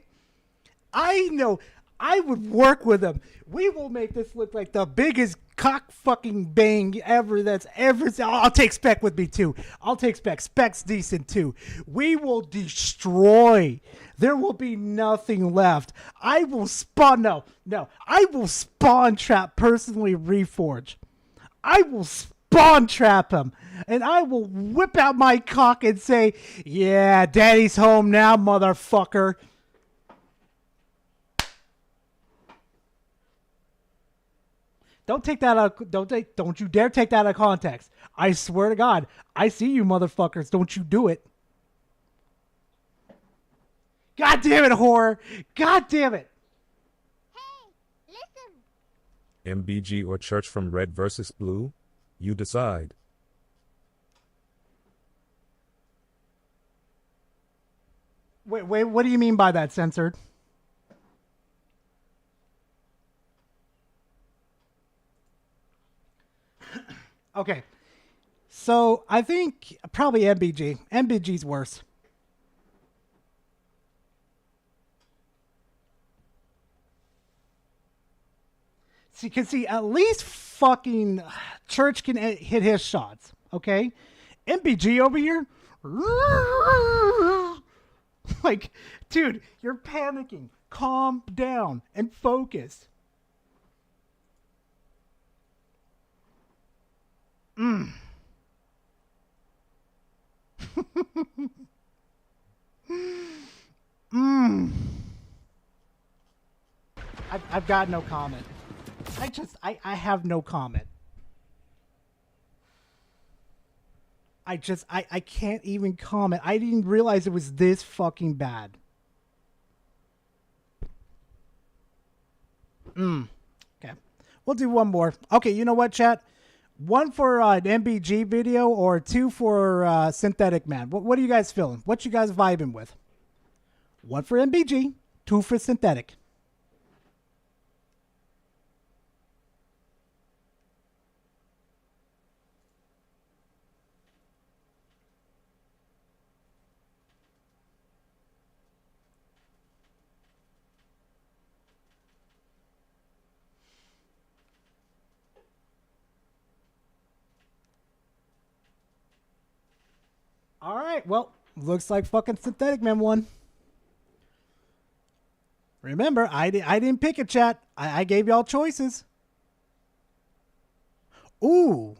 I know. I would work with them. We will make this look like the biggest cock fucking bang ever that's ever. I'll take Spec with me too. I'll take Spec. Spec's decent too. We will destroy. There will be nothing left. I will spawn. No. I will spawn trap personally Reforge. I will spawn trap him. And I will whip out my cock and say, yeah, daddy's home now, motherfucker. Don't take that out. Don't you dare take that out of context. I swear to God, I see you motherfuckers. Don't you do it. God damn it, horror. God damn it. MBG or Church from Red versus Blue? You decide. Wait, what do you mean by that, censored? Okay, so I think probably MBG. MBG's worse. See, at least fucking Church can hit his shots, okay? MBG over here, like, dude, you're panicking. Calm down and focus. I've got no comment. I have no comment. I can't even comment. I didn't realize it was this fucking bad. Okay. We'll do one more. Okay, you know what, chat? One for an MBG video or two for Synthetic Man. What are you guys feeling? What you guys vibing with? One for MBG, two for Synthetic. All right, well, looks like fucking Synthetic Man won. Remember, I didn't pick it, chat. I gave y'all choices. Ooh.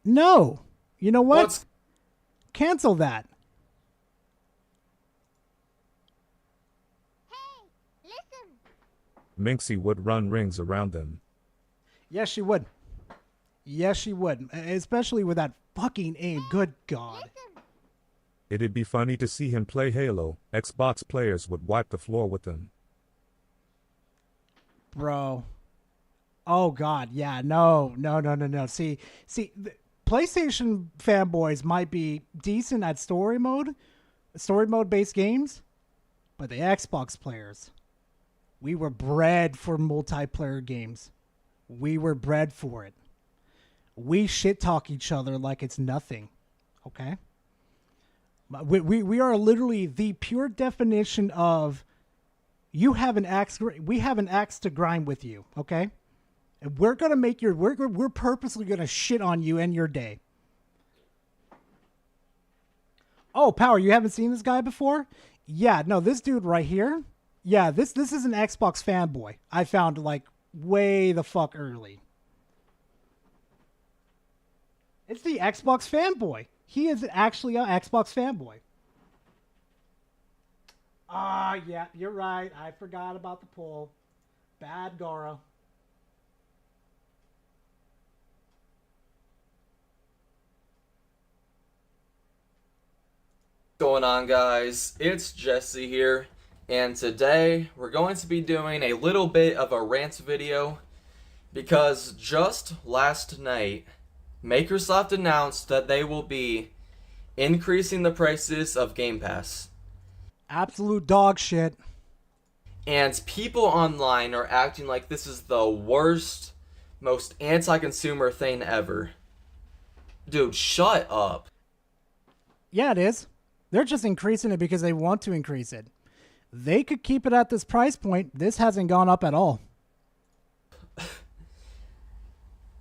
No. You know what? Cancel that. Minxie would run rings around them. Yes, she would. Yes, she would. Especially with that fucking aim. Good God. It'd be funny to see him play Halo. Xbox players would wipe the floor with him. Bro. Oh, God. Yeah, no. See, PlayStation fanboys might be decent at story mode based games, but the Xbox players, we were bred for multiplayer games. We were bred for it. We shit talk each other like it's nothing. Okay? We are literally the pure definition of we have an axe to grind with you, okay? And we're going to make we're purposely going to shit on you and your day. Oh, Power, you haven't seen this guy before? Yeah, no, this dude right here. Yeah, this is an Xbox fanboy. I found like way the fuck early. It's the Xbox fanboy. He is actually an Xbox fanboy. Yeah, you're right. I forgot about the poll. Bad Goro. What's going on, guys? It's Jesse here, and today we're going to be doing a little bit of a rant video because just last night Microsoft announced that they will be increasing the prices of Game Pass. Absolute dog shit. And people online are acting like this is the worst most anti-consumer thing ever. Dude, shut up. Yeah, it is. They're just increasing it because they want to increase it. They could keep it at this price point. This hasn't gone up at all.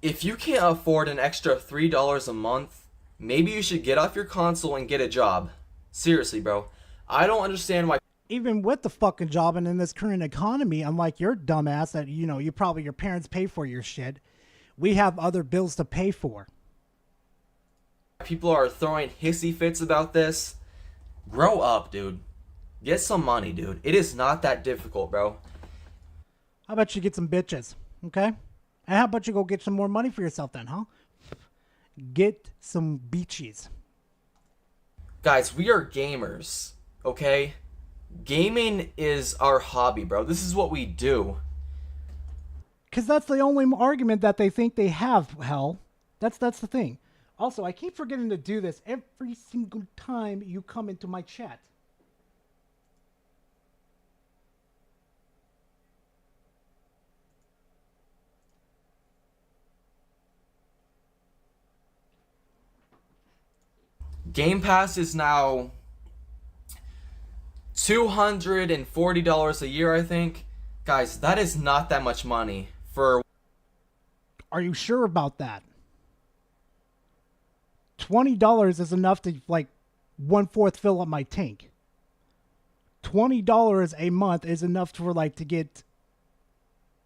If you can't afford an extra $3 a month, maybe you should get off your console and get a job. Seriously, bro. I don't understand why. Even with the fucking job and in this current economy, unlike your dumbass that, your parents pay for your shit, we have other bills to pay for. People are throwing hissy fits about this. Grow up, dude. Get some money, dude. It is not that difficult, bro. How about you get some bitches, okay? And how about you go get some more money for yourself then, huh? Get some beachies. Guys, we are gamers, okay? Gaming is our hobby, bro. This is what we do. Because that's the only argument that they think they have, hell. That's the thing. Also, I keep forgetting to do this every single time you come into my chat. Game Pass is now $240 a year, I think. Guys, that is not that much money for... Are you sure about that? $20 is enough to, 1/4 fill up my tank. $20 a month is enough to get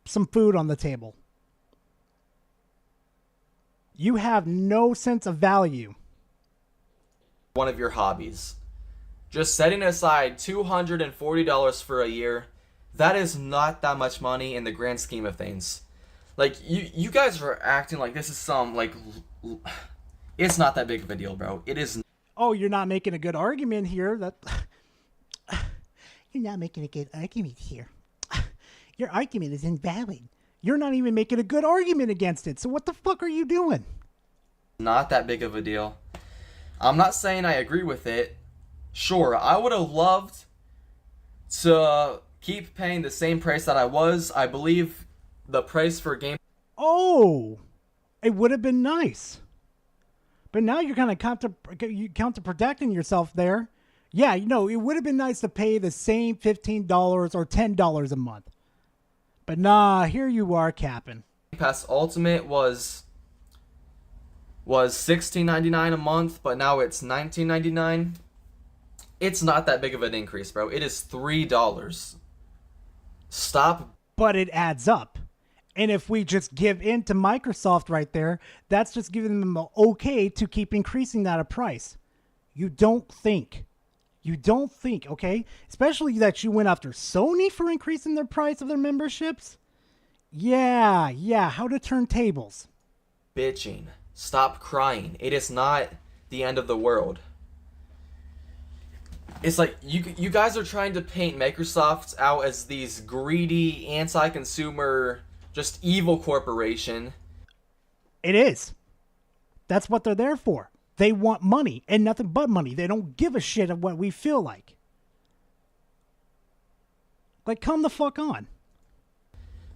some food on the table. You have no sense of value. One of your hobbies. Just setting aside $240 for a year, that is not that much money in the grand scheme of things. You guys are acting like this is some, it's not that big of a deal, bro. It is. Oh, you're not making a good argument here. You're not making a good argument here. Your argument is invalid. You're not even making a good argument against it. So what the fuck are you doing? Not that big of a deal. I'm not saying I agree with it. Sure, I would have loved to keep paying the same price that I was. I believe the price for game... Oh, it would have been nice. But now you're kind of counterprotecting yourself there. Yeah, it would have been nice to pay the same $15 or $10 a month. But nah, here you are capping. Game Pass Ultimate was $16.99 a month, but now it's $19.99. It's not that big of an increase, bro. It is $3. Stop. But it adds up. And if we just give in to Microsoft right there, that's just giving them the okay to keep increasing that a price. You don't think, okay? Especially that you went after Sony for increasing their price of their memberships. Yeah, how to turn tables. Bitching. Stop crying. It is not the end of the world. It's like you guys are trying to paint Microsoft out as these greedy, anti-consumer, just evil corporation. It is. That's what they're there for. They want money and nothing but money. They don't give a shit of what we feel like. Come the fuck on.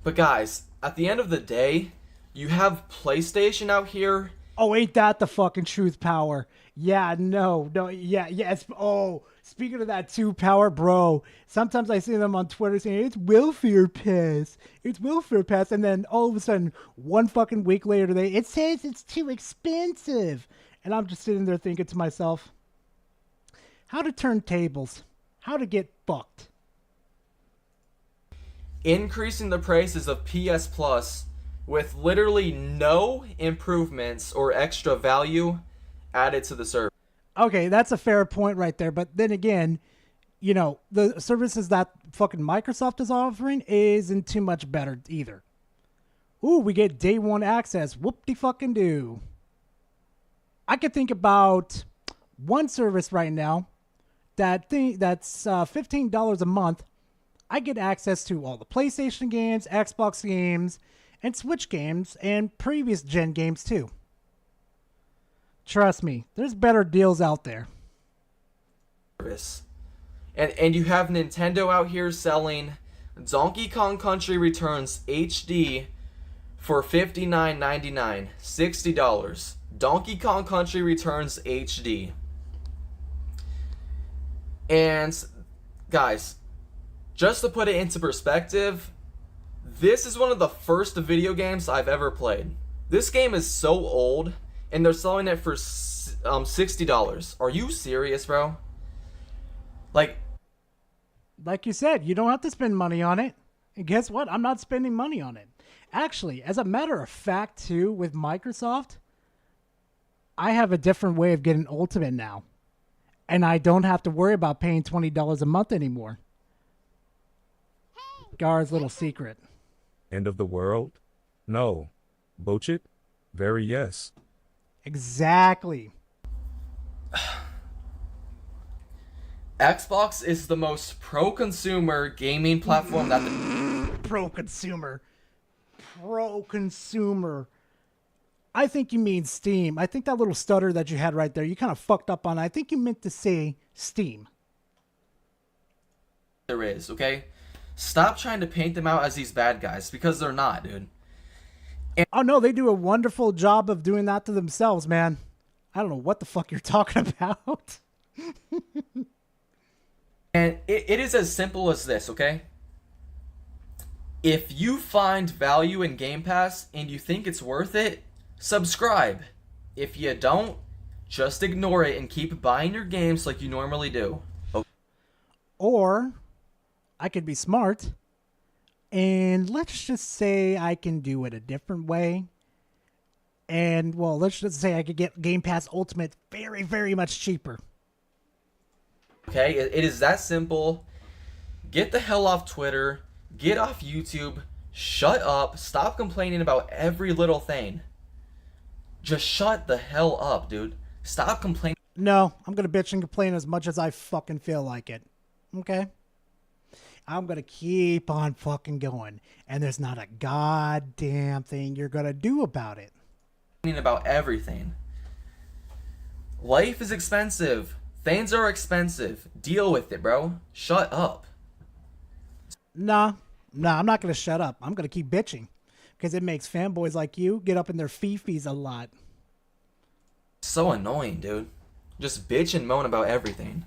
But guys, at the end of the day, you have PlayStation out here. Oh, ain't that the fucking truth, Power? Yeah, no, yeah. Speaking of that too, Power, bro. Sometimes I see them on Twitter saying, it's welfare pass. And then all of a sudden, one fucking week later, it says it's too expensive. And I'm just sitting there thinking to myself, how to turn tables. How to get fucked. Increasing the prices of PS Plus with literally no improvements or extra value added to the service. Okay, that's a fair point right there. But then again, the services that fucking Microsoft is offering isn't too much better either. Ooh, we get day one access. Whoop-de-fucking-do. I could think about one service right now that's $15 a month. I get access to all the PlayStation games, Xbox games, and Switch games, and previous gen games too. Trust me, there's better deals out there. And you have Nintendo out here selling Donkey Kong Country Returns HD for $59.99, $60. Donkey Kong Country Returns HD. And guys, just to put it into perspective, this is one of the first video games I've ever played. This game is so old, and they're selling it for $60. Are you serious, bro? Like you said, you don't have to spend money on it. And guess what? I'm not spending money on it. Actually, as a matter of fact, too, with Microsoft, I have a different way of getting Ultimate now. And I don't have to worry about paying $20 a month anymore. Gar's little secret. End of the world? No. Bullshit? Very yes. Exactly. Xbox is the most pro-consumer gaming platform that... Pro-consumer. Pro-consumer. I think you mean Steam. I think that little stutter that you had right there, you kind of fucked up on. I think you meant to say Steam. There is, okay? Stop trying to paint them out as these bad guys, because they're not, dude. Oh, no, they do a wonderful job of doing that to themselves, man. I don't know what the fuck you're talking about. And it is as simple as this, okay? If you find value in Game Pass and you think it's worth it, subscribe. If you don't, just ignore it and keep buying your games like you normally do. Okay. Or I could be smart, and let's just say I can do it a different way. And, well, let's just say I could get Game Pass Ultimate very, very much cheaper. Okay, it is that simple. Get the hell off Twitter. Get off YouTube. Shut up. Stop complaining about every little thing. Just shut the hell up, dude. Stop complaining. No, I'm going to bitch and complain as much as I fucking feel like it. Okay? I'm going to keep on fucking going. And there's not a goddamn thing you're going to do about it. About everything. Life is expensive. Things are expensive. Deal with it, bro. Shut up. Nah, I'm not going to shut up. I'm going to keep bitching. Because it makes fanboys like you get up in their fifis a lot. So annoying, dude. Just bitch and moan about everything.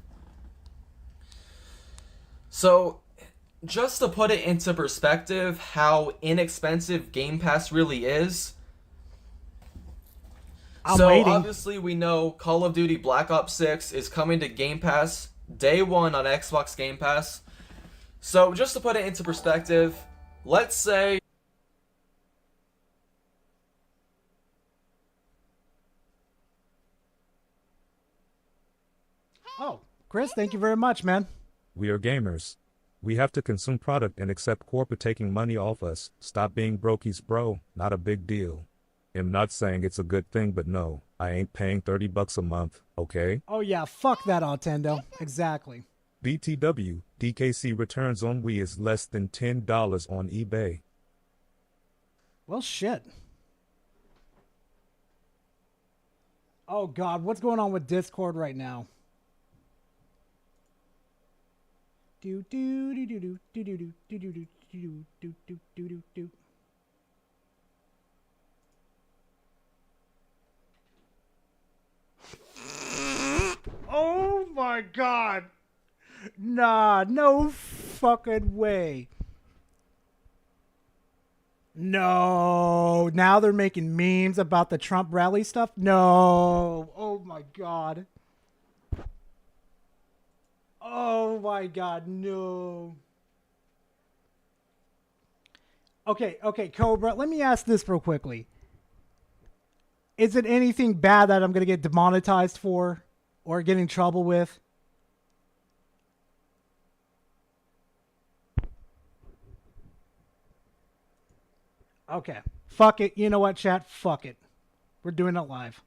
So, just to put it into perspective how inexpensive Game Pass really is. I'm waiting. Obviously we know Call of Duty Black Ops 6 is coming to Game Pass day one on Xbox Game Pass. So just to put it into perspective, let's say Oh, Chris, thank you very much, man. We are gamers. We have to consume product and accept corporate taking money off us. Stop being brokies, bro. Not a big deal. I'm not saying it's a good thing, but no, I ain't paying $30 a month, okay? Oh yeah, fuck that, Nintendo. Exactly. BTW, DKC returns on Wii is less than $10 on eBay. Well, shit. Oh god, what's going on with Discord right now? Do do do do do do do do do do do do do do do. Oh my god. Nah, no fucking way. No. Now they're making memes about the Trump rally stuff? No. Oh my god. Oh my god, no. Okay, Cobra, let me ask this real quickly. Is it anything bad that I'm going to get demonetized for or get in trouble with? Okay. Fuck it. You know what, chat? Fuck it. We're doing it live.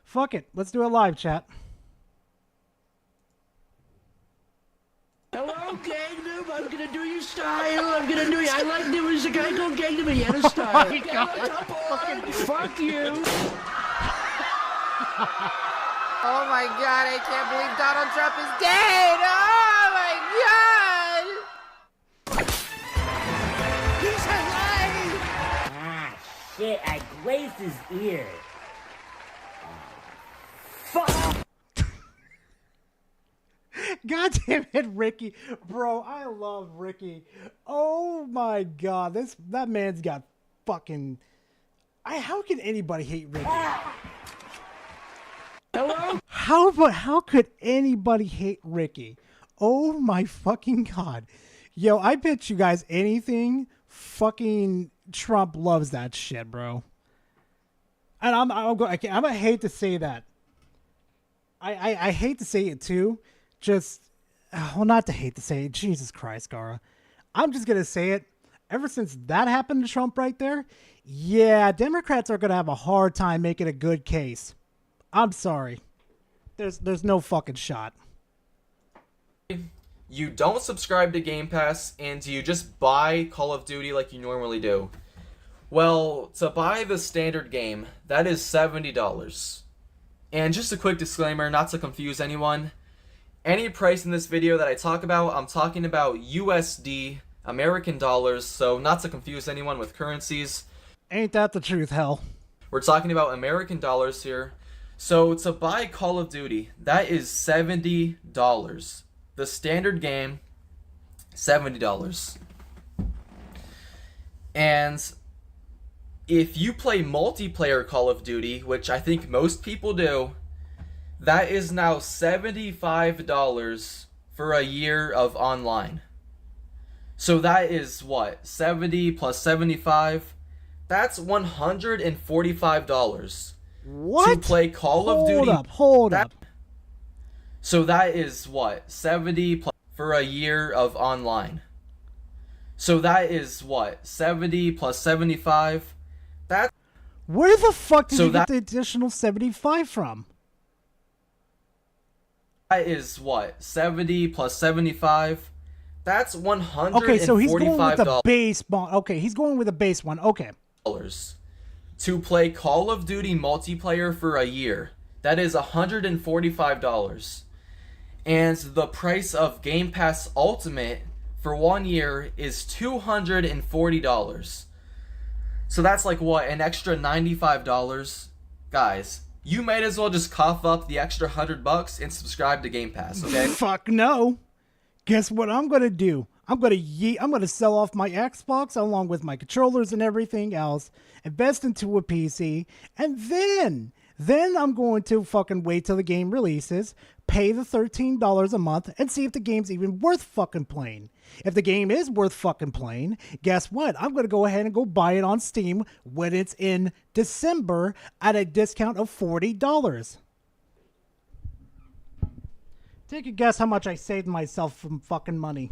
Fuck it. Let's do it live, chat. Hello, Gangnam. I'm gonna do your style. I'm gonna do you. I like there was a guy called Gangnam and he had a style. Oh my God. Fuck you. Oh my god, I can't believe Donald Trump is dead! Oh! He's alive! Ah, shit, I grazed his ear. God damn it, Ricky. Bro, I love Ricky. Oh my god. That man's got fucking... how can anybody hate Ricky? Hello? How could anybody hate Ricky? Oh my fucking god. Yo, I bet you guys anything, fucking Trump loves that shit, bro. And I'm gonna hate to say that. I hate to say it too. Not to hate to say it. Jesus Christ, Gara. I'm just gonna say it. Ever since that happened to Trump right there, yeah, Democrats are gonna have a hard time making a good case. I'm sorry. There's no fucking shot. You don't subscribe to Game Pass, and you just buy Call of Duty like you normally do. Well, to buy the standard game, that is $70. And just a quick disclaimer, not to confuse anyone, any price in this video that I talk about, I'm talking about USD, American dollars, so not to confuse anyone with currencies. Ain't that the truth, hell? We're talking about American dollars here. So to buy Call of Duty, that is $70. The standard game, $70. And if you play multiplayer Call of Duty, which I think most people do, that is now $75 for a year of online. So that is what? 70 plus 75? That's $145. What? To play Call of Duty. Hold up. So that is what? 70 plus for a year of online. So that is what? 70 plus 75? That. Where the fuck did you get the additional 75 from? That is what? 70 plus 75? That's $145. Okay, so he's going with the base one. Okay, he's going with the base one. Okay. To play Call of Duty multiplayer for a year. That is $145. And the price of Game Pass Ultimate for 1 year is $240. So that's like what, an extra $95? Guys, you might as well just cough up the extra $100 and subscribe to Game Pass, okay? Fuck no. Guess what I'm gonna do? I'm gonna sell off my Xbox along with my controllers and everything else, invest into a PC, and then I'm going to fucking wait till the game releases, pay the $13 a month, and see if the game's even worth fucking playing. If the game is worth fucking playing, guess what? I'm going to go ahead and go buy it on Steam when it's in December at a discount of $40. Take a guess how much I saved myself from fucking money.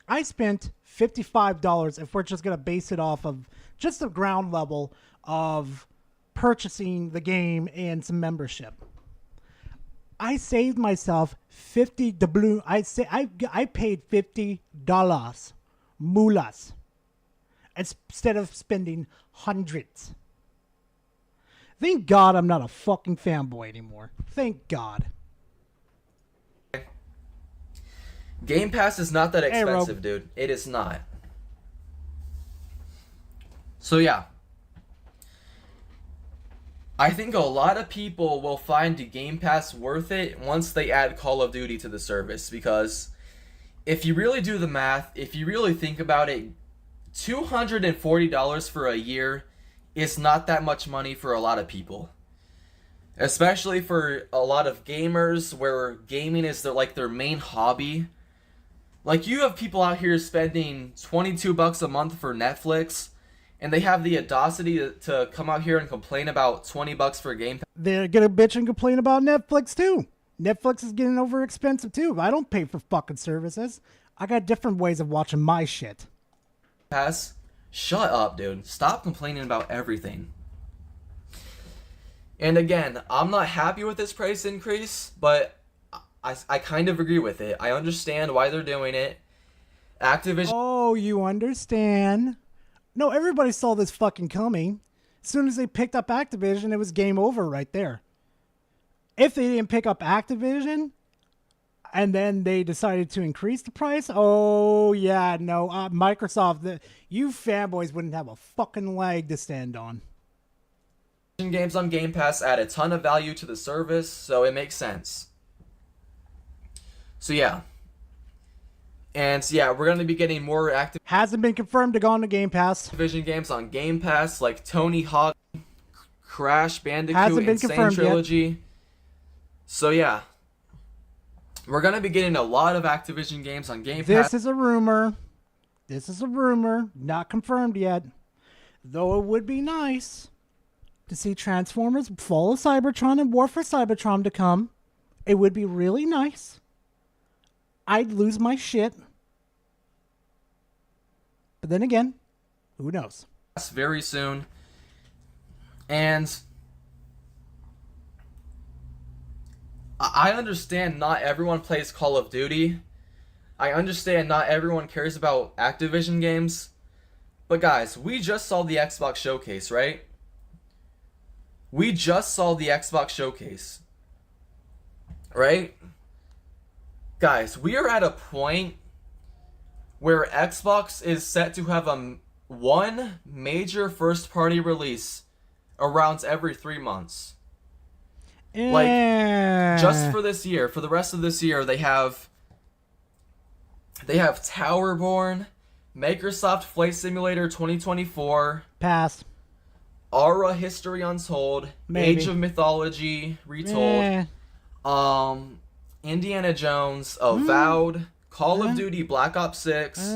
I spent $55 if we're just going to base it off of just the ground level of purchasing the game and some membership. I saved myself I paid $50 mulas instead of spending hundreds. Thank God I'm not a fucking fanboy anymore. Thank God. Game Pass is not that expensive, dude. It is not. So yeah. I think a lot of people will find Game Pass worth it once they add Call of Duty to the service, because if you really do the math, if you really think about it, $240 for a year is not that much money for a lot of people. Especially for a lot of gamers where gaming is their main hobby. Like, you have people out here spending $22 a month for Netflix, and they have the audacity to come out here and complain about $20 for Game Pass. They're gonna bitch and complain about Netflix too. Netflix is getting over expensive too. I don't pay for fucking services. I got different ways of watching my shit. Pass, shut up, dude. Stop complaining about everything. And again, I'm not happy with this price increase, but I kind of agree with it. I understand why they're doing it. Activision. Oh, you understand? No, everybody saw this fucking coming. As soon as they picked up Activision, it was game over right there. If they didn't pick up Activision, and then they decided to increase the price, oh yeah, no, Microsoft, you fanboys wouldn't have a fucking leg to stand on. Games on Game Pass add a ton of value to the service, so it makes sense. So yeah. And yeah, we're going to be getting more Hasn't been confirmed to go on the Game Pass. Activision games on Game Pass, like Tony Hawk, Crash Bandicoot, Hasn't been Insane confirmed Trilogy. yet. So yeah. We're going to be getting a lot of Activision games on Game Pass. This is a rumor. This is a rumor, not confirmed yet. Though it would be nice to see Transformers Fall of Cybertron and War for Cybertron to come. It would be really nice. I'd lose my shit. But then again, who knows? Very soon. And I understand not everyone plays Call of Duty. I understand not everyone cares about Activision games. But guys, we just saw the Xbox showcase, right? We just saw the Xbox showcase. Right? Guys, we are at a point where Xbox is set to have one major first-party release around every 3 months. Like, just for this year, for the rest of this year, they have Towerborn, Microsoft Flight Simulator 2024, Pass, Aura History Untold, Maybe. Age of Mythology Retold, Indiana Jones, Avowed, Call of Duty Black Ops 6,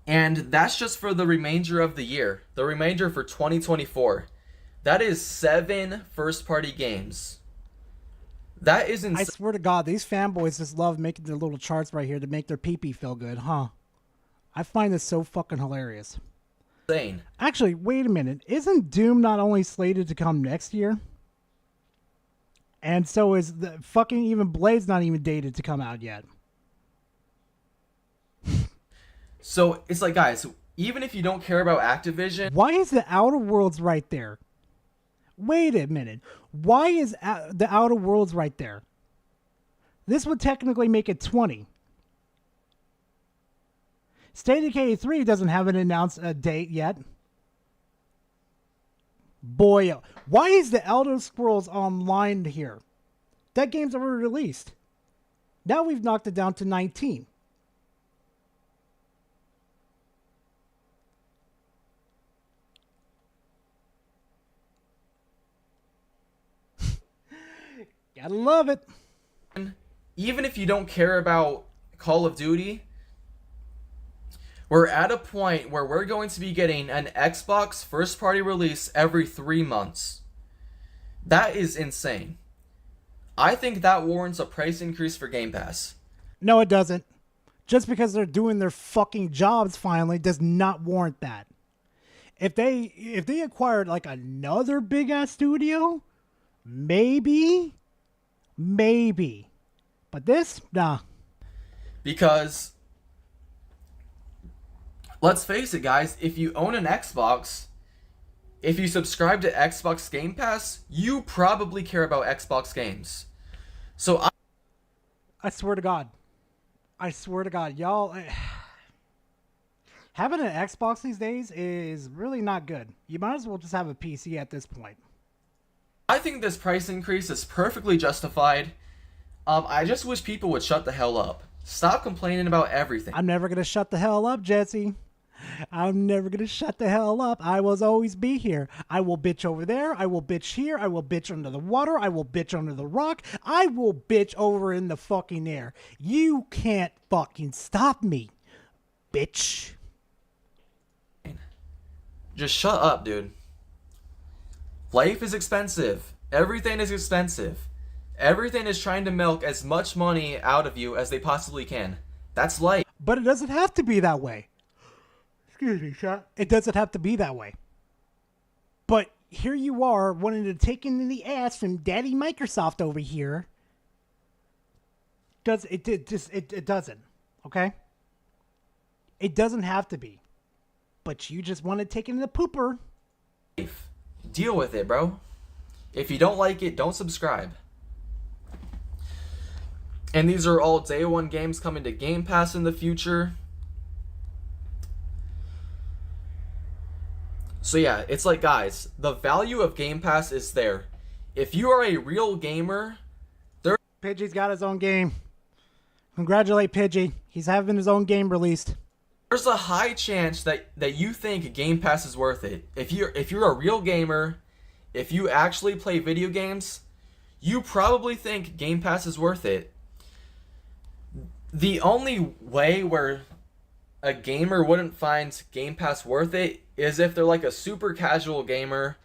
and that's just for the remainder of the year. The remainder for 2024. That is 7 first-party games. That is insane. I swear to God, these fanboys just love making their little charts right here to make their pee-pee feel good, huh? I find this so fucking hilarious. Insane. Actually, wait a minute. Isn't Doom not only slated to come next year? And so is the fucking even Blade's not even dated to come out yet. So it's like, guys, even if you don't care about Activision, why is the Outer Worlds right there? Wait a minute. Why is the Outer Worlds right there? This would technically make it 20. State of Decay 3 doesn't have an announced date yet. Boy, why is the Elder Scrolls Online here? That game's already released. Now we've knocked it down to 19. Gotta love it. even if you don't care about Call of Duty, we're at a point where we're going to be getting an Xbox first-party release every 3 months. That is insane. I think that warrants a price increase for Game Pass. No, it doesn't. Just because they're doing their fucking jobs finally does not warrant that. If they acquired like another big ass studio, maybe. But this, nah. Because let's face it, guys, if you own an Xbox, if you subscribe to Xbox Game Pass, you probably care about Xbox games. So I swear to God, y'all, having an Xbox these days is really not good. You might as well just have a PC at this point. I think this price increase is perfectly justified. I just wish people would shut the hell up. Stop complaining about everything. I'm never gonna shut the hell up, Jesse. I'm never gonna shut the hell up. I will always be here. I will bitch over there. I will bitch here. I will bitch under the water. I will bitch under the rock. I will bitch over in the fucking air. You can't fucking stop me, bitch. Just shut up, dude. Life is expensive. Everything is expensive. Everything is trying to milk as much money out of you as they possibly can. That's life. But it doesn't have to be that way. Excuse me, chat. It doesn't have to be that way. But here you are wanting to take in the ass from Daddy Microsoft over here. It doesn't. Okay? It doesn't have to be. But you just want to take in the pooper. Deal with it, bro. If you don't like it, don't subscribe. And these are all day one games coming to Game Pass in the future. So yeah, it's like, guys, the value of Game Pass is there. If you are a real gamer, Pidgey's got his own game. Congratulate Pidgey. He's having his own game released. There's a high chance that you think Game Pass is worth it. If you're a real gamer, if you actually play video games, you probably think Game Pass is worth it. The only way where a gamer wouldn't find Game Pass worth it is if they're like a super casual gamer.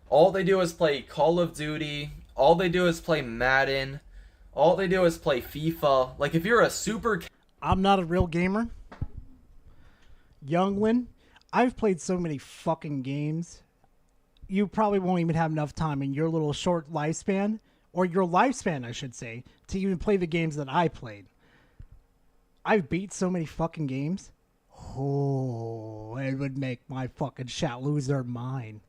All they do is play Call of Duty. All they do is play Madden. All they do is play FIFA. Like, if you're a super... I'm not a real gamer. Youngwin, I've played so many fucking games. You probably won't even have enough time in your little short lifespan, or your lifespan, I should say, to even play the games that I played. I've beat so many fucking games. Oh, it would make my fucking chat lose their mind.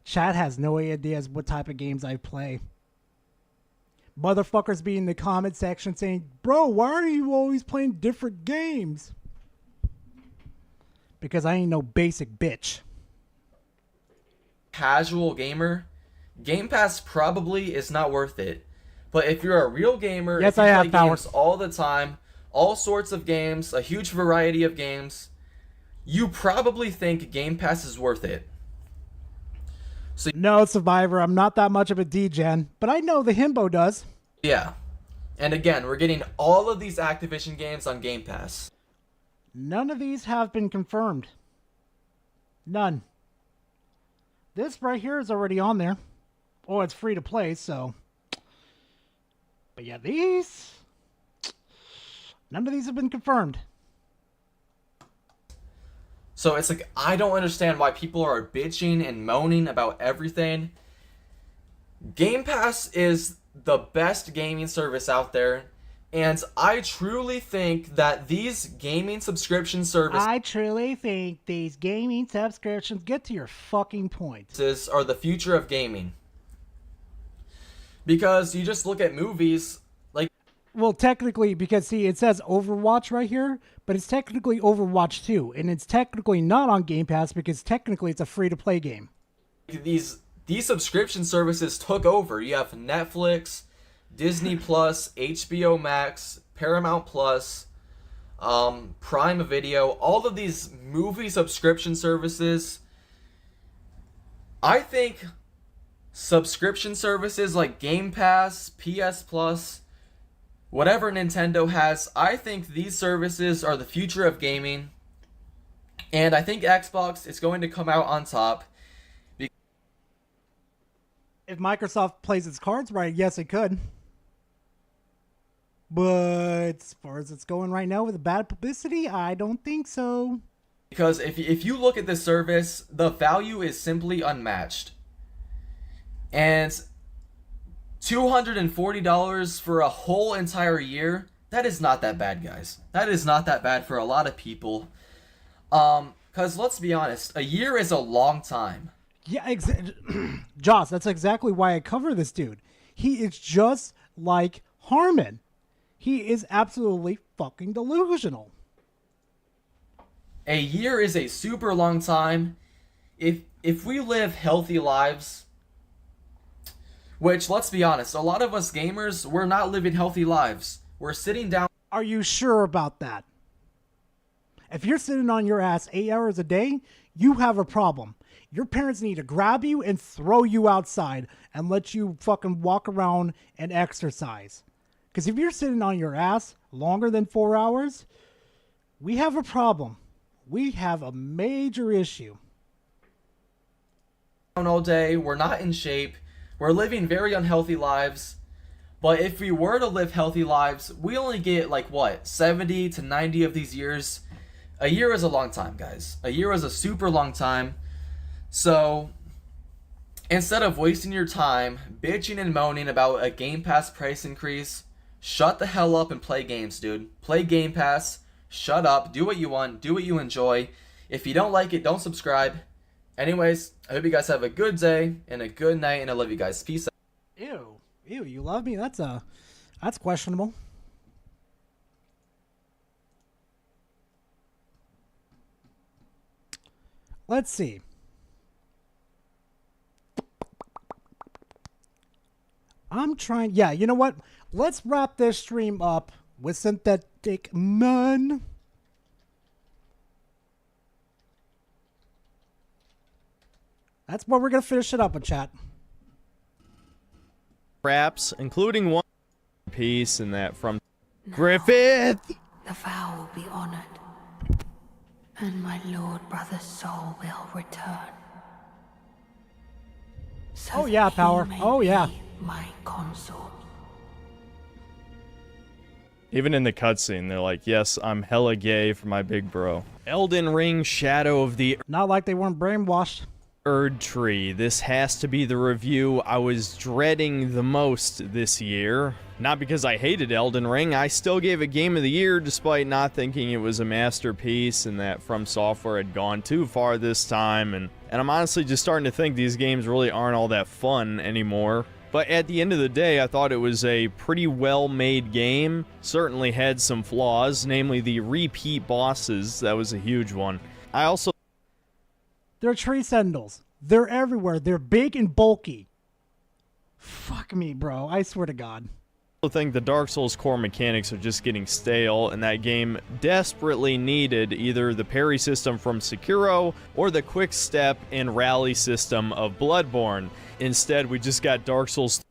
Chat has no ideas what type of games I play. Motherfuckers be in the comment section saying, bro, why are you always playing different games? Because I ain't no basic bitch. Casual gamer, Game Pass probably is not worth it. But if you're a real gamer, yes, if you I play have power. games all the time, all sorts of games, a huge variety of games, you probably think Game Pass is worth it. So, no, Survivor, I'm not that much of a degen, but I know the himbo does. Yeah. And again, we're getting all of these Activision games on Game Pass. None of these have been confirmed. None. This right here is already on there. Oh, it's free to play, so... But yeah, these... None of these have been confirmed. So it's like, I don't understand why people are bitching and moaning about everything. Game Pass is the best gaming service out there. And I truly think that these gaming subscription services... I truly think these gaming subscriptions... Get to your fucking point. ...are the future of gaming. Because you just look at movies... like. Well, technically, because see, it says Overwatch right here, but it's technically Overwatch 2, and it's technically not on Game Pass because technically it's a free-to-play game. These subscription services took over. You have Netflix, Disney Plus, HBO Max, Paramount Plus, Prime Video, all of these movie subscription services. I think subscription services like Game Pass, PS Plus, whatever Nintendo has, I think these services are the future of gaming. And I think Xbox is going to come out on top. If Microsoft plays its cards right, yes, it could. But as far as it's going right now with the bad publicity, I don't think so. Because if you look at this service, the value is simply unmatched. And $240 for a whole entire year, that is not that bad, guys. That is not that bad for a lot of people. Because let's be honest, a year is a long time. Yeah, Joss, that's exactly why I cover this dude. He is just like Harman. He is absolutely fucking delusional. A year is a super long time. If we live healthy lives, which, let's be honest, a lot of us gamers, we're not living healthy lives. We're sitting down. Are you sure about that? If you're sitting on your ass 8 hours a day, you have a problem. Your parents need to grab you and throw you outside and let you fucking walk around and exercise. Because if you're sitting on your ass longer than 4 hours, we have a problem. We have a major issue. All day, we're not in shape. We're living very unhealthy lives. But if we were to live healthy lives, we only get like what, 70 to 90 of these years. A year is a long time, guys. A year is a super long time. So instead of wasting your time bitching and moaning about a Game Pass price increase, shut the hell up and play games, dude. Play Game Pass. Shut up. Do what you want. Do what you enjoy. If you don't like it, don't subscribe. Anyways, I hope you guys have a good day and a good night, and I love you guys. Peace out. Ew, you love me? That's questionable. Let's see. I'm trying. Yeah, you know what? Let's wrap this stream up with Synthetic Man. That's what we're gonna finish it up with, chat. Craps, including one piece and that from Griffith. The vow will be honored, and my lord brother's soul will return. So Oh yeah, that power. he may Oh yeah. be my consort. Even in the cutscene, they're like, yes, I'm hella gay for my big bro. Elden Ring Shadow of the Not like they weren't brainwashed. Erd Tree. This has to be the review I was dreading the most this year. Not because I hated Elden Ring, I still gave it Game of the Year despite not thinking it was a masterpiece and that From Software had gone too far this time, and I'm honestly just starting to think these games really aren't all that fun anymore. But at the end of the day, I thought it was a pretty well-made game. Certainly had some flaws, namely the repeat bosses. That was a huge one. I also... They're tree sentinels. They're everywhere. They're big and bulky. Fuck me, bro. I swear to God. I think the Dark Souls core mechanics are just getting stale, and that game desperately needed either the parry system from Sekiro or the quick step and rally system of Bloodborne. Instead, we just got Dark Souls.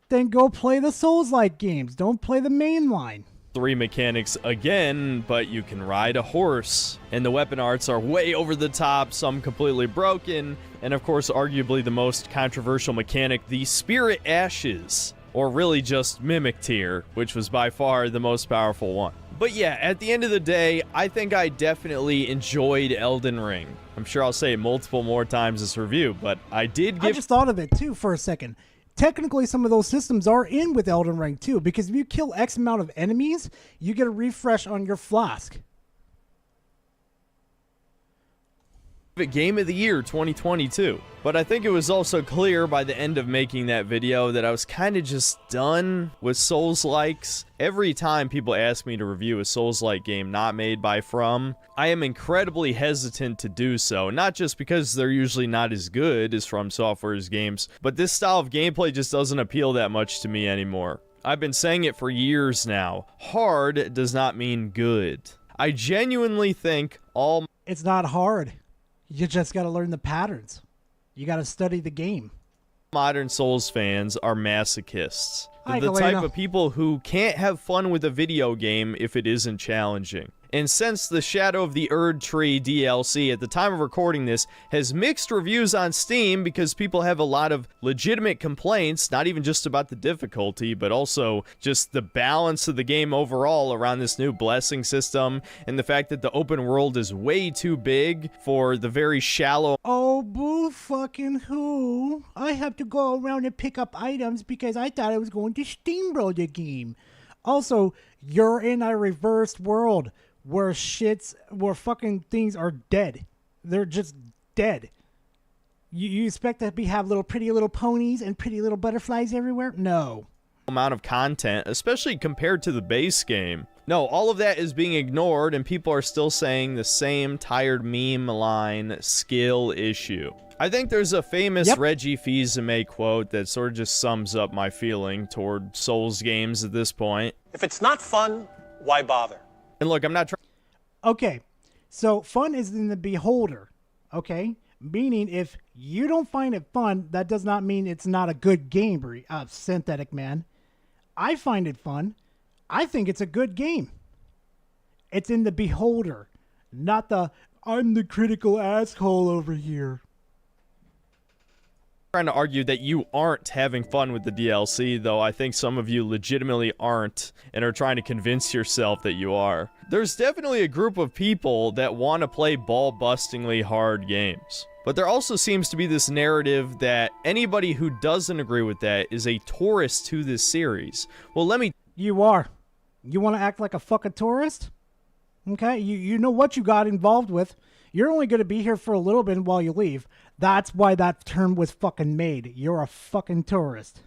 Then go play the Souls-like games. Don't play the mainline. 3 mechanics again, but you can ride a horse, and the weapon arts are way over the top, some completely broken, and of course arguably the most controversial mechanic, the Spirit Ashes, or really just Mimic Tier, which was by far the most powerful one. But yeah, at the end of the day, I think I definitely enjoyed Elden Ring. I'm sure I'll say it multiple more times this review, but I did give... I just thought of it too for a second. Technically, some of those systems are in with Elden Ring too, because if you kill X amount of enemies, you get a refresh on your flask. Game of the Year 2022. But I think it was also clear by the end of making that video that I was kind of just done with Souls-likes. Every time people ask me to review a Souls-like game not made by From, I am incredibly hesitant to do so. Not just because they're usually not as good as From Software's games, but this style of gameplay just doesn't appeal that much to me anymore. I've been saying it for years now. Hard does not mean good. I genuinely think all... It's not hard. You just got to learn the patterns. You got to study the game. Modern Souls fans are masochists. Hi, The Galena. type of people who can't have fun with a video game if it isn't challenging. And since the Shadow of the Erd Tree DLC at the time of recording this has mixed reviews on Steam because people have a lot of legitimate complaints, not even just about the difficulty, but also just the balance of the game overall around this new blessing system and the fact that the open world is way too big for the very shallow... Oh, boo fucking who? I have to go around and pick up items because I thought I was going to steamroll the game. Also, you're in a reversed world where fucking things are dead. They're just dead. You expect to have little pretty little ponies and pretty little butterflies everywhere? No. Amount of content, especially compared to the base game. No, all of that is being ignored, and people are still saying the same tired meme line, skill issue. I think there's a famous Reggie Fils-Aimé quote that sort of just sums up my feeling toward Souls games at this point. If it's not fun, why bother? And look, I'm not trying... Okay, so fun is in the beholder, okay? Meaning if you don't find it fun, that does not mean it's not a good game, Synthetic Man. I find it fun. I think it's a good game. It's in the beholder, not the, I'm the critical asshole over here. Trying to argue that you aren't having fun with the DLC, though I think some of you legitimately aren't and are trying to convince yourself that you are. There's definitely a group of people that want to play ball-bustingly hard games. But there also seems to be this narrative that anybody who doesn't agree with that is a tourist to this series. Well, let me... You are. You want to act like a fucking tourist? Okay, you know what you got involved with. You're only going to be here for a little bit while you leave. That's why that term was fucking made. You're a fucking tourist.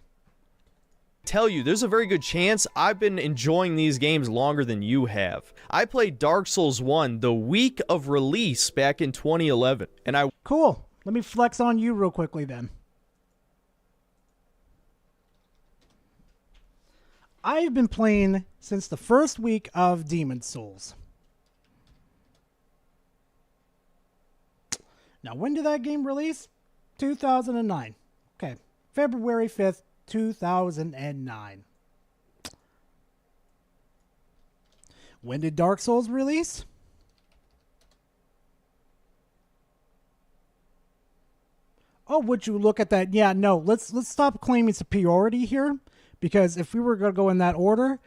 Tell you, there's a very good chance I've been enjoying these games longer than you have. I played Dark Souls 1 the week of release back in 2011, and I... Cool. Let me flex on you real quickly then. I've been playing since the first week of Demon's Souls. Now, when did that game release? 2009. Okay. February 5th, 2009. When did Dark Souls release? Oh, would you look at that? Yeah, no. Let's stop claiming superiority here, because if we were going to go in that order,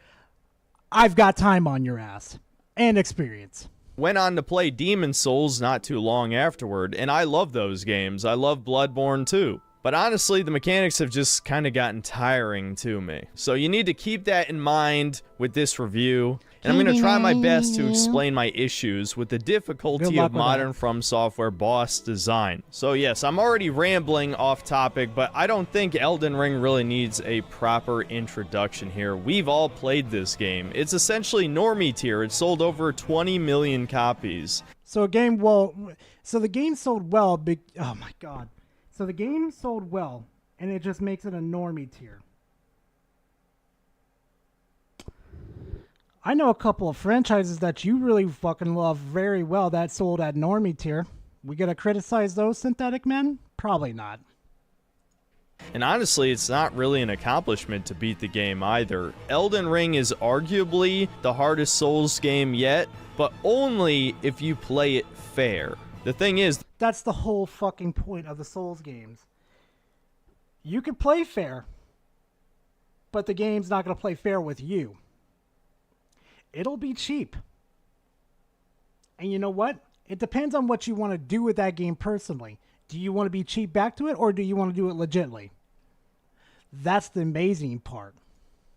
I've got time on your ass and experience. Went on to play Demon's Souls not too long afterward, and I love those games. I love Bloodborne too. But honestly, the mechanics have just kind of gotten tiring to me. So you need to keep that in mind with this review. And I'm going to try my best to explain my issues with the difficulty of modern From Software boss design. So yes, I'm already rambling off topic, but I don't think Elden Ring really needs a proper introduction here. We've all played this game. It's essentially normie tier. It sold over 20 million copies. So the game sold well. Oh my god. So the game sold well, and it just makes it a normie tier. I know a couple of franchises that you really fucking love very well that sold at normie tier. We gonna criticize those, Synthetic Men? Probably not. And honestly, it's not really an accomplishment to beat the game either. Elden Ring is arguably the hardest Souls game yet, but only if you play it fair. The thing is, that's the whole fucking point of the Souls games. You can play fair, but the game's not going to play fair with you. It'll be cheap. And you know what? It depends on what you want to do with that game personally. Do you want to be cheap back to it, or do you want to do it legitly? That's the amazing part.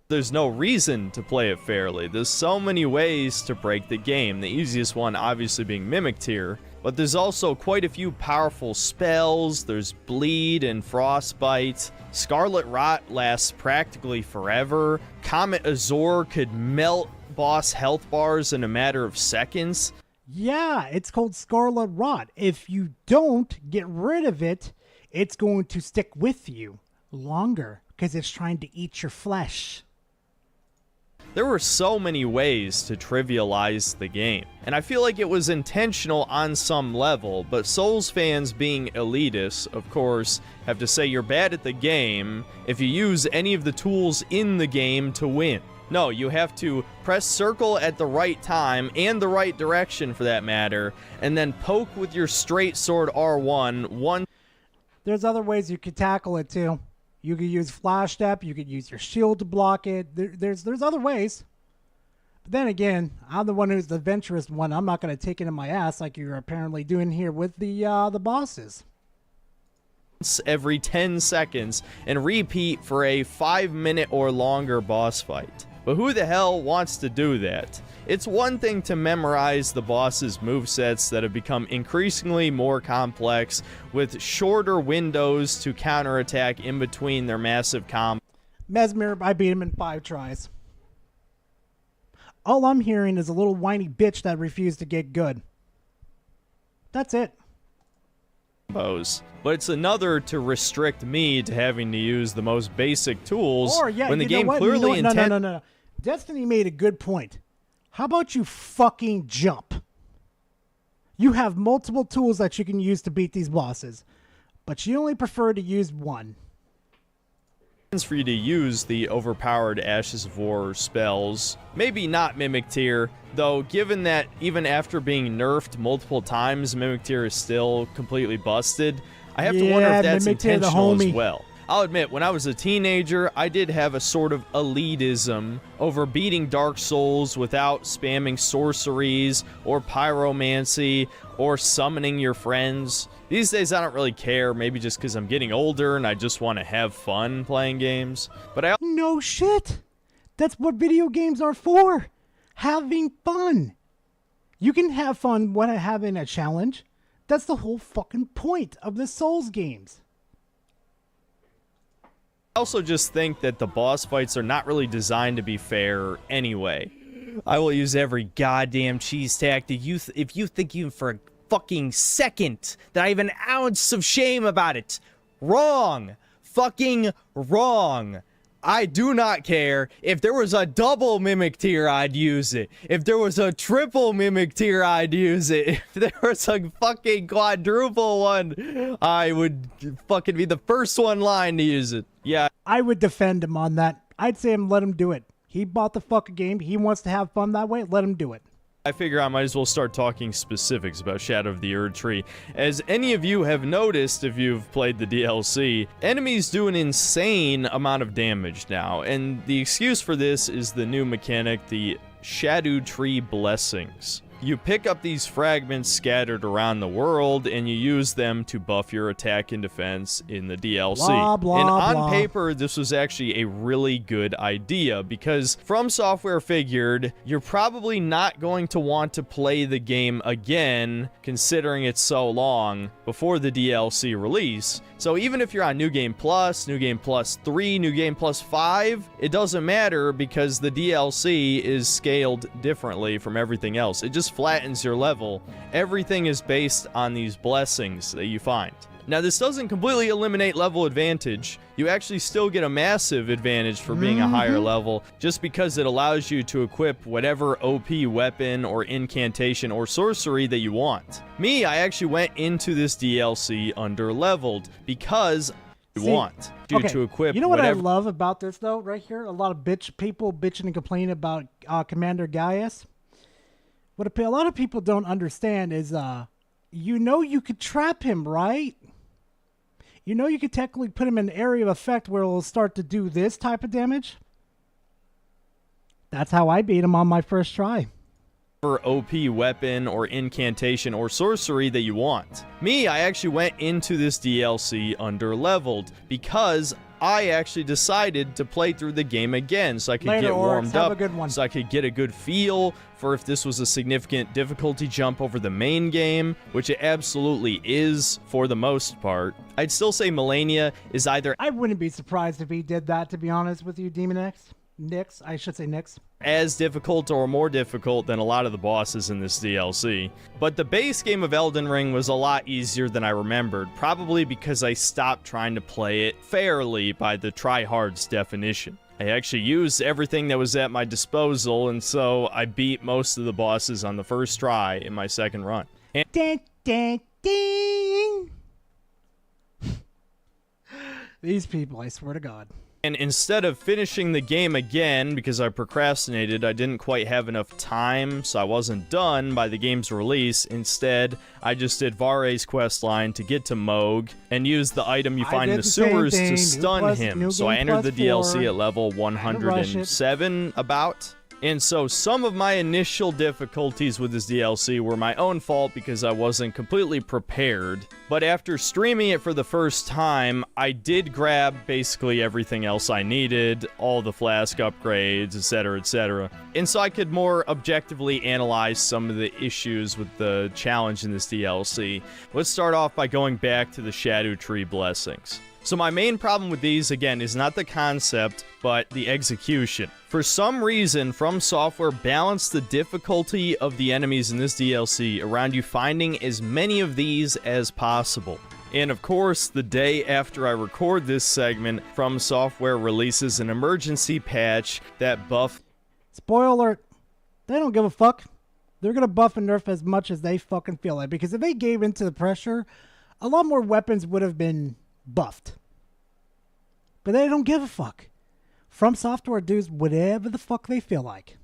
There's no reason to play it fairly. There's so many ways to break the game. The easiest one obviously being Mimic Tier. But there's also quite a few powerful spells. There's Bleed and Frostbite. Scarlet Rot lasts practically forever. Comet Azor could melt boss health bars in a matter of seconds. Yeah, it's called Scarlet Rot. If you don't get rid of it, it's going to stick with you longer because it's trying to eat your flesh. There were so many ways to trivialize the game, and I feel like it was intentional on some level, but Souls fans being elitists, of course, have to say you're bad at the game if you use any of the tools in the game to win. No, you have to press circle at the right time, and the right direction for that matter, and then poke with your straight sword R1. There's other ways you could tackle it too. You could use Flash Step, you could use your shield to block it. There's other ways. But then again, I'm the one who's the adventurous one. I'm not going to take it in my ass like you're apparently doing here with the bosses. Every 10 seconds and repeat for a 5-minute or longer boss fight. But who the hell wants to do that? It's one thing to memorize the boss's movesets that have become increasingly more complex with shorter windows to counterattack in between their massive combos. Mesmer, I beat him in 5 tries. All I'm hearing is a little whiny bitch that refused to get good. That's it. But it's another to restrict me to having to use the most basic tools when the game clearly intended. No. Destiny made a good point. How about you fucking jump? You have multiple tools that you can use to beat these bosses, but you only prefer to use one. For you to use the overpowered Ashes of War spells. Maybe not Mimic Tier, though given that even after being nerfed multiple times, Mimic Tier is still completely busted, I have to wonder if that's intentional as well. I'll admit, when I was a teenager, I did have a sort of elitism over beating Dark Souls without spamming sorceries or pyromancy or summoning your friends. These days I don't really care, maybe just because I'm getting older and I just want to have fun playing games. But no shit! That's what video games are for! Having fun! You can have fun when having a challenge, That's the whole fucking point of the Souls games. I also just think that the boss fights are not really designed to be fair anyway. I will use every goddamn cheese tactic. If you think even for a fucking second that I have an ounce of shame about it, wrong. Fucking wrong. I do not care. If there was a double mimic tier, I'd use it. If there was a triple mimic tier, I'd use it. If there was a fucking quadruple one, I would fucking be the first one line to use it. Yeah. I would defend him on that. I'd say let him do it. He bought the fucking game. He wants to have fun that way. Let him do it. I figure I might as well start talking specifics about Shadow of the Erd Tree. As any of you have noticed if you've played the DLC, enemies do an insane amount of damage now, and the excuse for this is the new mechanic, the Shadow Tree Blessings. You pick up these fragments scattered around the world, and you use them to buff your attack and defense in the DLC. Blah, blah, and on blah. paper, this was actually a really good idea, because From Software figured you're probably not going to want to play the game again, considering it's so long, before the DLC release. So even if you're on New Game Plus, New Game Plus 3, New Game Plus 5, it doesn't matter because the DLC is scaled differently from everything else. It just flattens your level. Everything is based on these blessings that you find. Now, this doesn't completely eliminate level advantage. You actually still get a massive advantage for being a higher level, just because it allows you to equip whatever OP weapon or incantation or sorcery that you want. Me, I actually went into this DLC under-leveled because I want to equip You know what whatever. I love about this, though, right here? A lot of people bitching and complaining about Commander Gaius. What a lot of people don't understand is, you know you could trap him, right? You know you could technically put him in an area of effect where it'll start to do this type of damage. That's how I beat him on my first try. OP weapon or incantation or sorcery that you want. Me, I actually went into this DLC under-leveled because I actually decided to play through the game again so I could Later, get warmed Oryx, have up, a good one. so I could get a good feel for if this was a significant difficulty jump over the main game, which it absolutely is for the most part. I'd still say Melania is either I wouldn't be surprised if he did that, to be honest with you, Demon X. Nix, I should say Nix. as difficult or more difficult than a lot of the bosses in this DLC. But the base game of Elden Ring was a lot easier than I remembered, probably because I stopped trying to play it fairly by the tryhard's definition. I actually used everything that was at my disposal, and so I beat most of the bosses on the first try in my second run. And ding, ding, ding. These people, I swear to God. And instead of finishing the game again, because I procrastinated, I didn't quite have enough time, so I wasn't done by the game's release. Instead, I just did Vare's questline to get to Moog, and used the item you find in the sewers to stun him. So I entered the DLC at level 107, about. And so some of my initial difficulties with this DLC were my own fault because I wasn't completely prepared. But after streaming it for the first time, I did grab basically everything else I needed, all the flask upgrades, etc., etc. And so I could more objectively analyze some of the issues with the challenge in this DLC. Let's start off by going back to the Shadow Tree Blessings. So my main problem with these, again, is not the concept, but the execution. For some reason, From Software balanced the difficulty of the enemies in this DLC around you finding as many of these as possible. And of course, the day after I record this segment, From Software releases an emergency patch that buffs... Spoiler alert, they don't give a fuck. They're going to buff and nerf as much as they fucking feel like. Because if they gave into the pressure, a lot more weapons would have been buffed. But they don't give a fuck. From Software does whatever the fuck they feel like.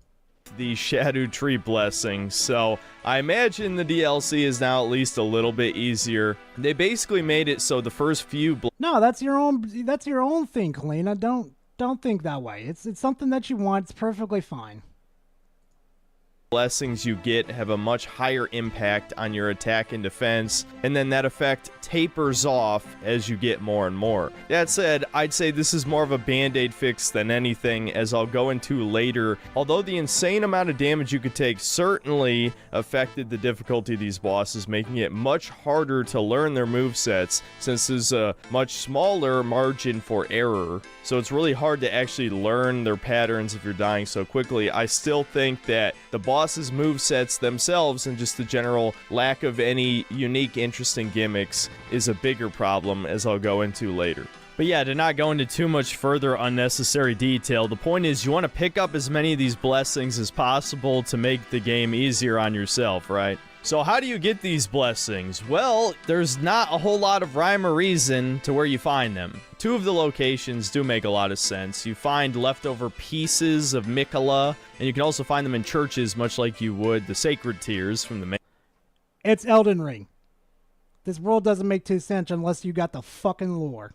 The Shadow Tree Blessing, so I imagine the DLC is now at least a little bit easier. They basically made it so the first few... No, that's your own thing, Kalina. Don't think that way. It's something that you want. It's perfectly fine. blessings you get have a much higher impact on your attack and defense, and then that effect tapers off as you get more and more. That said, I'd say this is more of a band-aid fix than anything, as I'll go into later. Although the insane amount of damage you could take certainly affected the difficulty of these bosses, making it much harder to learn their movesets, since there's a much smaller margin for error. So it's really hard to actually learn their patterns if you're dying so quickly. I still think that the boss's movesets themselves and just the general lack of any unique, interesting gimmicks is a bigger problem, as I'll go into later. But yeah, to not go into too much further unnecessary detail, the point is you want to pick up as many of these blessings as possible to make the game easier on yourself, right? So how do you get these blessings? Well, there's not a whole lot of rhyme or reason to where you find them. Two of the locations do make a lot of sense. You find leftover pieces of Mikola, and you can also find them in churches, much like you would the sacred tears from the main. It's Elden Ring. This world doesn't make too sense unless you got the fucking lore.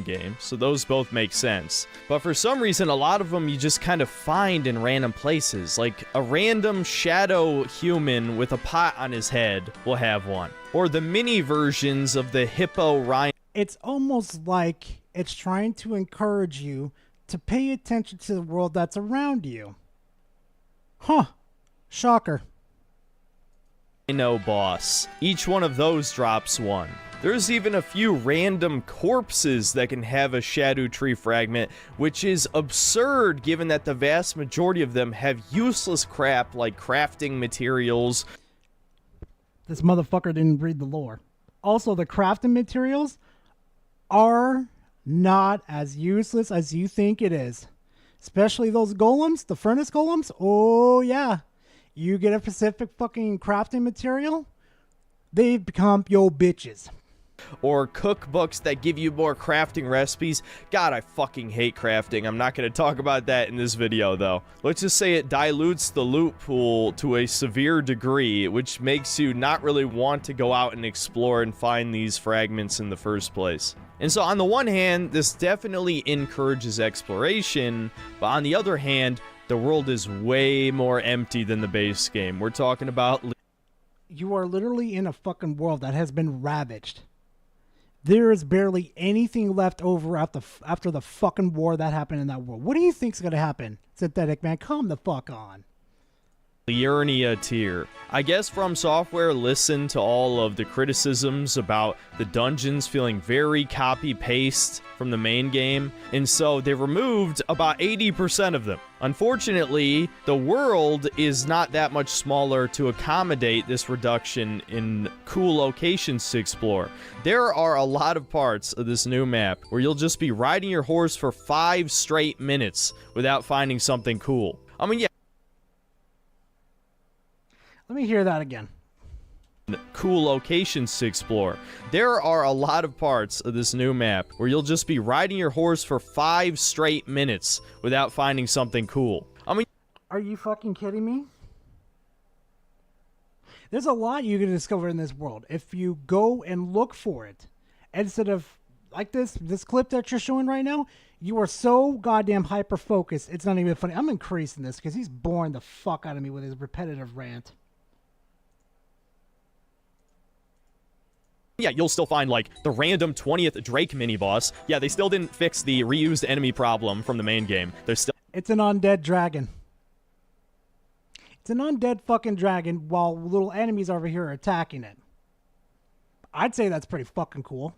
Game, so those both make sense. But for some reason, a lot of them you just kind of find in random places. Like a random shadow human with a pot on his head will have one. Or the mini versions of the hippo rhino. It's almost like it's trying to encourage you to pay attention to the world that's around you. Huh. Shocker. Rhino boss. Each one of those drops one. There's even a few random corpses that can have a shadow tree fragment, which is absurd given that the vast majority of them have useless crap like crafting materials. This motherfucker didn't read the lore. Also, the crafting materials are not as useless as you think it is. Especially those golems, the furnace golems. Oh, yeah. You get a specific fucking crafting material, they become your bitches. Or cookbooks that give you more crafting recipes. God, I fucking hate crafting. I'm not going to talk about that in this video, though. Let's just say it dilutes the loot pool to a severe degree, which makes you not really want to go out and explore and find these fragments in the first place. And so on the one hand, this definitely encourages exploration, but on the other hand, the world is way more empty than the base game. We're talking about... You are literally in a fucking world that has been ravaged. There is barely anything left over after the fucking war that happened in that world. What do you think's gonna happen, Synthetic Man? Come the fuck on. Liurnia tier. I guess From Software listened to all of the criticisms about the dungeons feeling very copy-paste from the main game, and so they removed about 80% of them. Unfortunately, the world is not that much smaller to accommodate this reduction in cool locations to explore. There are a lot of parts of this new map where you'll just be riding your horse for 5 straight minutes without finding something cool. I mean, yeah. Let me hear that again. Cool locations to explore. There are a lot of parts of this new map where you'll just be riding your horse for 5 straight minutes without finding something cool. I mean, are you fucking kidding me? There's a lot you can discover in this world if you go and look for it. Instead of like this clip that you're showing right now, you are so goddamn hyper focused. It's not even funny. I'm increasing this because he's boring the fuck out of me with his repetitive rant. yeah, you'll still find, like, the random 20th Drake mini-boss. Yeah, they still didn't fix the reused enemy problem from the main game. There's still... It's an undead dragon. It's an undead fucking dragon while little enemies over here are attacking it. I'd say that's pretty fucking cool.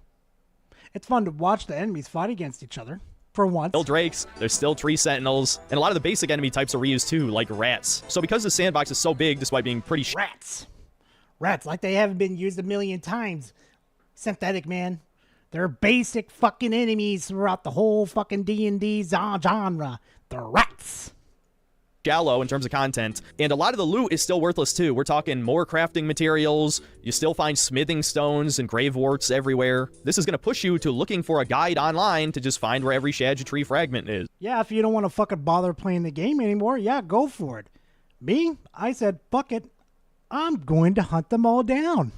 It's fun to watch the enemies fight against each other, for once. Still drakes, there's still tree sentinels, and a lot of the basic enemy types are reused too, like rats. So because the sandbox is so big, despite being pretty Rats, like they haven't been used a million times. Synthetic, man. They're basic fucking enemies throughout the whole fucking D&D genre. The rats. Shallow in terms of content, and a lot of the loot is still worthless too. We're talking more crafting materials, you still find smithing stones and grave warts everywhere. This is going to push you to looking for a guide online to just find where every Shadja tree fragment is. Yeah, if you don't want to fucking bother playing the game anymore, yeah, go for it. Me, I said, fuck it. I'm going to hunt them all down.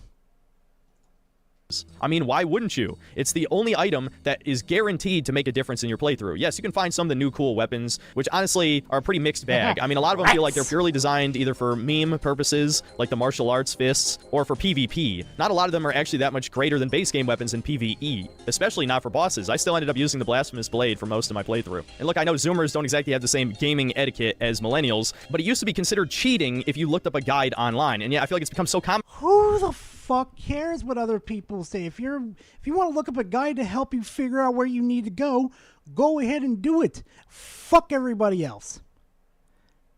I mean, why wouldn't you? It's the only item that is guaranteed to make a difference in your playthrough. Yes, you can find some of the new cool weapons, which honestly are a pretty mixed bag. I mean, a lot of them feel like they're purely designed either for meme purposes, like the martial arts fists, or for PvP. Not a lot of them are actually that much greater than base game weapons in PvE, especially not for bosses. I still ended up using the Blasphemous Blade for most of my playthrough. And look, I know Zoomers don't exactly have the same gaming etiquette as millennials, but it used to be considered cheating if you looked up a guide online. And yeah, I feel like it's become so common. Who the fuck cares what other people say? If you want to look up a guide to help you figure out where you need to go ahead and do it. Fuck everybody else.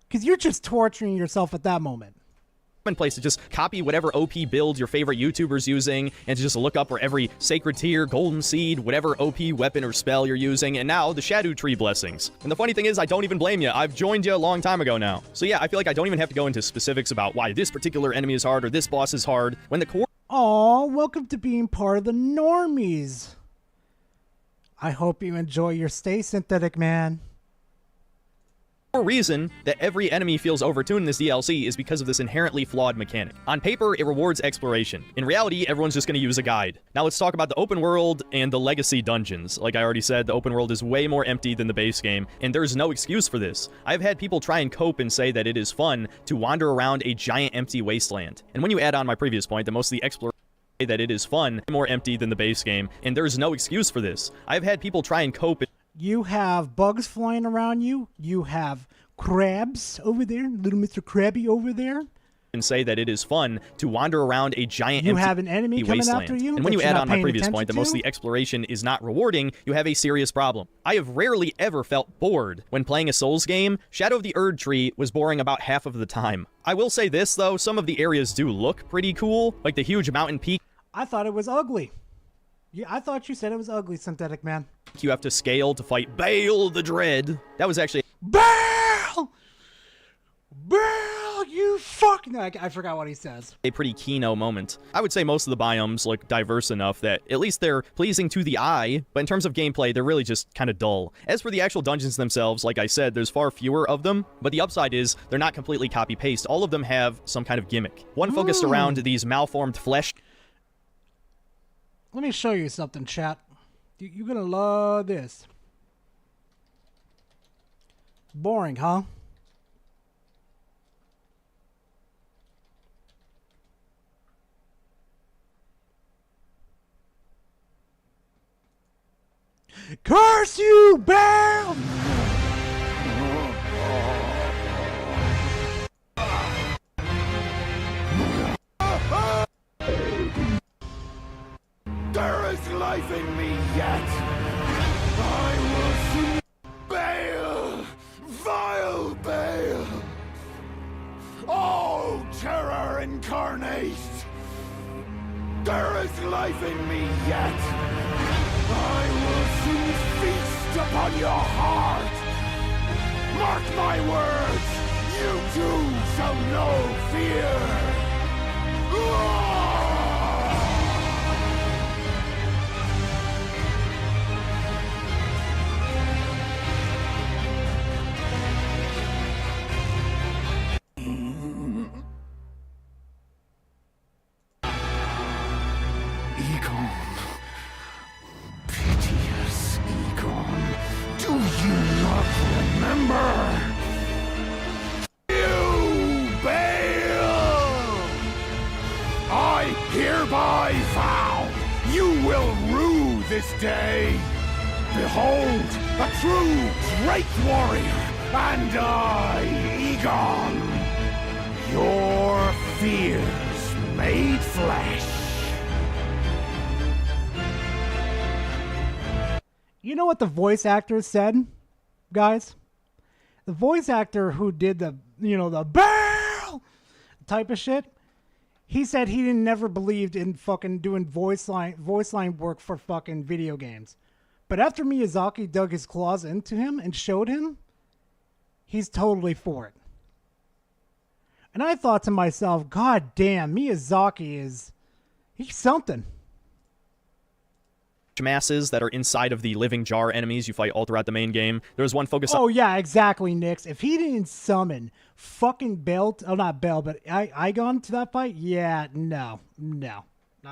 Because you're just torturing yourself at that moment. Place to just copy whatever OP build your favorite YouTuber's using and to just look up for every Sacred Tear, Golden Seed, whatever OP weapon or spell you're using, and now the Shadow Tree blessings. And the funny thing is, I don't even blame you. I've joined you a long time ago now. So yeah, I feel like I don't even have to go into specifics about why this particular enemy is hard or this boss is hard when the core... Aw, welcome to being part of the normies. I hope you enjoy your stay, Synthetic Man. Reason that every enemy feels overtuned in this DLC is because of this inherently flawed mechanic. On paper, it rewards exploration. In reality, everyone's just going to use a guide. Now let's talk about the open world and the legacy dungeons. Like I already said, the open world is way more empty than the base game, and there's no excuse for this. I've had people try and cope and say that it is fun to wander around a giant empty wasteland. And when you add on my previous point that most of the exploration that it is fun, more empty than the base game, and there's no excuse for this. I've had people try and cope. You have bugs flying around you. You have crabs over there. Little Mr. Krabby over there. And say that it is fun to wander around a giant you have an enemy coming after you. And when you add on my previous point that most of the exploration is not rewarding, you have a serious problem. I have rarely ever felt bored when playing a Souls game. Shadow of the Erd Tree was boring about half of the time. I will say this though, some of the areas do look pretty cool, like the huge mountain peak. I thought it was ugly. Yeah, I thought you said it was ugly, Synthetic Man. You have to scale to fight Baal the Dread. That was actually... Baal! Baal, you fuck... No, I forgot what he says. A pretty keynote moment. I would say most of the biomes look diverse enough that at least they're pleasing to the eye, but in terms of gameplay, they're really just kind of dull. As for the actual dungeons themselves, like I said, there's far fewer of them, but the upside is they're not completely copy-paste. All of them have some kind of gimmick. One focused around these malformed flesh... Let me show you something, chat. You're gonna love this. Boring, huh? Curse you, Baal! There is life in me yet. I will see Baal, vile Baal. Oh, terror incarnate. There is life in me yet. I will soon feast upon your heart. Mark my words, you too shall know fear. Egon. Piteous Egon. Do you not remember? You, Baal! I hereby vow you will rue this day. Behold, a true great warrior, and I, Egon, your fears made flesh. You know what the voice actor said, guys? The voice actor who did the, the Baal type of shit, he said he never believed in fucking doing voice line work for fucking video games. But after Miyazaki dug his claws into him and showed him, he's totally for it. And I thought to myself, God damn, Miyazaki he's something. Masses that are inside of the living jar enemies you fight all throughout the main game. There's one focus on... Oh, yeah, exactly, Nix. If he didn't summon fucking not Baal, but Igon to that fight, yeah, no.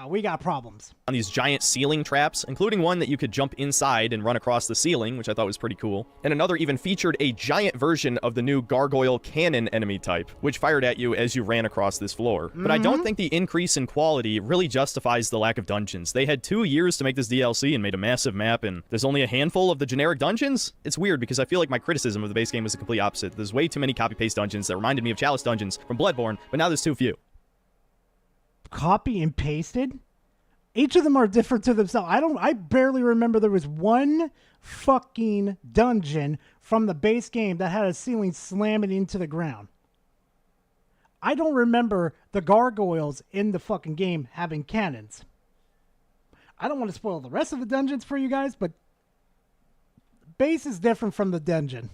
We got problems. On these giant ceiling traps, including one that you could jump inside and run across the ceiling, which I thought was pretty cool. And another even featured a giant version of the new gargoyle cannon enemy type, which fired at you as you ran across this floor. But I don't think the increase in quality really justifies the lack of dungeons. They had 2 years to make this DLC and made a massive map, and there's only a handful of the generic dungeons? It's weird because I feel like my criticism of the base game was the complete opposite. There's way too many copy-paste dungeons that reminded me of Chalice dungeons from Bloodborne, but now there's too few. Copy and pasted? Each of them are different to themselves. I barely remember there was one fucking dungeon from the base game that had a ceiling slamming into the ground. I don't remember the gargoyles in the fucking game having cannons. I don't want to spoil the rest of the dungeons for you guys, but base is different from the dungeon.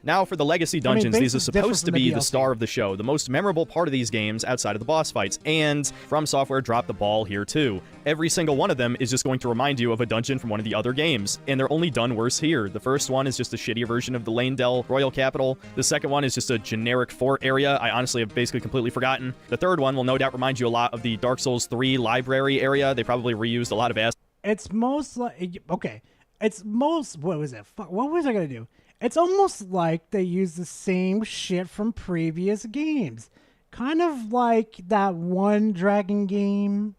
Now for the legacy dungeons, these are supposed to be the DLC. star of the show, the most memorable part of these games outside of the boss fights, and From Software dropped the ball here too. Every single one of them is just going to remind you of a dungeon from one of the other games, and they're only done worse here. The first one is just a shittier version of the Lanedell Royal Capital. The second one is just a generic fort area I honestly have basically completely forgotten. The third one will no doubt remind you a lot of the Dark Souls 3 library area. They probably reused a lot of assets. It's most like, okay, it's most, what was it? What was I going to do? It's almost like they use the same shit from previous games. Kind of like that one dragon game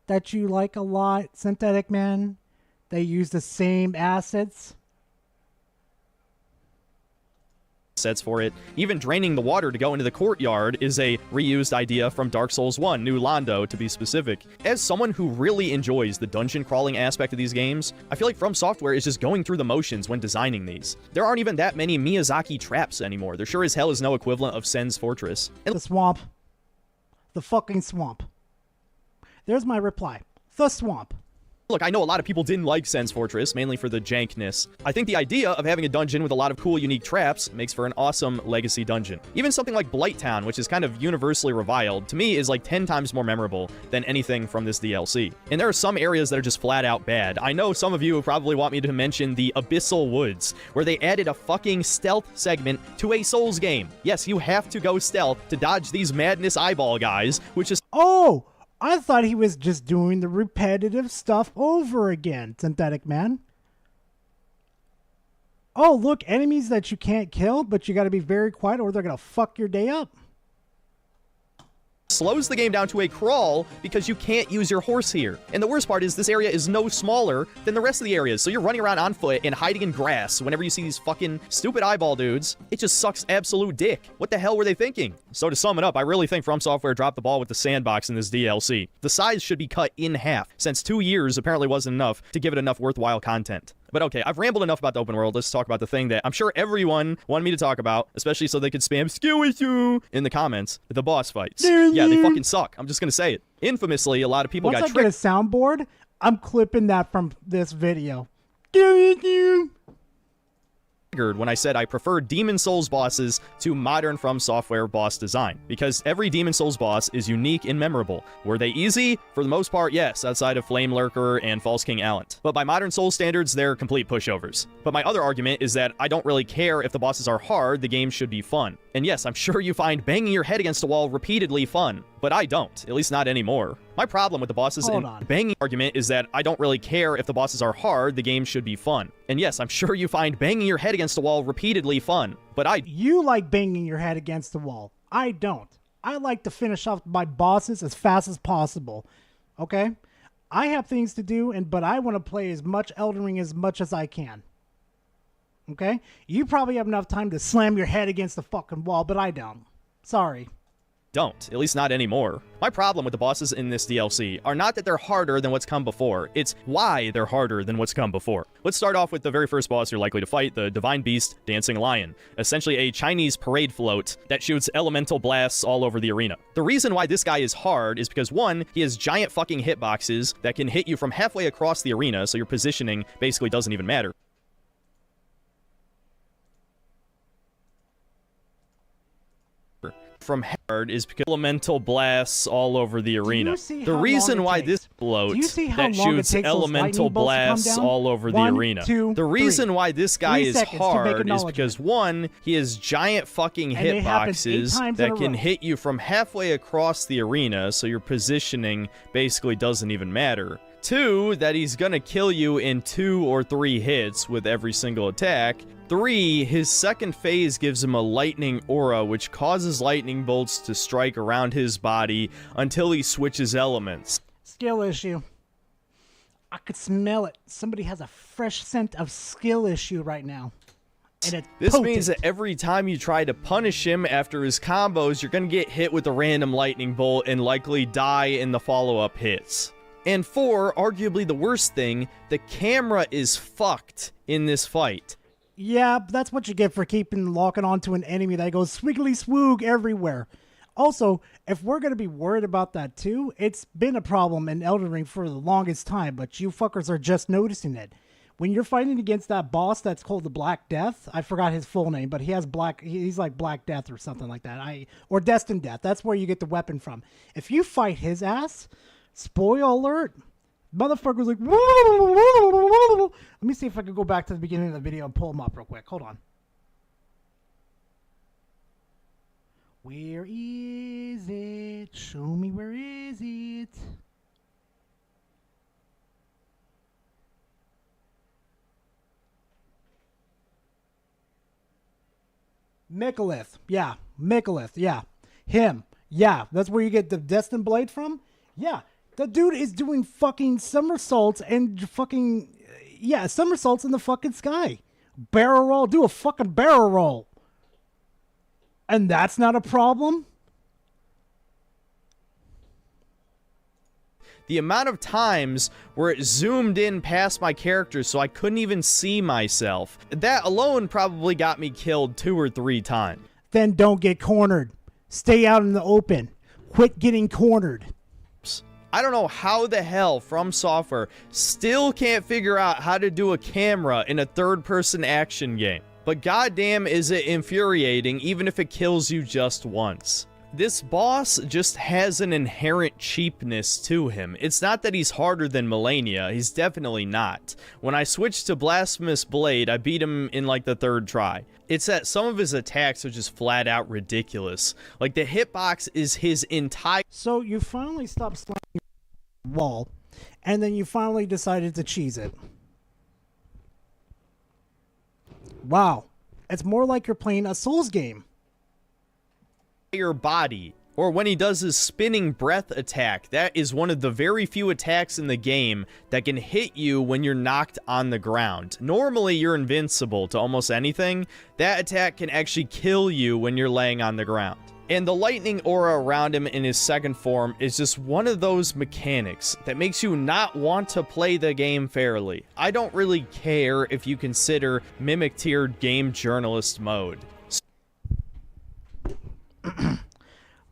that you like a lot, Synthetic Man. They use the same assets. For it. Even draining the water to go into the courtyard is a reused idea from Dark Souls 1, New Londo to be specific. As someone who really enjoys the dungeon crawling aspect of these games, I feel like From Software is just going through the motions when designing these. There aren't even that many Miyazaki traps anymore. There sure as hell is no equivalent of Sen's Fortress. The swamp. The fucking swamp. There's my reply. The swamp. Look, I know a lot of people didn't like Sen's Fortress, mainly for the jankness. I think the idea of having a dungeon with a lot of cool, unique traps makes for an awesome legacy dungeon. Even something like Blighttown, which is kind of universally reviled, to me is like 10 times more memorable than anything from this DLC. And there are some areas that are just flat out bad. I know some of you probably want me to mention the Abyssal Woods, where they added a fucking stealth segment to a Souls game. Yes, you have to go stealth to dodge these madness eyeball guys, which is— Oh! I thought he was just doing the repetitive stuff over again, Synthetic Man. Oh, look, enemies that you can't kill, but you got to be very quiet or they're going to fuck your day up. slows the game down to a crawl because you can't use your horse here. And the worst part is this area is no smaller than the rest of the areas, so you're running around on foot and hiding in grass whenever you see these fucking stupid eyeball dudes. It just sucks absolute dick. What the hell were they thinking? So to sum it up, I really think From Software dropped the ball with the sandbox in this DLC. The size should be cut in half, since 2 years apparently wasn't enough to give it enough worthwhile content. But okay, I've rambled enough about the open world. Let's talk about the thing that I'm sure everyone wanted me to talk about, especially so they could spam "skill with you" in the comments. The boss fights. Yeah, they fucking suck. I'm just gonna say it. Infamously, a lot of people got tricked. tricked. Once I get a soundboard, I'm clipping that from this video. Skill with you. When I said I prefer Demon Souls bosses to modern From Software boss design, because every Demon Souls boss is unique and memorable. Were they easy? For the most part, yes, outside of Flame Lurker and False King Alent. But by modern Souls standards, they're complete pushovers. But my other argument is that I don't really care if the bosses are hard, the game should be fun. And yes, I'm sure you find banging your head against a wall repeatedly fun, but I don't, at least not anymore. My problem with the bosses and banging argument is that I don't really care if the bosses are hard, the game should be fun. And yes, I'm sure you find banging your head against a wall repeatedly fun, but You like banging your head against the wall. I don't. I like to finish off my bosses as fast as possible. Okay? I have things to do, but I want to play as much Elden Ring as much as I can. Okay? You probably have enough time to slam your head against the fucking wall, but I don't. Sorry. Don't, at least not anymore. My problem with the bosses in this DLC are not that they're harder than what's come before, it's why they're harder than what's come before. Let's start off with the very first boss you're likely to fight, the Divine Beast Dancing Lion, essentially a Chinese parade float that shoots elemental blasts all over the arena. The reason why this guy is hard is because, one, he has giant fucking hitboxes that can hit you from halfway across the arena, so your positioning basically doesn't even matter. From is because elemental blasts all over the arena. The reason why this bloat that shoots elemental blasts all over the arena. The reason why this guy is hard is because, one, he has giant fucking hitboxes that can hit you from halfway across the arena, so your positioning basically doesn't even matter. Two, that he's gonna kill you in 2 or 3 hits with every single attack. 3, his second phase gives him a lightning aura, which causes lightning bolts to strike around his body until he switches elements. Skill issue. I could smell it. Somebody has a fresh scent of skill issue right now. And it's this potent. means that every time you try to punish him after his combos, you're gonna get hit with a random lightning bolt and likely die in the follow-up hits. And 4, arguably the worst thing, the camera is fucked in this fight. Yeah, that's what you get for locking onto an enemy that goes swiggly swoog everywhere. Also, if we're going to be worried about that too, it's been a problem in Elden Ring for the longest time, but you fuckers are just noticing it. When you're fighting against that boss that's called the Black Death, I forgot his full name, but he's like Black Death or something like that. Or Destined Death, that's where you get the weapon from. If you fight his ass, spoiler alert, motherfucker's like, let me see if I can go back to the beginning of the video and pull him up real quick. Hold on. Where is it? Show me, where is it? Michalith. Yeah. Michalith. Yeah. Him. Yeah. That's where you get the Destined Blade from? Yeah. The dude is doing fucking somersaults and fucking, yeah, somersaults in the fucking sky. Barrel roll. Do a fucking barrel roll. And that's not a problem? The amount of times where it zoomed in past my character so I couldn't even see myself, that alone probably got me killed 2 or 3 times. Then don't get cornered. Stay out in the open. Quit getting cornered. I don't know how the hell From Software still can't figure out how to do a camera in a third-person action game. But goddamn is it infuriating even if it kills you just once. This boss just has an inherent cheapness to him. It's not that he's harder than Melania, he's definitely not. When I switched to Blasphemous Blade, I beat him in like the 3rd try. It's that some of his attacks are just flat out ridiculous. Like the hitbox is his entire... So you finally stopped slamming your wall, and then you finally decided to cheese it. Wow. It's more like you're playing a Souls game. Your body, or when he does his spinning breath attack, that is one of the very few attacks in the game that can hit you when you're knocked on the ground. Normally you're invincible to almost anything. That attack can actually kill you when you're laying on the ground. And the lightning aura around him in his second form is just one of those mechanics that makes you not want to play the game fairly. I don't really care if you consider Mimic tiered game journalist mode.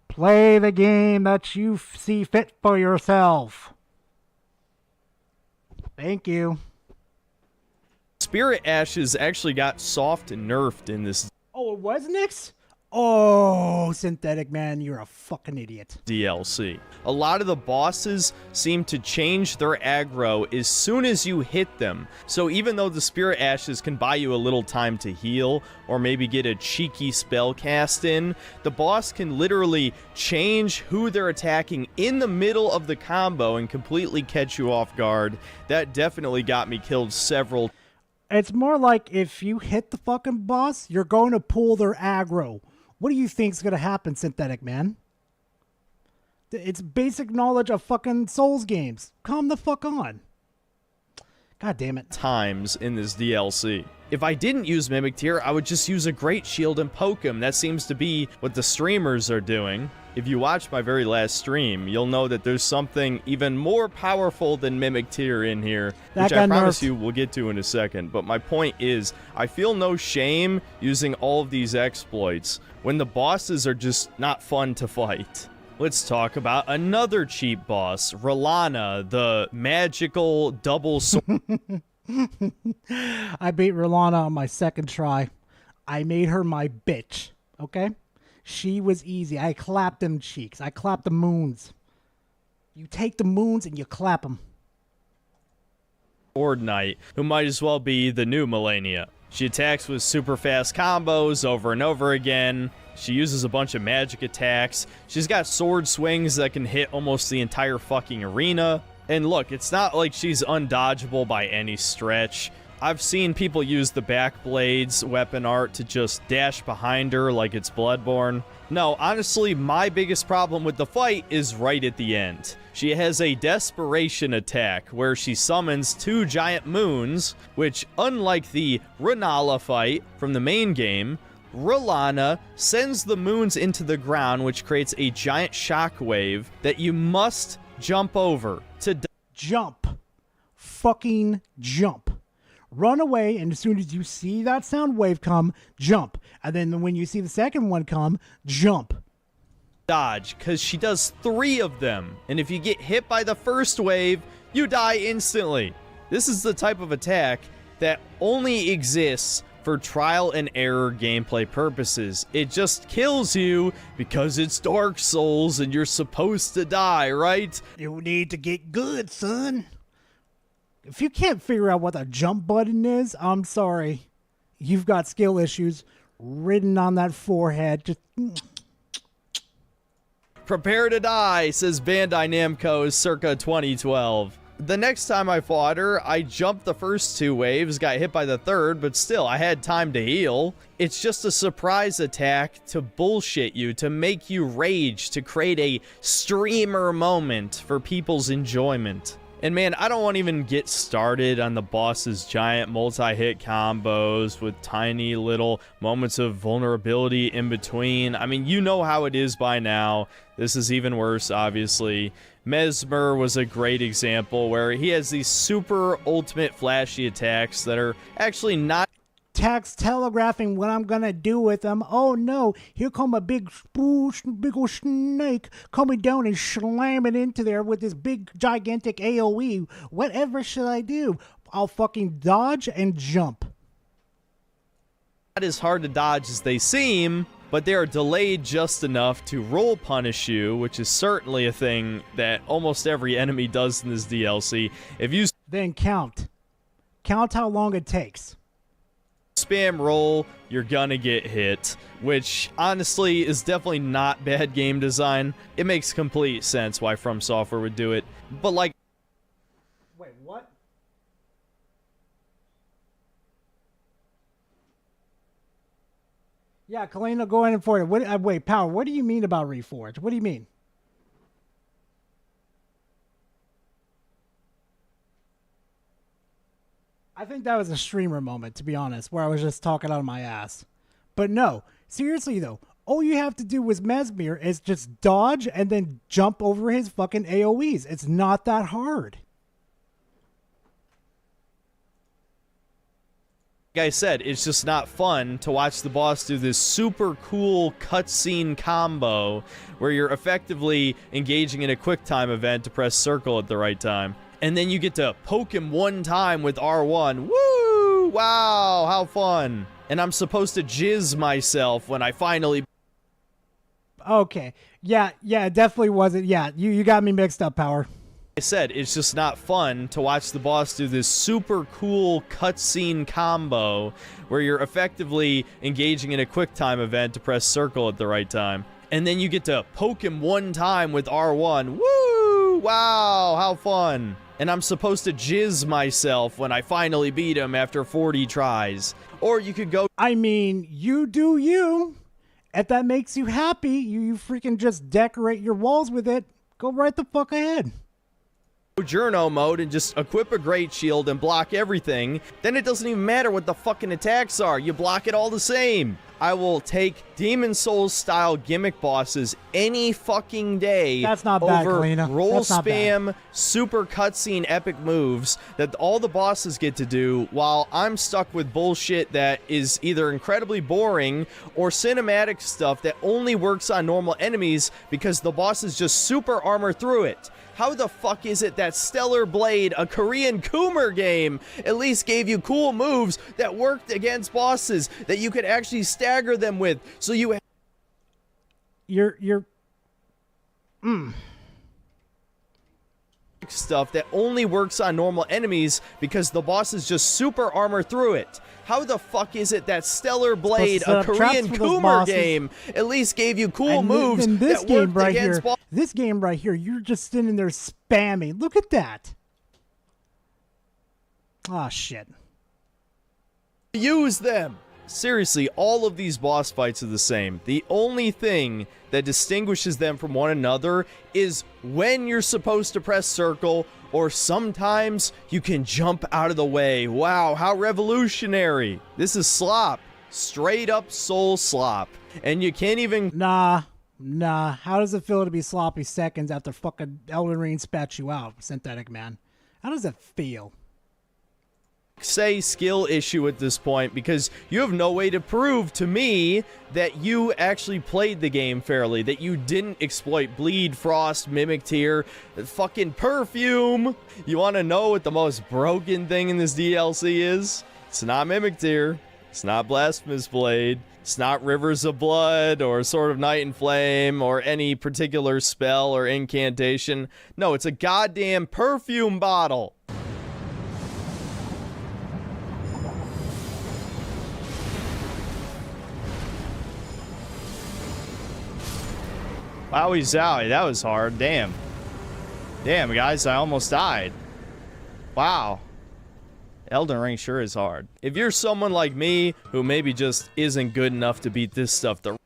Play the game that you see fit for yourself. Thank you. Spirit Ashes actually got soft nerfed in this. Oh, it was Nyx? Oh, Synthetic Man, you're a fucking idiot. DLC. A lot of the bosses seem to change their aggro as soon as you hit them. So even though the Spirit Ashes can buy you a little time to heal, or maybe get a cheeky spell cast in, the boss can literally change who they're attacking in the middle of the combo and completely catch you off guard. That definitely got me killed several. It's more like if you hit the fucking boss, you're going to pull their aggro. What do you think's going to happen, Synthetic Man? It's basic knowledge of fucking Souls games. Calm the fuck on. God damn it. Times in this DLC. If I didn't use Mimic Tier, I would just use a Great Shield and poke him. That seems to be what the streamers are doing. If you watch my very last stream, you'll know that there's something even more powerful than Mimic Tier in here, which I promise you we'll get to in a second. But my point is, I feel no shame using all of these exploits when the bosses are just not fun to fight. Let's talk about another cheap boss, Rolana, the magical double sword. I beat Rolana on my second try. I made her my bitch, okay? She was easy. I clapped them cheeks. I clapped the moons. You take the moons and you clap them. Sword Knight, who might as well be the new Melania. She attacks with super fast combos over and over again. She uses a bunch of magic attacks. She's got sword swings that can hit almost the entire fucking arena. And look, it's not like she's undodgeable by any stretch. I've seen people use the Backblades weapon art to just dash behind her like it's Bloodborne. No, honestly, my biggest problem with the fight is right at the end. She has a desperation attack where she summons 2 giant moons, which, unlike the Renala fight from the main game, R'Lana sends the moons into the ground, which creates a giant shockwave that you must jump over to jump. Fucking jump. Run away, and as soon as you see that sound wave come, jump. And then when you see the second one come, jump. Dodge, because she does 3 of them. And if you get hit by the first wave, you die instantly. This is the type of attack that only exists for trial and error gameplay purposes. It just kills you because it's Dark Souls and you're supposed to die, right? You need to get good, son. If you can't figure out what the jump button is, I'm sorry. You've got skill issues written on that forehead. Just... Prepare to die, says Bandai Namco circa 2012. The next time I fought her, I jumped the first 2 waves, got hit by the third, but still, I had time to heal. It's just a surprise attack to bullshit you, to make you rage, to create a streamer moment for people's enjoyment. And man, I don't want to even get started on the boss's giant multi-hit combos with tiny little moments of vulnerability in between. I mean, you know how it is by now. This is even worse, obviously. Mesmer was a great example where he has these super ultimate flashy attacks that are actually not attacks telegraphing what I'm gonna do with them. Oh no, here come a big old snake coming down and slam it into there with this big gigantic AoE. Whatever should I do? I'll fucking dodge and jump. Not as hard to dodge as they seem, but they are delayed just enough to roll punish you, which is certainly a thing that almost every enemy does in this DLC. If you then count how long it takes. Spam roll, you're gonna get hit, which honestly is definitely not bad game design. It makes complete sense why From Software would do it, but like... Wait, what? Yeah, Kalina, go in for it. Wait, Power, what do you mean about Reforged? What do you mean? I think that was a streamer moment, to be honest, where I was just talking out of my ass. But no, seriously though, all you have to do with Mesmer is just dodge and then jump over his fucking AoEs. It's not that hard. Like I said, it's just not fun to watch the boss do this super cool cutscene combo where you're effectively engaging in a QuickTime event to press circle at the right time. And then you get to poke him one time with R1. Woo! Wow, how fun. And I'm supposed to jizz myself when I finally... Okay. Yeah, it definitely wasn't. Yeah, you got me mixed up, Power. I said, it's just not fun to watch the boss do this super cool cutscene combo where you're effectively engaging in a QuickTime event to press circle at the right time. And then you get to poke him one time with R1. Woo! Wow, how fun. And I'm supposed to jizz myself when I finally beat him after 40 tries. Or you could go... I mean, you do you. If that makes you happy, you freaking just decorate your walls with it. Go right the fuck ahead. Journo mode and just equip a great shield and block everything, then it doesn't even matter what the fucking attacks are. You block it all the same. I will take Demon Souls style gimmick bosses any fucking day. That's not bad, over Kalina. roll That's not spam, bad. super cutscene epic moves that all the bosses get to do while I'm stuck with bullshit that is either incredibly boring or cinematic stuff that only works on normal enemies because the bosses just super armor through it. How the fuck is it that Stellar Blade, a Korean Coomer game, at least gave you cool moves that worked against bosses that you could actually stagger them with? So you... stuff that only works on normal enemies because the bosses just super armor through it. How the fuck is it that Stellar Blade, a Korean Coomer game, at least gave you cool moves in this that game worked right against here, this game right here, you're just sitting there spamming. Look at that. Oh, shit. Use them. Seriously, all of these boss fights are the same. The only thing that distinguishes them from one another is when you're supposed to press circle, or sometimes you can jump out of the way. Wow, how revolutionary. This is slop. Straight up soul slop. And you can't even... Nah. How does it feel to be sloppy seconds after fucking Elden Ring spat you out, Synthetic Man? How does it feel? Say skill issue at this point because you have no way to prove to me that you actually played the game fairly, that you didn't exploit bleed, frost, mimic tear, fucking perfume. You want to know what the most broken thing in this DLC is? It's not mimic tear, it's not blasphemous blade, it's not rivers of blood or sword of night and flame or any particular spell or incantation. No, it's a goddamn perfume bottle. Wowie zowie, that was hard. Damn, guys, I almost died. Wow. Elden Ring sure is hard. If you're someone like me who maybe just isn't good enough to beat this stuff the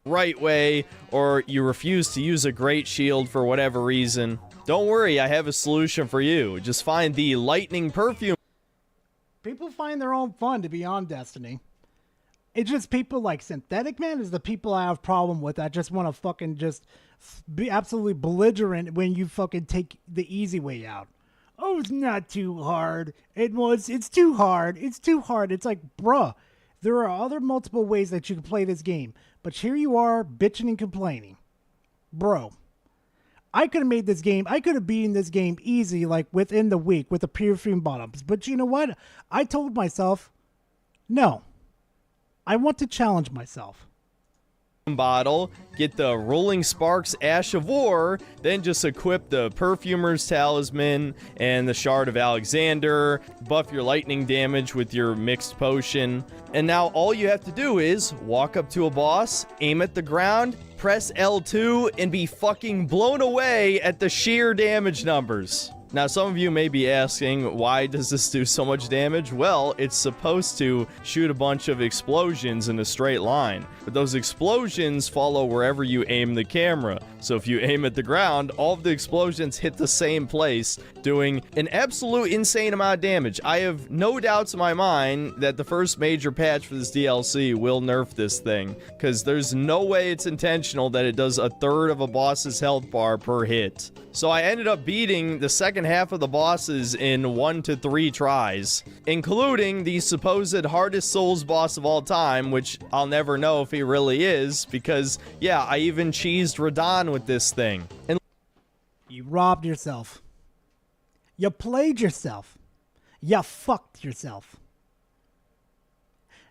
right way, or you refuse to use a great shield for whatever reason, don't worry, I have a solution for you. Just find the lightning perfume. People find their own fun to be on Destiny. It's just people like Synthetic Man is the people I have problem with. I just want to fucking just be absolutely belligerent when you fucking take the easy way out. Oh, it's not too hard. It's too hard. It's too hard. It's like, bruh, there are other multiple ways that you can play this game. But here you are bitching and complaining. Bro, I could have made this game, I could have beaten this game easy like within the week with the perfume bottoms. But you know what? I told myself, no. I want to challenge myself. Bottle, get the Rolling Sparks Ash of War, then just equip the Perfumer's Talisman and the Shard of Alexander, buff your lightning damage with your mixed potion, and now all you have to do is walk up to a boss, aim at the ground, press L2, and be fucking blown away at the sheer damage numbers. Now, some of you may be asking, why does this do so much damage? Well, it's supposed to shoot a bunch of explosions in a straight line, but those explosions follow wherever you aim the camera. So if you aim at the ground, all of the explosions hit the same place, doing an absolute insane amount of damage. I have no doubts in my mind that the first major patch for this DLC will nerf this thing, because there's no way it's intentional that it does a third of a boss's health bar per hit. So I ended up beating the second half of the bosses in 1 to 3 tries, including the supposed hardest Souls boss of all time, which I'll never know if he really is, because, yeah, I even cheesed Radon with this thing. And you robbed yourself. You played yourself. You fucked yourself.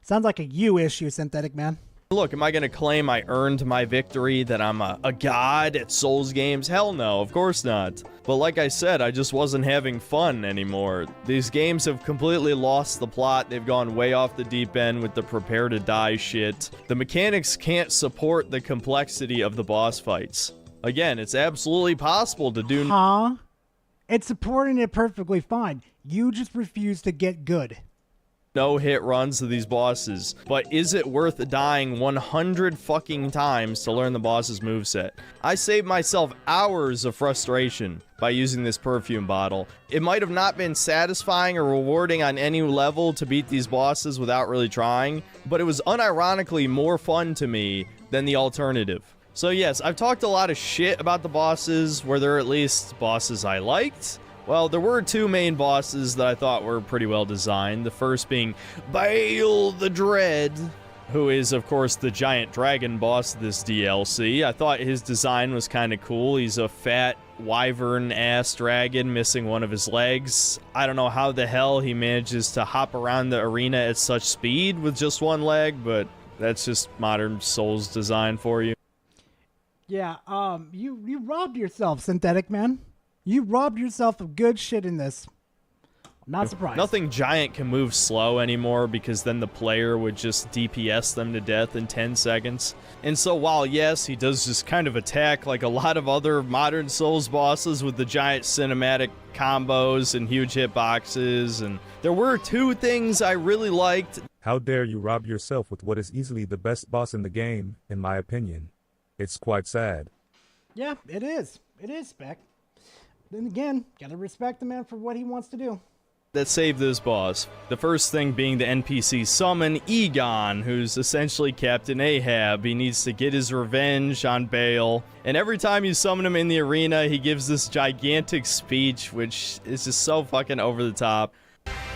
Sounds like a you issue, Synthetic Man. Look, am I going to claim I earned my victory, that I'm a god at Souls games? Hell no, of course not. But like I said, I just wasn't having fun anymore. These games have completely lost the plot. They've gone way off the deep end with the prepare to die shit. The mechanics can't support the complexity of the boss fights. Again, it's absolutely possible to do... Huh? It's supporting it perfectly fine. You just refuse to get good. No hit runs to these bosses, but is it worth dying 100 fucking times to learn the boss's moveset? I saved myself hours of frustration by using this perfume bottle. It might have not been satisfying or rewarding on any level to beat these bosses without really trying, but it was unironically more fun to me than the alternative. So yes, I've talked a lot of shit about the bosses. Were there at least bosses I liked? Well, there were 2 main bosses that I thought were pretty well designed. The first being Bale the Dread, who is, of course, the giant dragon boss of this DLC. I thought his design was kind of cool. He's a fat, wyvern-ass dragon missing one of his legs. I don't know how the hell he manages to hop around the arena at such speed with just one leg, but That's just modern Souls design for you. Yeah, you robbed yourself, Synthetic Man. You robbed yourself of good shit in this. I'm not surprised. Nothing giant can move slow anymore because then the player would just DPS them to death in 10 seconds. And so while, yes, he does just kind of attack like a lot of other modern Souls bosses with the giant cinematic combos and huge hitboxes, and there were two things I really liked. How dare you rob yourself with what is easily the best boss in the game, in my opinion. It's quite sad. Yeah, it is. It is, Spec. Then again, gotta respect the man for what he wants to do. That saved this boss. The first thing being the NPC summon Egon, who's essentially Captain Ahab. He needs to get his revenge on Bale. And every time you summon him in the arena, he gives this gigantic speech, which is just so fucking over the top.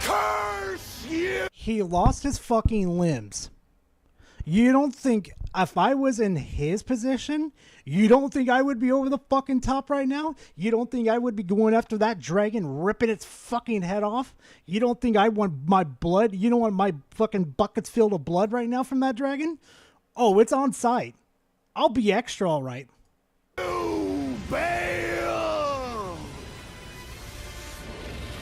Curse you! He lost his fucking limbs. You don't think, if I was in his position, you don't think I would be over the fucking top right now? You don't think I would be going after that dragon, ripping its fucking head off? You don't think I want my blood? You don't want my fucking buckets filled with blood right now from that dragon? Oh, it's on site. I'll be extra all right. You Bale!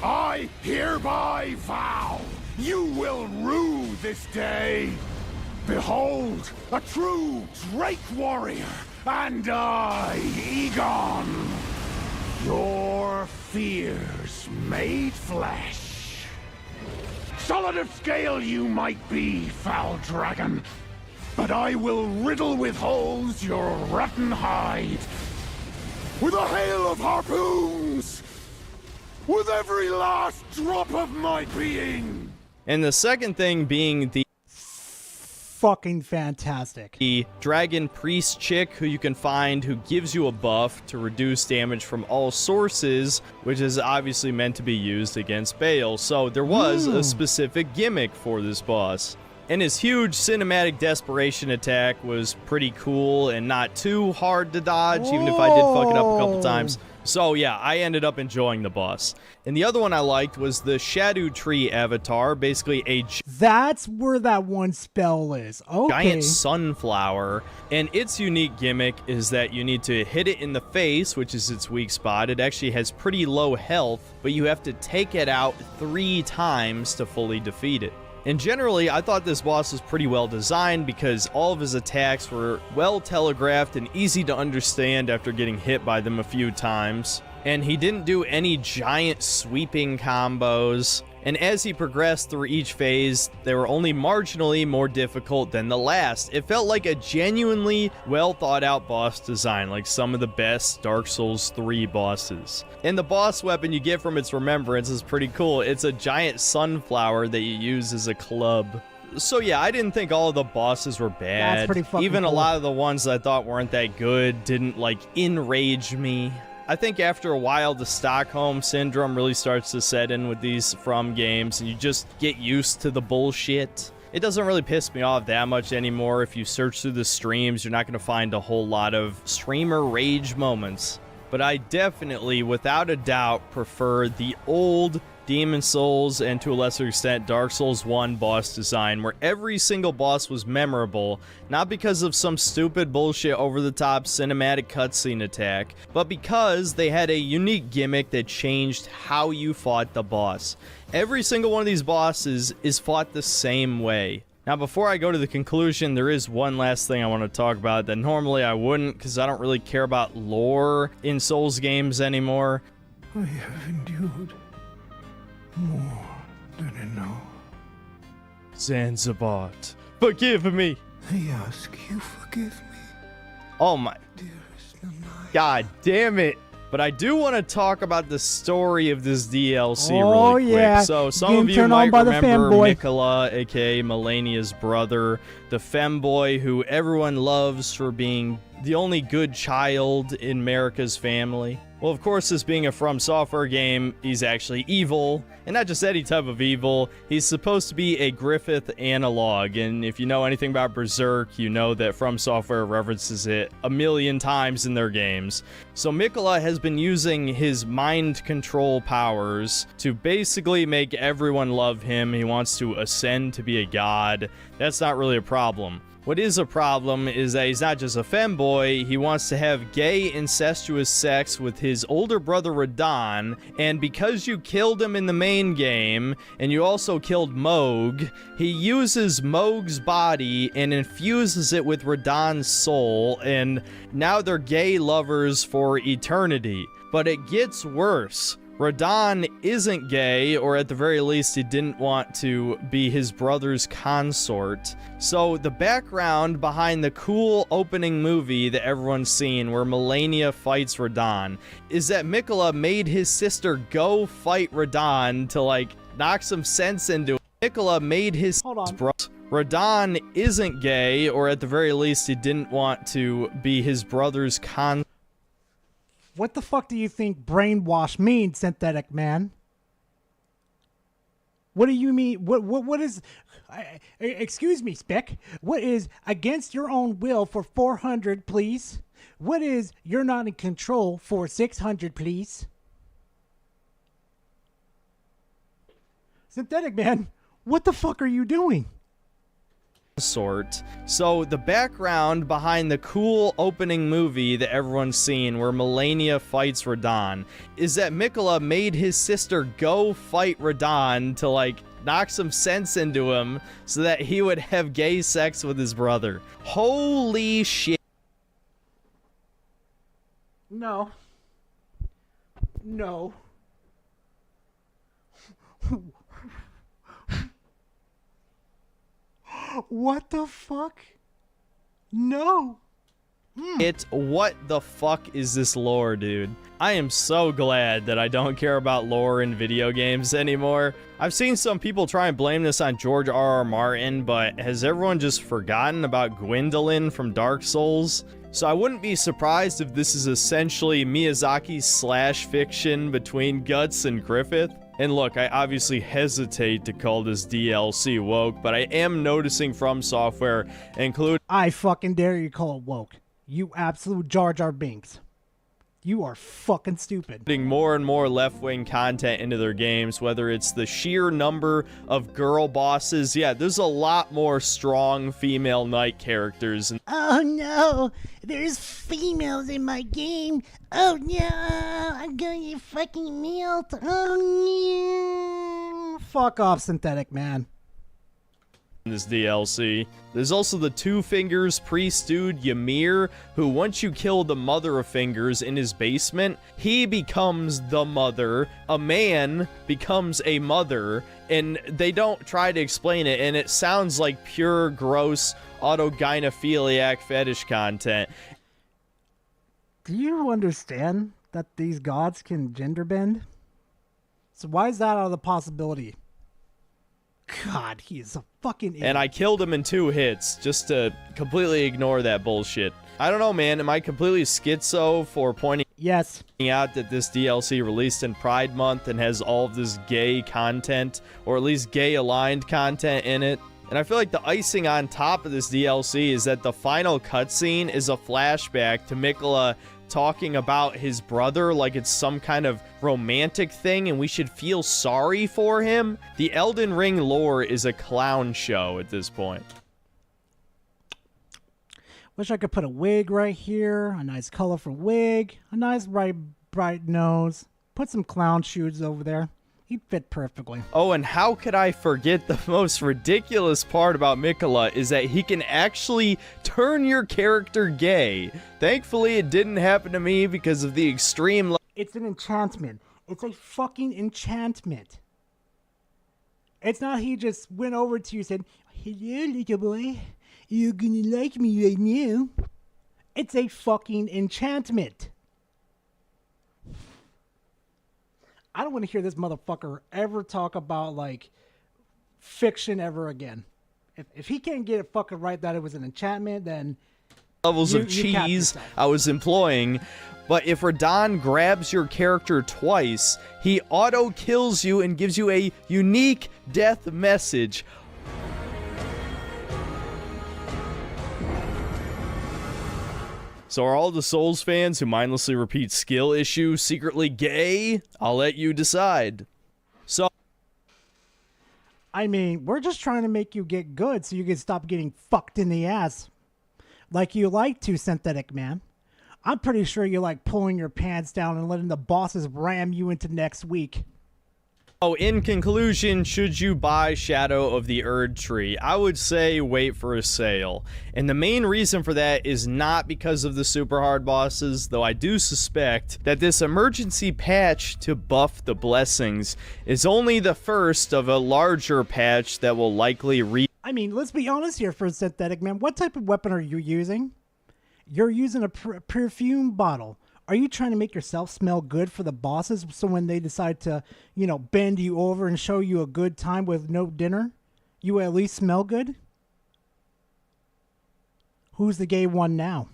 I hereby vow you will rue this day. Behold, a true Drake warrior, and I, Egon, your fears made flesh. Solid of scale you might be, foul dragon, but I will riddle with holes your rotten hide. With a hail of harpoons, with every last drop of my being. And the second thing being the fucking fantastic. The dragon priest chick who you can find who gives you a buff to reduce damage from all sources, which is obviously meant to be used against Bale. So there was a specific gimmick for this boss. And his huge cinematic desperation attack was pretty cool and not too hard to dodge, even if I did fuck it up a couple times. So yeah, I ended up enjoying the boss. And the other one I liked was the Shadow Tree avatar, basically a That's where that one spell is. Okay. giant sunflower. And its unique gimmick is that you need to hit it in the face, which is its weak spot. It actually has pretty low health, but you have to take it out 3 times to fully defeat it. And generally, I thought this boss was pretty well designed because all of his attacks were well telegraphed and easy to understand after getting hit by them a few times. And he didn't do any giant sweeping combos. And as he progressed through each phase, they were only marginally more difficult than the last. It felt like a genuinely well thought out boss design, like some of the best Dark Souls 3 bosses. And the boss weapon you get from its remembrance is pretty cool. It's a giant sunflower that you use as a club. So yeah, I didn't think all of the bosses were bad. That's pretty fucking Even cool. a lot of the ones that I thought weren't that good didn't like enrage me. I think after a while, the Stockholm Syndrome really starts to set in with these From games, and you just get used to the bullshit. It doesn't really piss me off that much anymore. If you search through the streams, you're not going to find a whole lot of streamer rage moments. But I definitely, without a doubt, prefer the old Demon Souls and to a lesser extent Dark Souls 1 boss design, where every single boss was memorable, not because of some stupid bullshit over-the-top cinematic cutscene attack, but because they had a unique gimmick that changed how you fought the boss. Every single one of these bosses is fought the same way. Now, before I go to the conclusion, there is one last thing I want to talk about that normally I wouldn't, because I don't really care about lore in Souls games anymore. I have endured more than enough. Zanzibat, forgive me. I ask you forgive me. Oh my. God damn it. But I do want to talk about the story of this DLC really quick. Yeah. So some Getting of you turned on might by the remember Fanboy. Mikola, aka Melania's brother, the femboy who everyone loves for being the only good child in America's family. Well, of course, this being a From Software game, he's actually evil. And not just any type of evil, he's supposed to be a Griffith analog. And if you know anything about Berserk, you know that From Software references it a million times in their games. So Mikola has been using his mind control powers to basically make everyone love him. He wants to ascend to be a god. That's not really a problem. What is a problem is that he's not just a femboy, he wants to have gay, incestuous sex with his older brother Radahn, and because you killed him in the main game, and you also killed Moog, he uses Moog's body and infuses it with Radahn's soul, and now they're gay lovers for eternity. But it gets worse. Radahn isn't gay, or at the very least, he didn't want to be his brother's consort. So the background behind the cool opening movie that everyone's seen, where Melania fights Radahn, is that Miquella made his sister go fight Radahn to, like, knock some sense into it. Miquella made his Radahn isn't gay, or at the very least, he didn't want to be his brother's consort. What the fuck do you think brainwash means, synthetic man? What do you mean? What is... excuse me, Spec. What is against your own will for 400, please? What is you're not in control for 600, please? Synthetic man, what the fuck are you doing? So the background behind the cool opening movie that everyone's seen, where Melania fights Radahn, is that Miquella made his sister go fight Radahn to, like, knock some sense into him so that he would have gay sex with his brother. Holy shit. No. No. What the fuck? No. What the fuck is this lore, dude? I am so glad that I don't care about lore in video games anymore. I've seen some people try and blame this on George R.R. Martin, but has everyone just forgotten about Gwendolyn from Dark Souls? So I wouldn't be surprised if this is essentially Miyazaki's slash fiction between Guts and Griffith. And look, I obviously hesitate to call this DLC woke, but I am noticing from Software, including... I fucking dare you call it woke. You absolute Jar Jar Binks. You are fucking stupid. Putting more and more left-wing content into their games, whether it's the sheer number of girl bosses. Yeah, there's a lot more strong female knight characters. Oh no, there's females in my game. Oh no, I'm gonna get fucking milked. Oh no. Fuck off, synthetic man. This DLC. There's also the Two Fingers priest dude Ymir, who once you kill the Mother of Fingers in his basement, he becomes the mother, a man becomes a mother, and they don't try to explain it, and it sounds like pure gross autogynephiliac fetish content. Do you understand that these gods can gender bend? So why is that out of the possibility? God, he is a fucking idiot. And I killed him in 2 hits, just to completely ignore that bullshit. I don't know, man. Am I completely schizo for pointing out that this DLC released in Pride Month and has all of this gay content, or at least gay-aligned content in it? And I feel like the icing on top of this DLC is that the final cutscene is a flashback to Miquella talking about his brother like it's some kind of romantic thing and we should feel sorry for him. The Elden Ring lore is a clown show at this point. Wish I could put a wig right here, a nice colorful wig, a nice bright nose, put some clown shoes over there. He'd fit perfectly. Oh, and how could I forget the most ridiculous part about Miquella is that he can actually turn your character gay. Thankfully, it didn't happen to me because of the extreme... It's an enchantment. It's a fucking enchantment. It's not he just went over to you and said, "Hello, little boy. You're gonna like me right now." It's a fucking enchantment. I don't want to hear this motherfucker ever talk about, like, fiction ever again. If he can't get it fucking right that it was an enchantment, then... levels of cheese I was employing. But if Radahn grabs your character twice, he auto-kills you and gives you a unique death message. So are all the Souls fans who mindlessly repeat skill issue secretly gay? I'll let you decide. So I mean, we're just trying to make you get good so you can stop getting fucked in the ass. Like you like to, Synthetic Man. I'm pretty sure you like pulling your pants down and letting the bosses ram you into next week. Oh, in conclusion, should you buy Shadow of the Erd Tree? I would say wait for a sale. And the main reason for that is not because of the super hard bosses, though I do suspect that this emergency patch to buff the blessings is only the first of a larger patch that will likely I mean, let's be honest here for Synthetic Man. What type of weapon are you using? You're using a perfume bottle. Are you trying to make yourself smell good for the bosses so when they decide to, you know, bend you over and show you a good time with no dinner, you at least smell good? Who's the gay one now?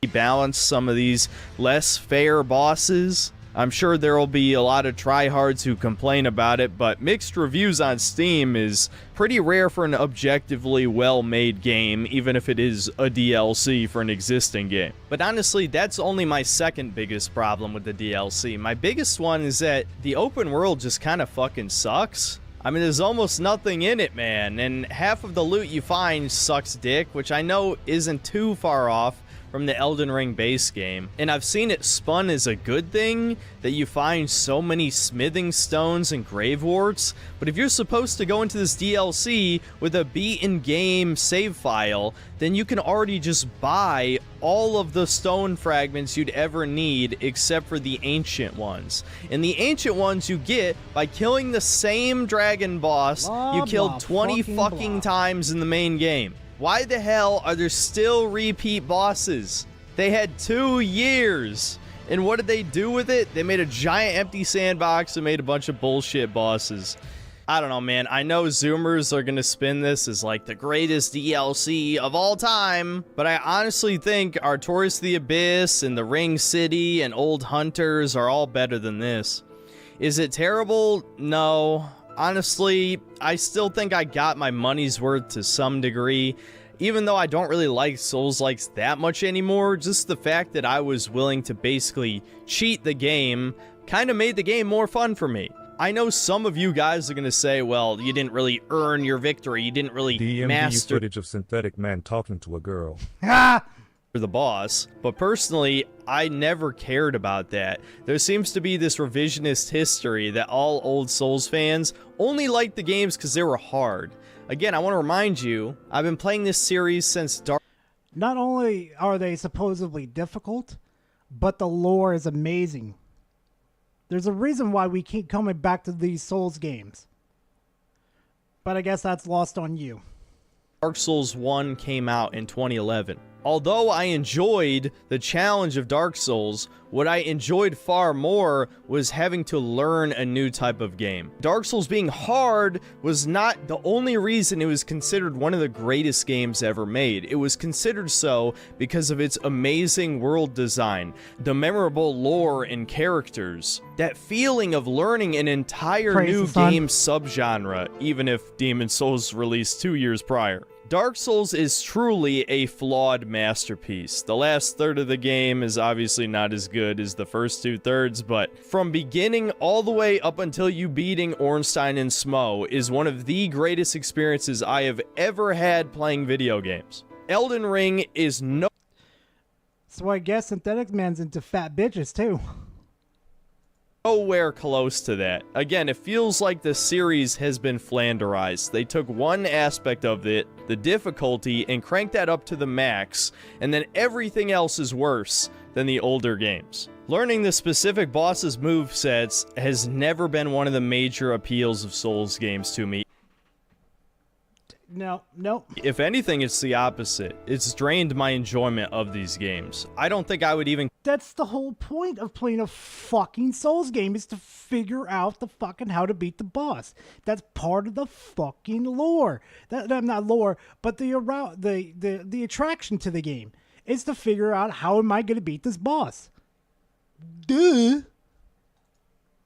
balance some of these less fair bosses. I'm sure there will be a lot of tryhards who complain about it, but mixed reviews on Steam is pretty rare for an objectively well-made game, even if it is a DLC for an existing game. But honestly, that's only my second biggest problem with the DLC. My biggest one is that the open world just kind of fucking sucks. I mean, there's almost nothing in it, man, and half of the loot you find sucks dick, which I know isn't too far off from the Elden Ring base game. And I've seen it spun as a good thing, that you find so many smithing stones and grave warts, but if you're supposed to go into this DLC with a beaten game save file, then you can already just buy all of the stone fragments you'd ever need except for the ancient ones. And the ancient ones you get by killing the same dragon boss you killed 20 fucking times in the main game. Why the hell are there still repeat bosses? They had 2 years. And what did they do with it? They made a giant empty sandbox and made a bunch of bullshit bosses. I don't know, man. I know Zoomers are going to spin this as like the greatest DLC of all time, but I honestly think Artorias the Abyss and the Ring City and Old Hunters are all better than this. Is it terrible? No. Honestly, I still think I got my money's worth to some degree. Even though I don't really like Souls-likes that much anymore, just the fact that I was willing to basically cheat the game kind of made the game more fun for me. I know some of you guys are going to say, well, you didn't really earn your victory, you didn't really master footage of Synthetic Man talking to a girl. The boss, but personally, I never cared about that. There seems to be this revisionist history that all old Souls fans only liked the games because they were hard. Again, I want to remind you, I've been playing this series since Dark. Not only are they supposedly difficult, but the lore is amazing. There's a reason why we keep coming back to these Souls games. But I guess that's lost on you. Dark Souls 1 came out in 2011. Although I enjoyed the challenge of Dark Souls, what I enjoyed far more was having to learn a new type of game. Dark Souls being hard was not the only reason it was considered one of the greatest games ever made. It was considered so because of its amazing world design, the memorable lore and characters, that feeling of learning an entire new game subgenre, even if Demon's Souls released 2 years prior. Dark Souls is truly a flawed masterpiece. The last third of the game is obviously not as good as the first 2/3, but from beginning all the way up until you beating Ornstein and Smo is one of the greatest experiences I have ever had playing video games. Elden Ring is So I guess Synthetic Man's into fat bitches too. Nowhere close to that. Again, it feels like the series has been flanderized. They took one aspect of it, the difficulty, and cranked that up to the max, and then everything else is worse than the older games. Learning the specific boss's movesets has never been one of the major appeals of Souls games to me. No. If anything, it's the opposite. It's drained my enjoyment of these games. I don't think I would even... That's the whole point of playing a fucking Souls game, is to figure out the fucking how to beat the boss. That's part of the fucking lore. Not lore, but the attraction to the game is to figure out how am I going to beat this boss. Duh.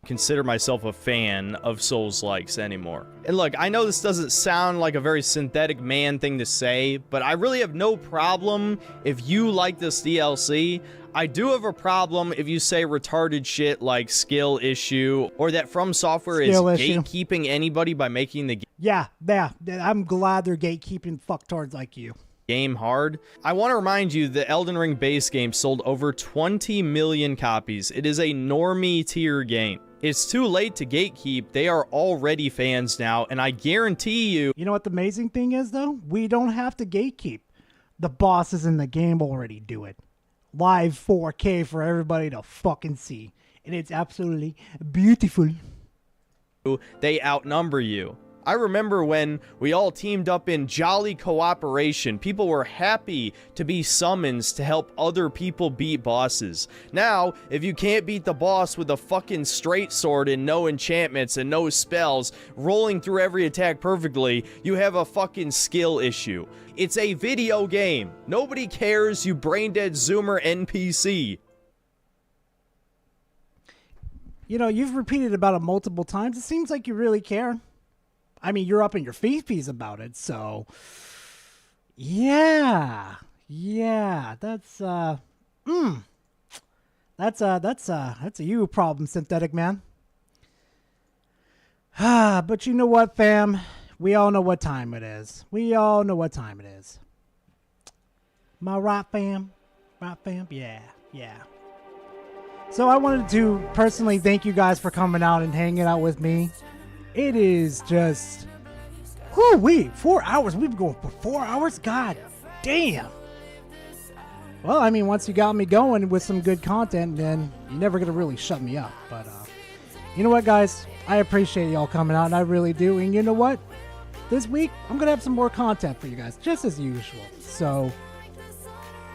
consider myself a fan of Souls-likes anymore. And look, I know this doesn't sound like a very synthetic man thing to say, but I really have no problem if you like this DLC. I do have a problem if you say retarded shit like skill issue, or that From Software is gatekeeping anybody by making the Yeah, I'm glad they're gatekeeping fucktards like you. Game hard. I want to remind you the Elden Ring base game sold over 20 million copies. It is a normie tier game. It's too late to gatekeep. They are already fans now, and I guarantee you... You know what the amazing thing is, though? We don't have to gatekeep. The bosses in the game already do it. Live 4K for everybody to fucking see. And it's absolutely beautiful. They outnumber you. I remember when we all teamed up in jolly cooperation. People were happy to be summons to help other people beat bosses. Now, if you can't beat the boss with a fucking straight sword and no enchantments and no spells, rolling through every attack perfectly, you have a fucking skill issue. It's a video game. Nobody cares, you brain-dead Zoomer NPC. You know, you've repeated about it multiple times. It seems like you really care. I mean, you're up in your fees about it, so yeah, that's a you problem, synthetic man. But you know what, fam? We all know what time it is. Am I right, fam? Right, fam? Yeah. So I wanted to personally thank you guys for coming out and hanging out with me. It is just, 4 hours. We've been going for 4 hours? God damn. Well, I mean, once you got me going with some good content, then you're never going to really shut me up. But, you know what, guys? I appreciate y'all coming out, and I really do. And you know what? This week, I'm going to have some more content for you guys, just as usual. So,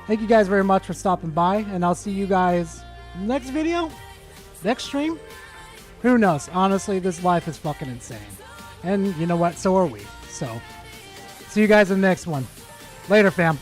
thank you guys very much for stopping by, and I'll see you guys next video, next stream. Who knows? Honestly, this life is fucking insane. And you know what? So are we. So, see you guys in the next one. Later, fam.